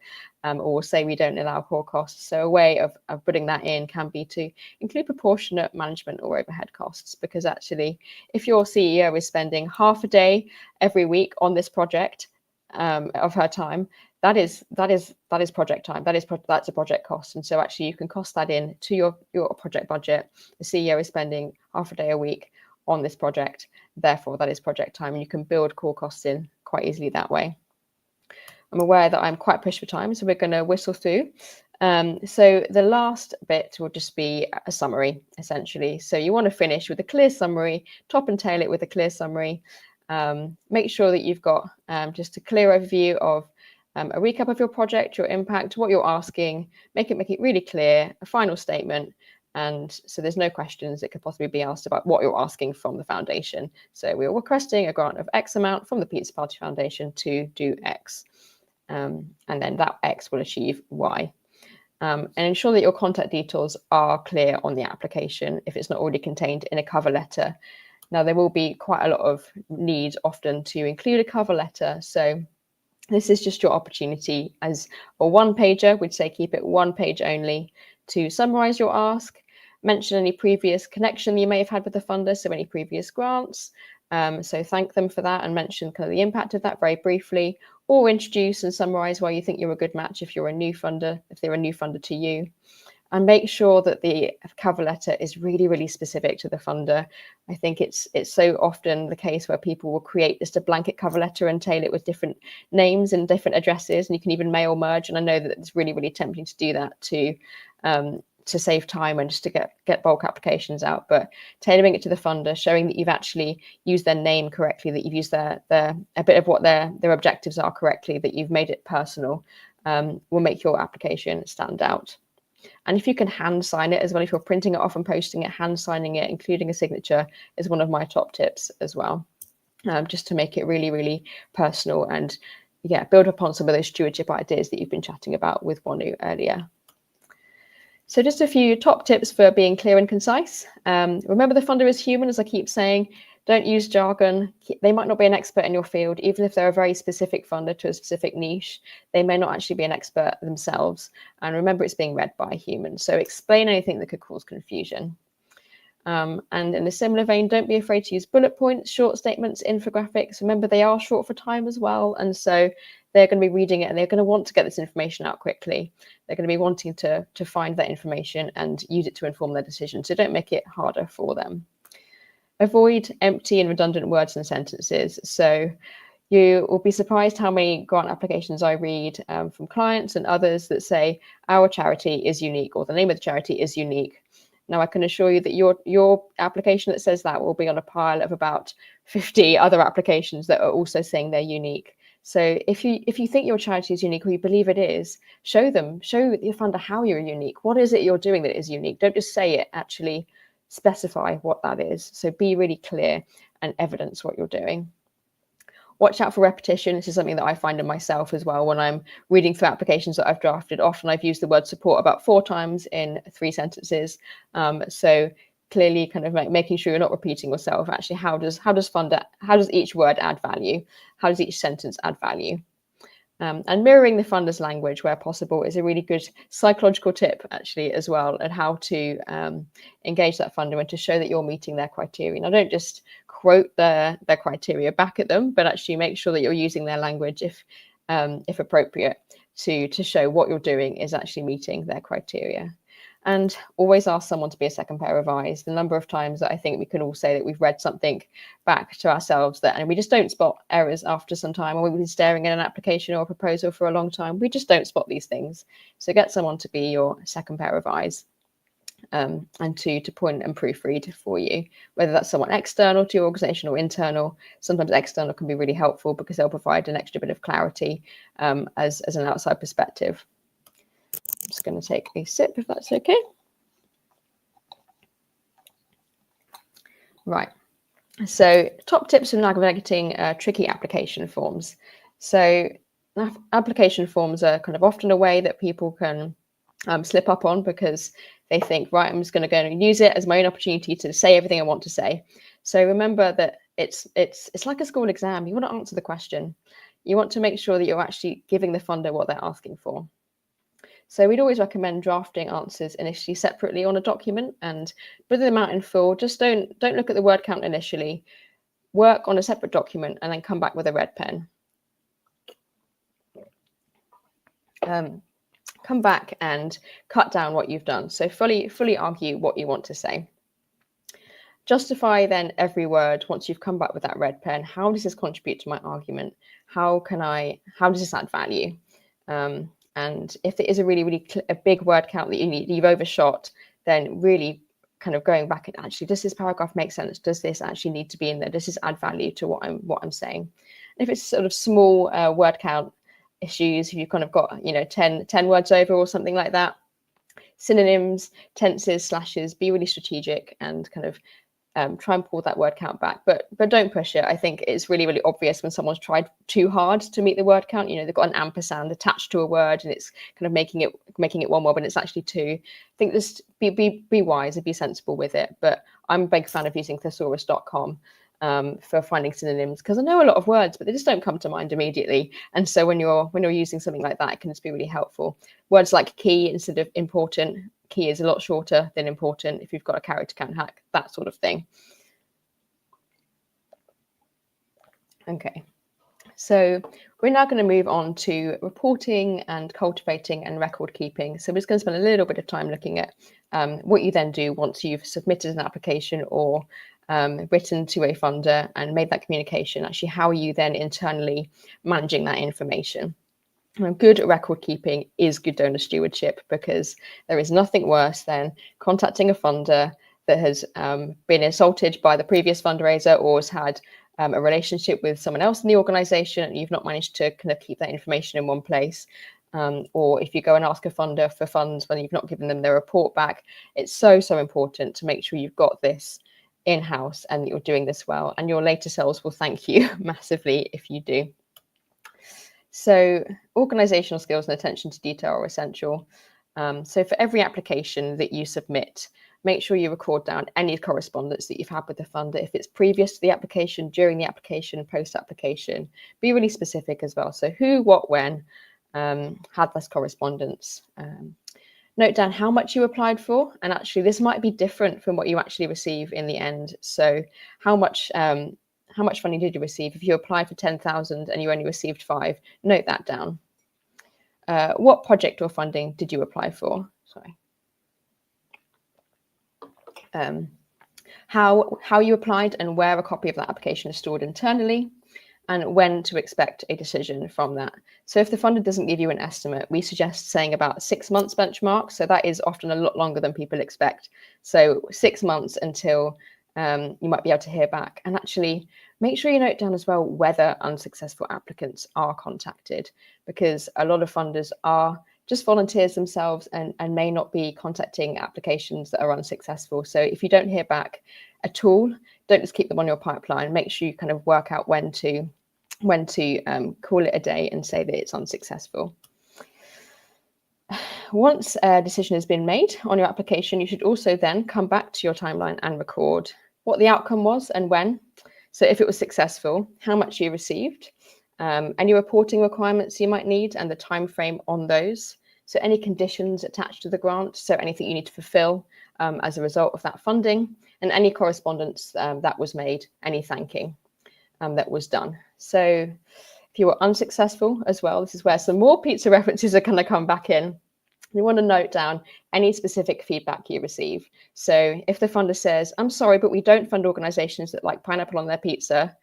or say we don't allow core costs? So a way of putting that in can be to include proportionate management or overhead costs, because actually if your CEO is spending half a day every week on this project of her time, that is project time. That's a project cost, and so actually you can cost that in to your project budget. The CEO is spending half a day a week on this project. Therefore, that is project time, and you can build core costs in quite easily that way. I'm aware that I'm quite pushed for time, so we're going to whistle through. So the last bit will just be a summary, essentially. So you want to finish with a clear summary, top and tail it with a clear summary. Make sure that you've got just a clear overview of a recap of your project, your impact, what you're asking, make it really clear, a final statement. And so there's no questions that could possibly be asked about what you're asking from the foundation. So we're requesting a grant of X amount from the Pizza Party Foundation to do X. And then that X will achieve Y. And ensure that your contact details are clear on the application if it's not already contained in a cover letter. Now, there will be quite a lot of need often to include a cover letter. So this is just your opportunity as a one-pager. We'd say keep it one page only to summarize your ask, mention any previous connection you may have had with the funder, so any previous grants. So thank them for that and mention kind of the impact of that very briefly, or introduce and summarize why you think you're a good match if you're a new funder, if they're a new funder to you. And make sure that the cover letter is really, really specific to the funder. I think it's so often the case where people will create just a blanket cover letter and tail it with different names and different addresses, and you can even mail merge. And I know that it's really, really tempting to do that to save time and just to get bulk applications out. But tailoring it to the funder, showing that you've actually used their name correctly, that you've used a bit of what their objectives are correctly, that you've made it personal, will make your application stand out. And if you can hand sign it as well, if you're printing it off and posting it, hand signing it, including a signature, is one of my top tips as well, just to make it really, really personal and build upon some of those stewardship ideas that you've been chatting about with Wanu earlier. So just a few top tips for being clear and concise. Remember, the funder is human, as I keep saying. Don't use jargon. They might not be an expert in your field, even if they're a very specific funder to a specific niche. They may not actually be an expert themselves. And remember, it's being read by humans. So explain anything that could cause confusion. And in a similar vein, don't be afraid to use bullet points, short statements, infographics. Remember, they are short for time as well. And so they're going to be reading it and they're going to want to get this information out quickly. They're going to be wanting to find that information and use it to inform their decision. So don't make it harder for them. Avoid empty and redundant words and sentences. So you will be surprised how many grant applications I read from clients and others that say our charity is unique or the name of the charity is unique. Now, I can assure you that your application that says that will be on a pile of about 50 other applications that are also saying they're unique. So if you think your charity is unique or you believe it is, show your funder how you're unique. What is it you're doing that is unique? Don't just say it, actually specify what that is. So be really clear and evidence what you're doing. Watch out for repetition. This is something that I find in myself as well when I'm reading through applications that I've drafted. Often I've used the word support about 4 times in 3 sentences. So clearly kind of making sure you're not repeating yourself. Actually, how does each word add value? How does each sentence add value? And mirroring the funder's language where possible is a really good psychological tip, actually, as well, and how to engage that funder and to show that you're meeting their criteria. Now, don't just quote their criteria back at them, but actually make sure that you're using their language, if appropriate, to show what you're doing is actually meeting their criteria. And always ask someone to be a second pair of eyes. The number of times that I think we can all say that we've read something back to ourselves and we just don't spot errors after some time, or we've been staring at an application or a proposal for a long time. We just don't spot these things. So get someone to be your second pair of eyes and to point and proofread for you, whether that's someone external to your organization or internal. Sometimes external can be really helpful because they'll provide an extra bit of clarity as an outside perspective. I'm just going to take a sip if that's okay. Right. So top tips for navigating tricky application forms. So application forms are kind of often a way that people can slip up on because they think, right, I'm just going to go and use it as my own opportunity to say everything I want to say. So remember that it's like a school exam. You want to answer the question. You want to make sure that you're actually giving the funder what they're asking for. So we'd always recommend drafting answers initially separately on a document and putting them out in full. Just don't look at the word count initially. Work on a separate document and then come back with a red pen. Come back and cut down what you've done. So fully argue what you want to say. Justify then every word once you've come back with that red pen. How does this contribute to my argument? How does this add value? And if it is a really a big word count that you've overshot, then really kind of going back and actually, does this paragraph make sense? Does this actually need to be in there? Does this add value to what I'm saying? And if it's sort of small word count issues, if you've kind of got 10 words over or something like that, synonyms, tenses, slashes, be really strategic and kind of try and pull that word count back, but don't push it. I think it's really obvious when someone's tried too hard to meet the word count. They've got an ampersand attached to a word and it's kind of making it one word when it's actually two. I think this be wise and be sensible with it. But I'm a big fan of using thesaurus.com for finding synonyms, because I know a lot of words, but they just don't come to mind immediately. And so when you're using something like that, it can just be really helpful. Words like key instead of important. Key is a lot shorter than important if you've got a character count hack, that sort of thing. Okay, so we're now going to move on to reporting and cultivating and record keeping. So we're just going to spend a little bit of time looking at what you then do once you've submitted an application or written to a funder and made that communication, actually how are you then internally managing that information. Good record keeping is good donor stewardship, because there is nothing worse than contacting a funder that has been insulted by the previous fundraiser or has had a relationship with someone else in the organization and you've not managed to kind of keep that information in one place. Or if you go and ask a funder for funds when you've not given them their report back, it's so important to make sure you've got this in-house and that you're doing this well, and your later selves will thank you massively if you do. So organizational skills and attention to detail are essential. So for every application that you submit, make sure you record down any correspondence that you've had with the funder. If it's previous to the application, during the application, post-application, be really specific as well. So who, what, when had this correspondence. Note down how much you applied for, and actually this might be different from what you actually receive in the end. So how much funding did you receive? If you applied for 10,000 and you only received 5, note that down. What project or funding did you apply for? Sorry. How you applied and where a copy of that application is stored internally, and when to expect a decision from that. So if the funder doesn't give you an estimate, we suggest saying about 6 months benchmark. So that is often a lot longer than people expect. So 6 months until you might be able to hear back. And actually make sure you note down as well whether unsuccessful applicants are contacted, because a lot of funders are just volunteers themselves and may not be contacting applications that are unsuccessful. So if you don't hear back at all, don't just keep them on your pipeline. Make sure you kind of work out when to call it a day and say that it's unsuccessful. Once a decision has been made on your application, you should also then come back to your timeline and record what the outcome was and when. So if it was successful, how much you received, any reporting requirements you might need and the time frame on those. So any conditions attached to the grant, so anything you need to fulfill as a result of that funding, and any correspondence that was made, any thanking that was done. So if you were unsuccessful as well, this is where some more pizza references are going to come back in. You want to note down any specific feedback you receive. So if the funder says, I'm sorry, but we don't fund organizations that like pineapple on their pizza,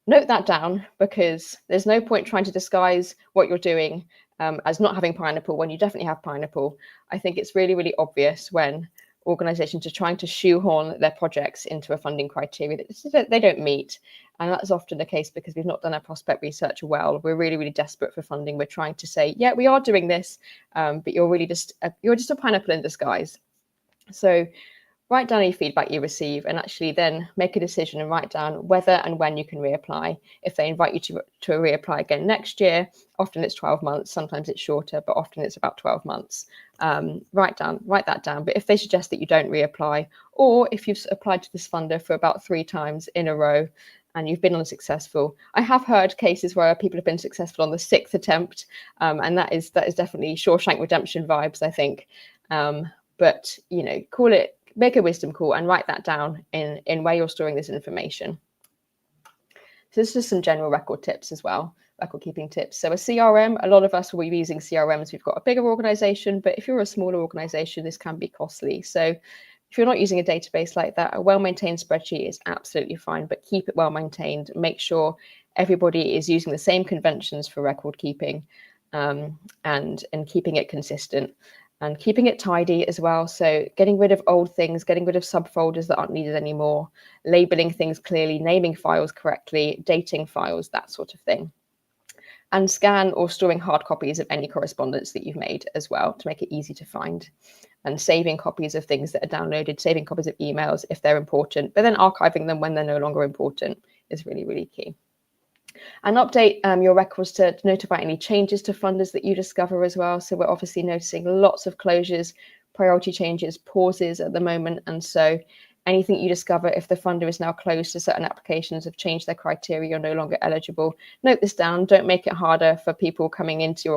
note that down, because there's no point trying to disguise what you're doing as not having pineapple when you definitely have pineapple. I think it's really obvious when organizations are trying to shoehorn their projects into a funding criteria that they don't meet. And that's often the case because we've not done our prospect research well. We're really desperate for funding. We're trying to say, yeah, we are doing this, but you're just a pineapple in disguise. So write down any feedback you receive and actually then make a decision and write down whether and when you can reapply. If they invite you to reapply again next year, often it's 12 months, sometimes it's shorter, but often it's about 12 months. Write that down. But if they suggest that you don't reapply, or if you've applied to this funder for about 3 times in a row and you've been unsuccessful, I have heard cases where people have been successful on the 6th attempt, and that is definitely Shawshank Redemption vibes, I think. But call it, make a wisdom call and write that down in where you're storing this information. So this is some general record tips as well, record keeping tips. So a CRM, a lot of us will be using CRMs. We've got a bigger organization, but if you're a smaller organization, this can be costly. So If you're not using a database like that, a well-maintained spreadsheet is absolutely fine, but keep it well-maintained. Make sure everybody is using the same conventions for record keeping, and keeping it consistent and keeping it tidy as well. So getting rid of old things, getting rid of subfolders that aren't needed anymore, labeling things clearly, naming files correctly, dating files, that sort of thing. And scan or storing hard copies of any correspondence that you've made as well to make it easy to find. And saving copies of things that are downloaded, saving copies of emails if they're important, but then archiving them when they're no longer important is really, really key. And update your records to notify any changes to funders that you discover as well. So we're obviously noticing lots of closures, priority changes, pauses at the moment. And so anything you discover, if the funder is now closed to certain applications, have changed their criteria, you're no longer eligible, note this down. Don't make it harder for people coming into your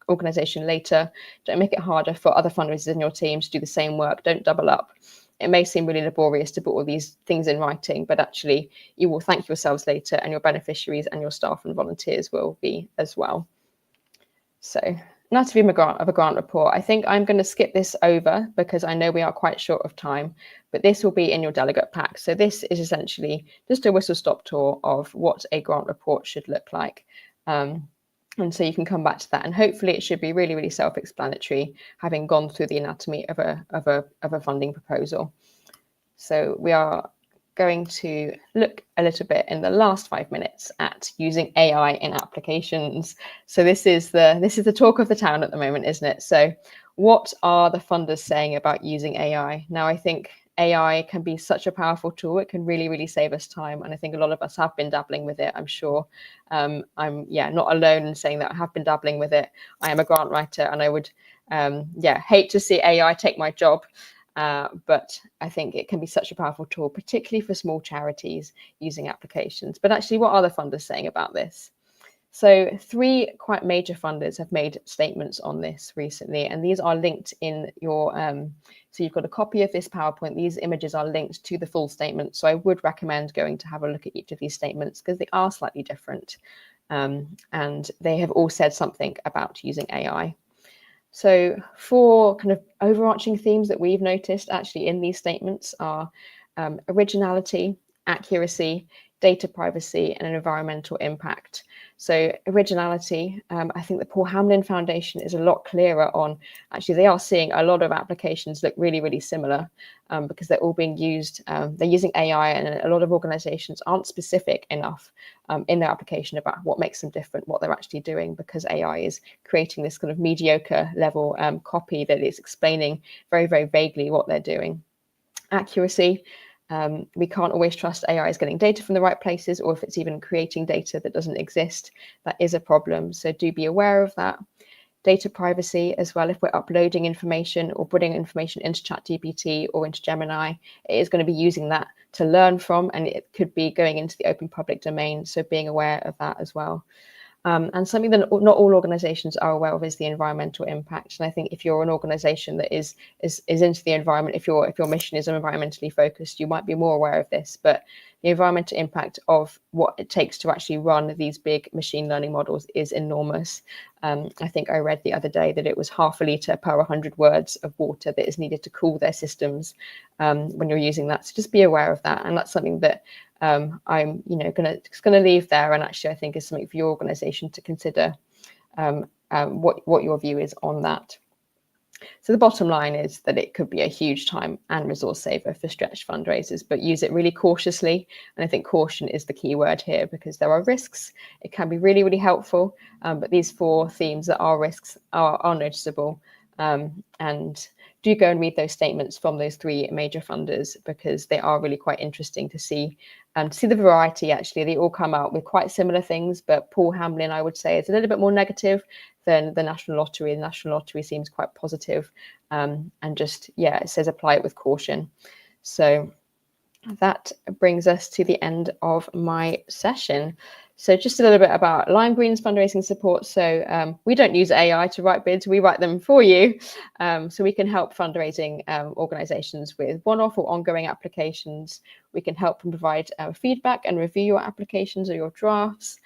organization later. Don't make it harder for other fundraisers in your team to do the same work. Don't double up. It may seem really laborious to put all these things in writing, but actually you will thank yourselves later, and your beneficiaries and your staff and volunteers will be as well. So anatomy of a grant report. I think I'm going to skip this over because I know we are quite short of time, but this will be in your delegate pack. So this is essentially just a whistle-stop tour of what a grant report should look like. And so you can come back to that, and hopefully it should be really, really self-explanatory, having gone through the anatomy of a funding proposal. So we are going to look a little bit in the last 5 minutes at using AI in applications. So this is the talk of the town at the moment, isn't it? So what are the funders saying about using AI? Now, I think AI can be such a powerful tool. It can really, really save us time. And I think a lot of us have been dabbling with it, I'm sure. I'm not alone in saying that I have been dabbling with it. I am a grant writer, and I would hate to see AI take my job. But I think it can be such a powerful tool, particularly for small charities using applications. But actually, what are the funders saying about this? So 3 quite major funders have made statements on this recently, and these are linked in your, so you've got a copy of this PowerPoint. These images are linked to the full statement. So I would recommend going to have a look at each of these statements because they are slightly different. And they have all said something about using AI. So 4 kind of overarching themes that we've noticed actually in these statements are originality, accuracy, data privacy, and an environmental impact. So originality, I think the Paul Hamlin Foundation is a lot clearer on, actually they are seeing a lot of applications look really, really similar because they're all being used, they're using AI, and a lot of organizations aren't specific enough in their application about what makes them different, what they're actually doing, because AI is creating this kind of mediocre level copy that is explaining very, very vaguely what they're doing. Accuracy. We can't always trust AI is getting data from the right places, or if it's even creating data that doesn't exist. That is a problem. So do be aware of that. Data privacy as well. If we're uploading information or putting information into ChatGPT or into Gemini, it is going to be using that to learn from, and it could be going into the open public domain. So being aware of that as well. And something that not all organizations are aware of is the environmental impact. And I think if you're an organization that is into the environment, if your mission is environmentally focused, you might be more aware of this. But the environmental impact of what it takes to actually run these big machine learning models is enormous. I think I read the other day that it was 0.5 litre per 100 words of water that is needed to cool their systems when you're using that. So just be aware of that. And that's something that I'm gonna leave there, and actually I think is something for your organization to consider what your view is on that. So the bottom line is that it could be a huge time and resource saver for stretched fundraisers, but use it really cautiously. And I think caution is the key word here, because there are risks. It can be really, really helpful, but these 4 themes that are risks are noticeable. And do go and read those statements from those 3 major funders, because they are really quite interesting to see the variety. Actually, they all come out with quite similar things, but Paul Hamlin, I would say, is a little bit more negative than the National Lottery. The National Lottery seems quite positive, and just, it says apply it with caution. So that brings us to the end of my session. So just a little bit about Lime Green's fundraising support. So we don't use AI to write bids, we write them for you. So we can help fundraising organizations with one-off or ongoing applications. We can help and provide feedback and review your applications or your drafts.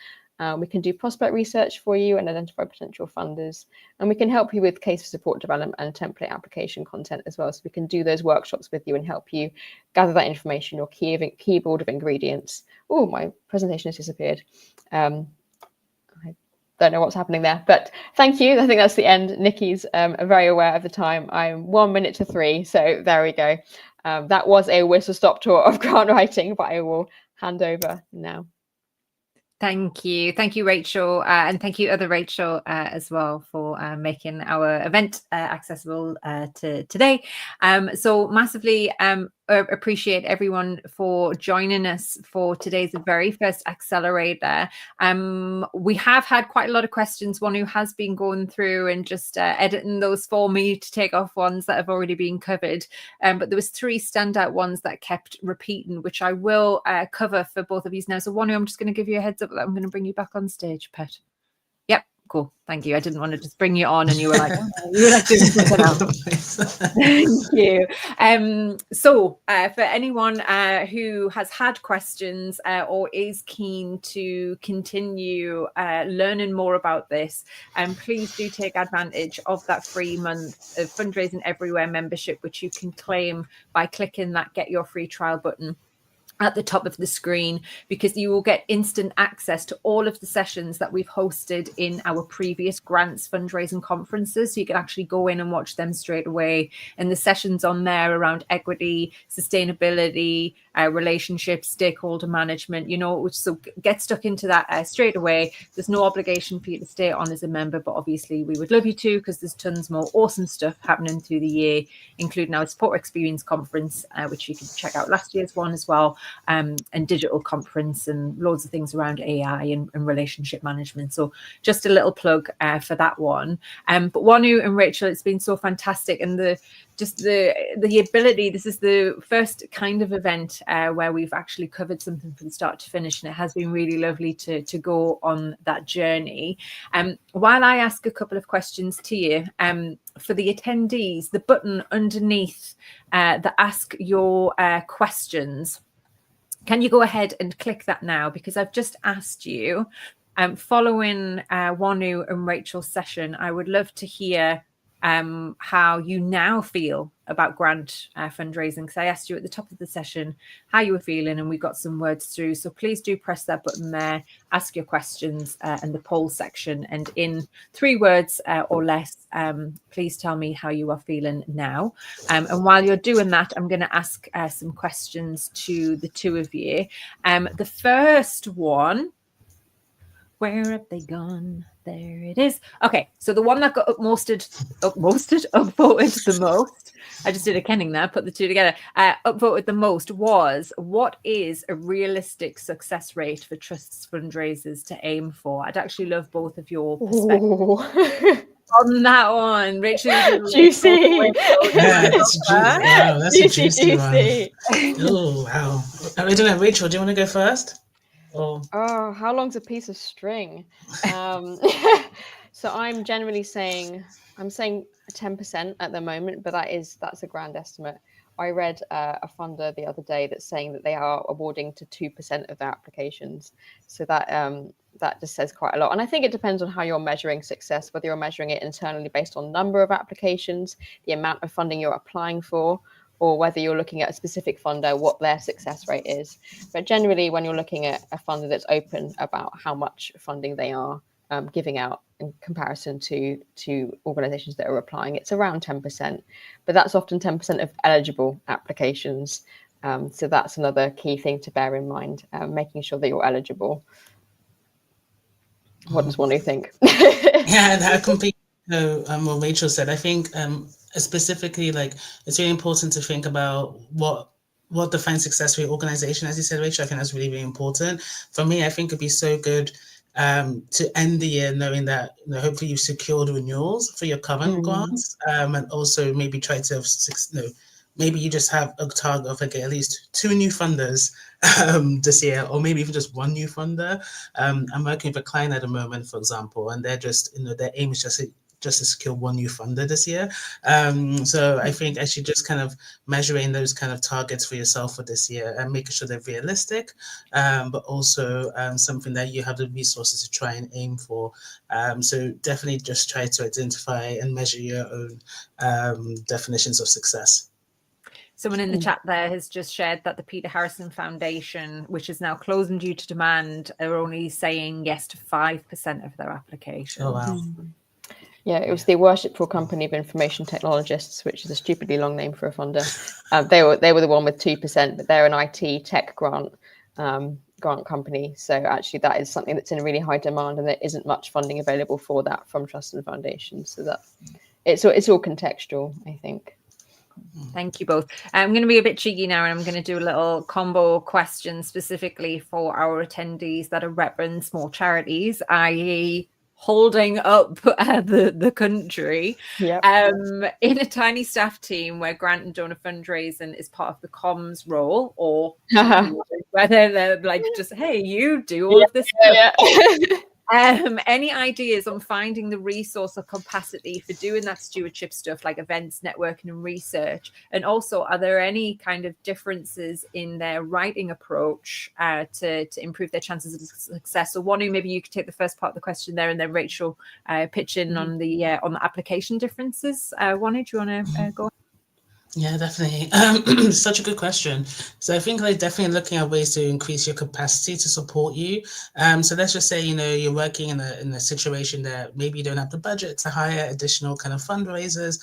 We can do prospect research for you and identify potential funders. And we can help you with case for support development and template application content as well. So we can do those workshops with you and help you gather that information, your keyboard of ingredients. Oh, my presentation has disappeared. I don't know what's happening there, but thank you. I think that's the end. Nikki's very aware of the time. I'm 1 minute to 3, so there we go. That was a whistle-stop tour of grant writing, but I will hand over now. Thank you, Rachel, and thank you, other Rachel, as well, for making our event accessible to today. So massively appreciate everyone for joining us for today's very first Accelerator. We have had quite a lot of questions. One who has been going through and just editing those for me to take off ones that have already been covered. But there was 3 standout ones that kept repeating, which I will cover for both of you now. So one who I'm just going to give you a heads up that I'm going to bring you back on stage, Pet. Yep. Cool. Thank you. I didn't want to just bring you on and you were like, oh, you were like doing something else. Thank you. So for anyone who has had questions or is keen to continue learning more about this, please do take advantage of that free month of Fundraising Everywhere membership, which you can claim by clicking that Get Your Free Trial button at the top of the screen, because you will get instant access to all of the sessions that we've hosted in our previous grants fundraising conferences. So you can actually go in and watch them straight away. And the sessions on there around equity, sustainability, relationships, stakeholder management, so get stuck into that straight away. There's no obligation for you to stay on as a member, but obviously we would love you to, because there's tons more awesome stuff happening through the year, including our Support Experience Conference, which you can check out last year's one as well. And digital conference and loads of things around AI and relationship management. So just a little plug for that one. But Wanu and Rachel, it's been so fantastic, and the ability. This is the first kind of event where we've actually covered something from start to finish, and it has been really lovely to go on that journey. While I ask a couple of questions to you, for the attendees, the button underneath the Ask Your Questions. Can you go ahead and click that now? Because I've just asked you, following Wanu and Rachel's session, I would love to hear how you now feel about grant fundraising, because I asked you at the top of the session how you were feeling, and we got some words through. So please do press that button there, ask your questions in the poll section, and in 3 words or less, please tell me how you are feeling now. And while you're doing that, I'm going to ask some questions to the 2 of you. The first one, where have they gone? There it is. Okay, so the one that got upvoted the most, I just did a kenning there, put the 2 together, upvoted the most was, what is a realistic success rate for trusts fundraisers to aim for? I'd actually love both of your perspectives on that one. Rachel, juicy. Yeah, that's juicy. Wow, that's a juicy one. Oh, wow. I don't know, Rachel, do you want to go first? Oh, how long's a piece of string? So I'm generally saying 10% at the moment, but that's a grand estimate. I read a funder the other day that's saying that they are awarding to 2% of their applications. So that just says quite a lot. And I think it depends on how you're measuring success, whether you're measuring it internally based on number of applications, the amount of funding you're applying for, or whether you're looking at a specific funder, what their success rate is. But generally, when you're looking at a funder that's open about how much funding they are giving out in comparison to organizations that are applying, it's around 10%. But that's often 10% of eligible applications. So that's another key thing to bear in mind, making sure that you're eligible. What does Wanu think? Yeah, that completely what Rachel said. I think specifically, it's really important to think about what defines success for your organization. As you said, Rachel, I think that's really, really important. For me, I think it'd be so good to end the year knowing that hopefully you've secured renewals for your current grants, and also maybe try to have maybe you just have a target of at least 2 new funders this year, or maybe even just 1 new funder. I'm working with a client at the moment, for example, and they're just their aim is just just to secure one new funder this year. So I think actually just kind of measuring those kind of targets for yourself for this year and making sure they're realistic, but also something that you have the resources to try and aim for. So definitely just try to identify and measure your own definitions of success. Someone in the chat there has just shared that the Peter Harrison Foundation, which is now closing due to demand, are only saying yes to 5% of their applications. Oh, wow. Yeah, it was the Worshipful Company of Information Technologists, which is a stupidly long name for a funder. They were the one with 2%, but they're an IT tech grant company. So actually, that is something that's in really high demand, and there isn't much funding available for that from trusts and foundations. So that it's all contextual, I think. Thank you both. I'm going to be a bit cheeky now, and I'm going to do a little combo question specifically for our attendees that are repping small charities, i.e. holding up the country. Yep. In a tiny staff team where grant and donor fundraising is part of the comms role, or whether they're like just, hey, you do all of this stuff. Any ideas on finding the resource or capacity for doing that stewardship stuff like events, networking and research? And also, are there any kind of differences in their writing approach to improve their chances of success? So Wanu, maybe you could take the first part of the question there, and then Rachel pitch in on the application differences. Wanu, do you want to go? Yeah, definitely. Such a good question. So I think like definitely looking at ways to increase your capacity to support you. So let's just say, you're working in a situation that maybe you don't have the budget to hire additional kind of fundraisers.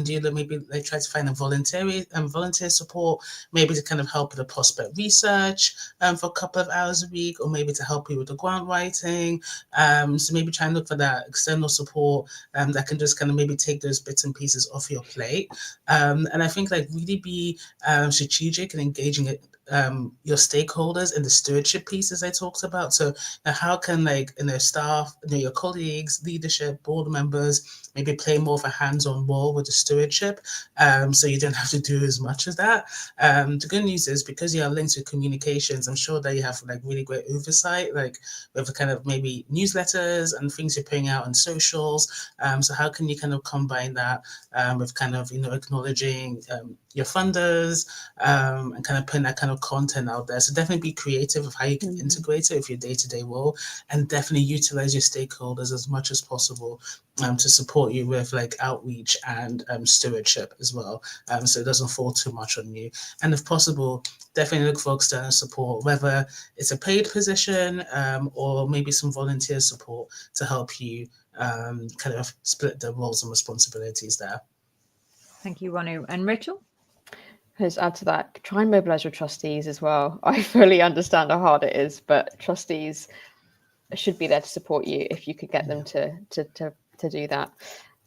Do you maybe like try to find a volunteer support, maybe to kind of help with the prospect research for a couple of hours a week, or maybe to help you with the grant writing. So maybe try and look for that external support that can just kind of maybe take those bits and pieces off your plate. And I think like really be strategic and engaging your stakeholders in the stewardship pieces I talked about. So how can staff, your colleagues, leadership, board members maybe play more of a hands-on role with the stewardship, so you don't have to do as much as that. The good news is because you have links with communications, I'm sure that you have like really great oversight, like with kind of maybe newsletters and things you're putting out on socials. So how can you kind of combine that with kind of acknowledging your funders and kind of putting that kind of content out there. So definitely be creative of how you can integrate it with your day-to-day role, and definitely utilize your stakeholders as much as possible to support you with like outreach and stewardship as well, so it doesn't fall too much on you. And if possible, definitely look for external support, whether it's a paid position or maybe some volunteer support to help you kind of split the roles and responsibilities there. Thank you, Wanu. And Rachel? Let's add to that, try and mobilize your trustees as well. I fully understand how hard it is, but trustees should be there to support you if you could get them to do that.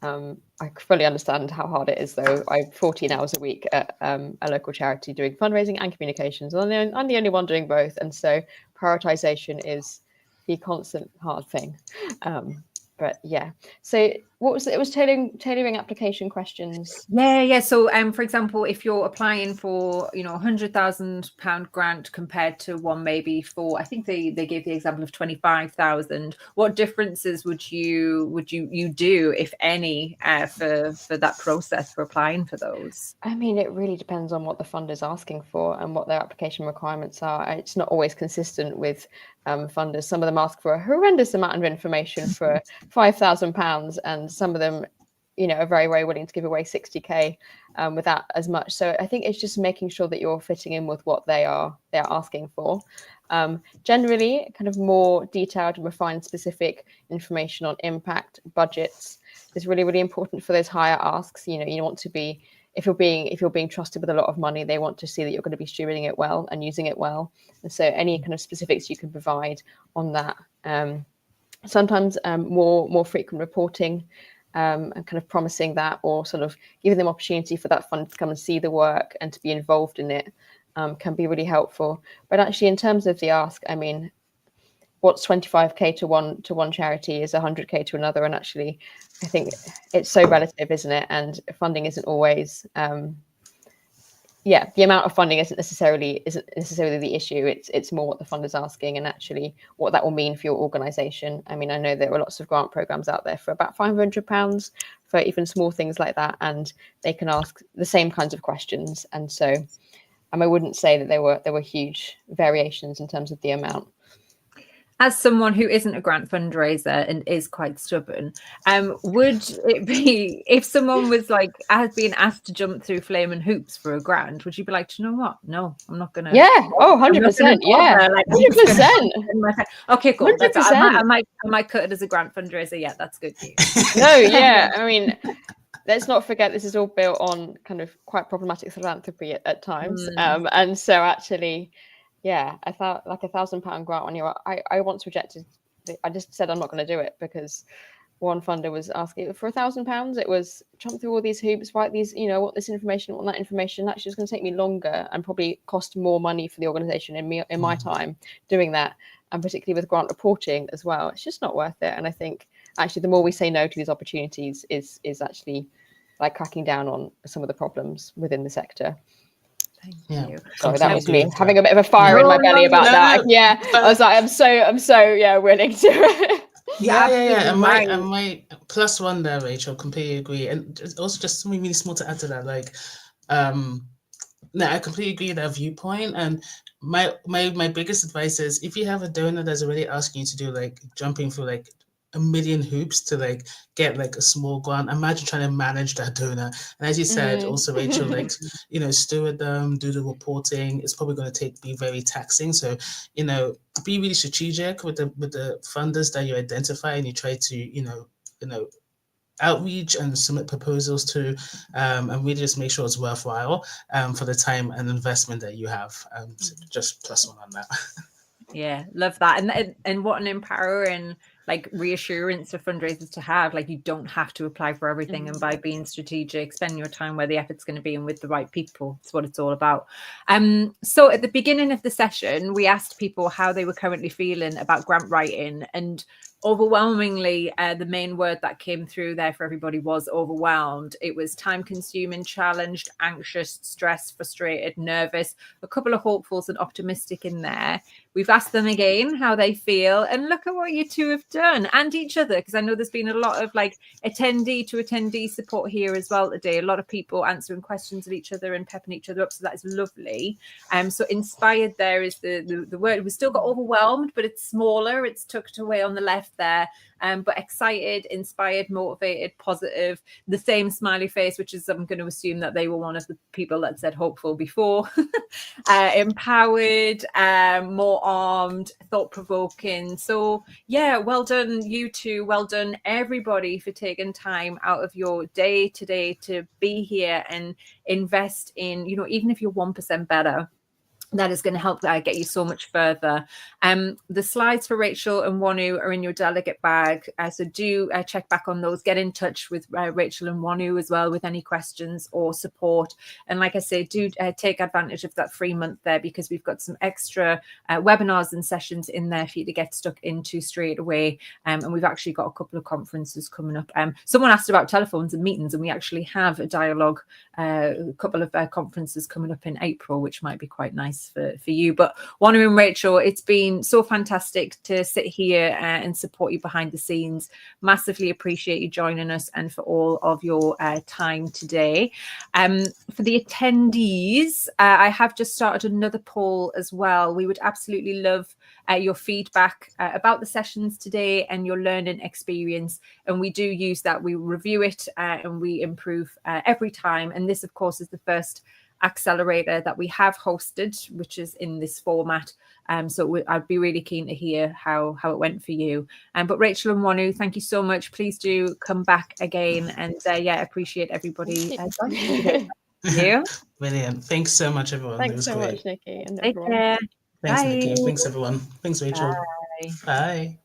I fully understand how hard it is, though. I'm 14 hours a week at a local charity doing fundraising and communications. I'm the only one doing both, and so prioritization is the constant hard thing. But yeah, so what was it? It was tailoring application questions. Yeah. So, for example, if you're applying for, £100,000 grant compared to one maybe for, I think they gave the example of 25,000. What differences would you do, if any, for that process for applying for those? I mean, it really depends on what the fund is asking for and what their application requirements are. It's not always consistent with funders. Some of them ask for a horrendous amount of information for £5,000, and some of them, are very, very willing to give away 60k without as much. So I think it's just making sure that you're fitting in with what they're asking for. Generally, kind of more detailed and refined specific information on impact budgets is really, really important for those higher asks. You want to be, if you're being trusted with a lot of money, they want to see that you're going to be stewarding it well and using it well. And so any kind of specifics you can provide on that. Sometimes more frequent reporting and kind of promising that, or sort of giving them opportunity for that fund to come and see the work and to be involved in it can be really helpful. But actually, in terms of the ask, I mean, what's 25k to one charity is 100k to another, and actually I think it's so relative, isn't it? And funding isn't always yeah, the amount of funding isn't necessarily the issue. It's more what the fund is asking and actually what that will mean for your organisation. I mean, I know there are lots of grant programmes out there for about £500 for even small things like that, and they can ask the same kinds of questions. And so, I wouldn't say that there were huge variations in terms of the amount. As someone who isn't a grant fundraiser and is quite stubborn, would it be, if someone was like has been asked to jump through flaming hoops for a grant, would you be like, you know what? No, I'm not gonna. Yeah. Oh, 100%. Yeah. 100%. Okay, cool. 100%. I might cut it as a grant fundraiser. Yeah, that's good news. No, yeah. I mean, let's not forget this is all built on kind of quite problematic philanthropy at times, and so actually. Yeah, I thought like £1,000 grant on your. I once rejected. I just said I'm not going to do it because one funder was asking for £1,000. It was jump through all these hoops, write these, want this information, want that information. Actually, it's going to take me longer and probably cost more money for the organisation in my time doing that, and particularly with grant reporting as well. It's just not worth it. And I think actually the more we say no to these opportunities is actually like cracking down on some of the problems within the sector. Thank you. Sorry, that was me having a bit of a fire in my belly about that. Yeah, I was like, I'm so willing to. Yeah. And my plus one there, Rachel, completely agree. And also just something really small to add to that, like, no, I completely agree with that viewpoint. And my biggest advice is if you have a donor that's already asking you to do like jumping through like a million hoops to like get like a small grant, imagine trying to manage that donor. And as you said, also Rachel, like steward them, do the reporting. It's probably going to be very taxing. So be really strategic with the funders that you identify, and you try to outreach and submit proposals to, and really just make sure it's worthwhile for the time and investment that you have. So just plus one on that. Yeah, love that. And what an empowering like reassurance for fundraisers to have. Like, you don't have to apply for everything, and by being strategic, spend your time where the effort's going to be and with the right people. It's what it's all about. So at the beginning of the session, we asked people how they were currently feeling about grant writing, and overwhelmingly the main word that came through there for everybody was overwhelmed. It was time consuming, challenged, anxious, stressed, frustrated, nervous, a couple of hopefuls and optimistic in there. We've asked them again how they feel, and look at what you two have done, and each other, because I know there's been a lot of like attendee to attendee support here as well today. A lot of people answering questions of each other and pepping each other up, so that is lovely. So inspired there is the word. We've still got overwhelmed, but it's smaller, it's tucked away on the left there. But excited, inspired, motivated, positive, the same smiley face, which is, I'm going to assume that they were one of the people that said hopeful before. Empowered, more armed, thought-provoking. So yeah, well done you two, well done everybody for taking time out of your day today to be here and invest in, even if you're 1% better, that is going to help get you so much further. The slides for Rachel and Wanu are in your delegate bag. So do check back on those. Get in touch with Rachel and Wanu as well with any questions or support. And like I say, do take advantage of that free month there, because we've got some extra webinars and sessions in there for you to get stuck into straight away. And we've actually got a couple of conferences coming up. Someone asked about telephones and meetings, and we actually have a dialogue, a couple of conferences coming up in April, which might be quite nice for you. But Wanu and Rachel, it's been so fantastic to sit here and support you behind the scenes. Massively appreciate you joining us and for all of your time today. For the attendees, I have just started another poll as well. We would absolutely love your feedback about the sessions today and your learning experience, and we do use that. We review it and we improve every time. And this, of course, is the first Accelerator that we have hosted, which is in this format. So I'd be really keen to hear how it went for you. But Rachel and Wanu, thank you so much. Please do come back again, and appreciate everybody. Thank you. Brilliant. Thanks so much, everyone. Thanks so much, Nikki. And Take care. Thanks, Bye. Nikki. Thanks, everyone. Thanks, Rachel. Bye. Bye.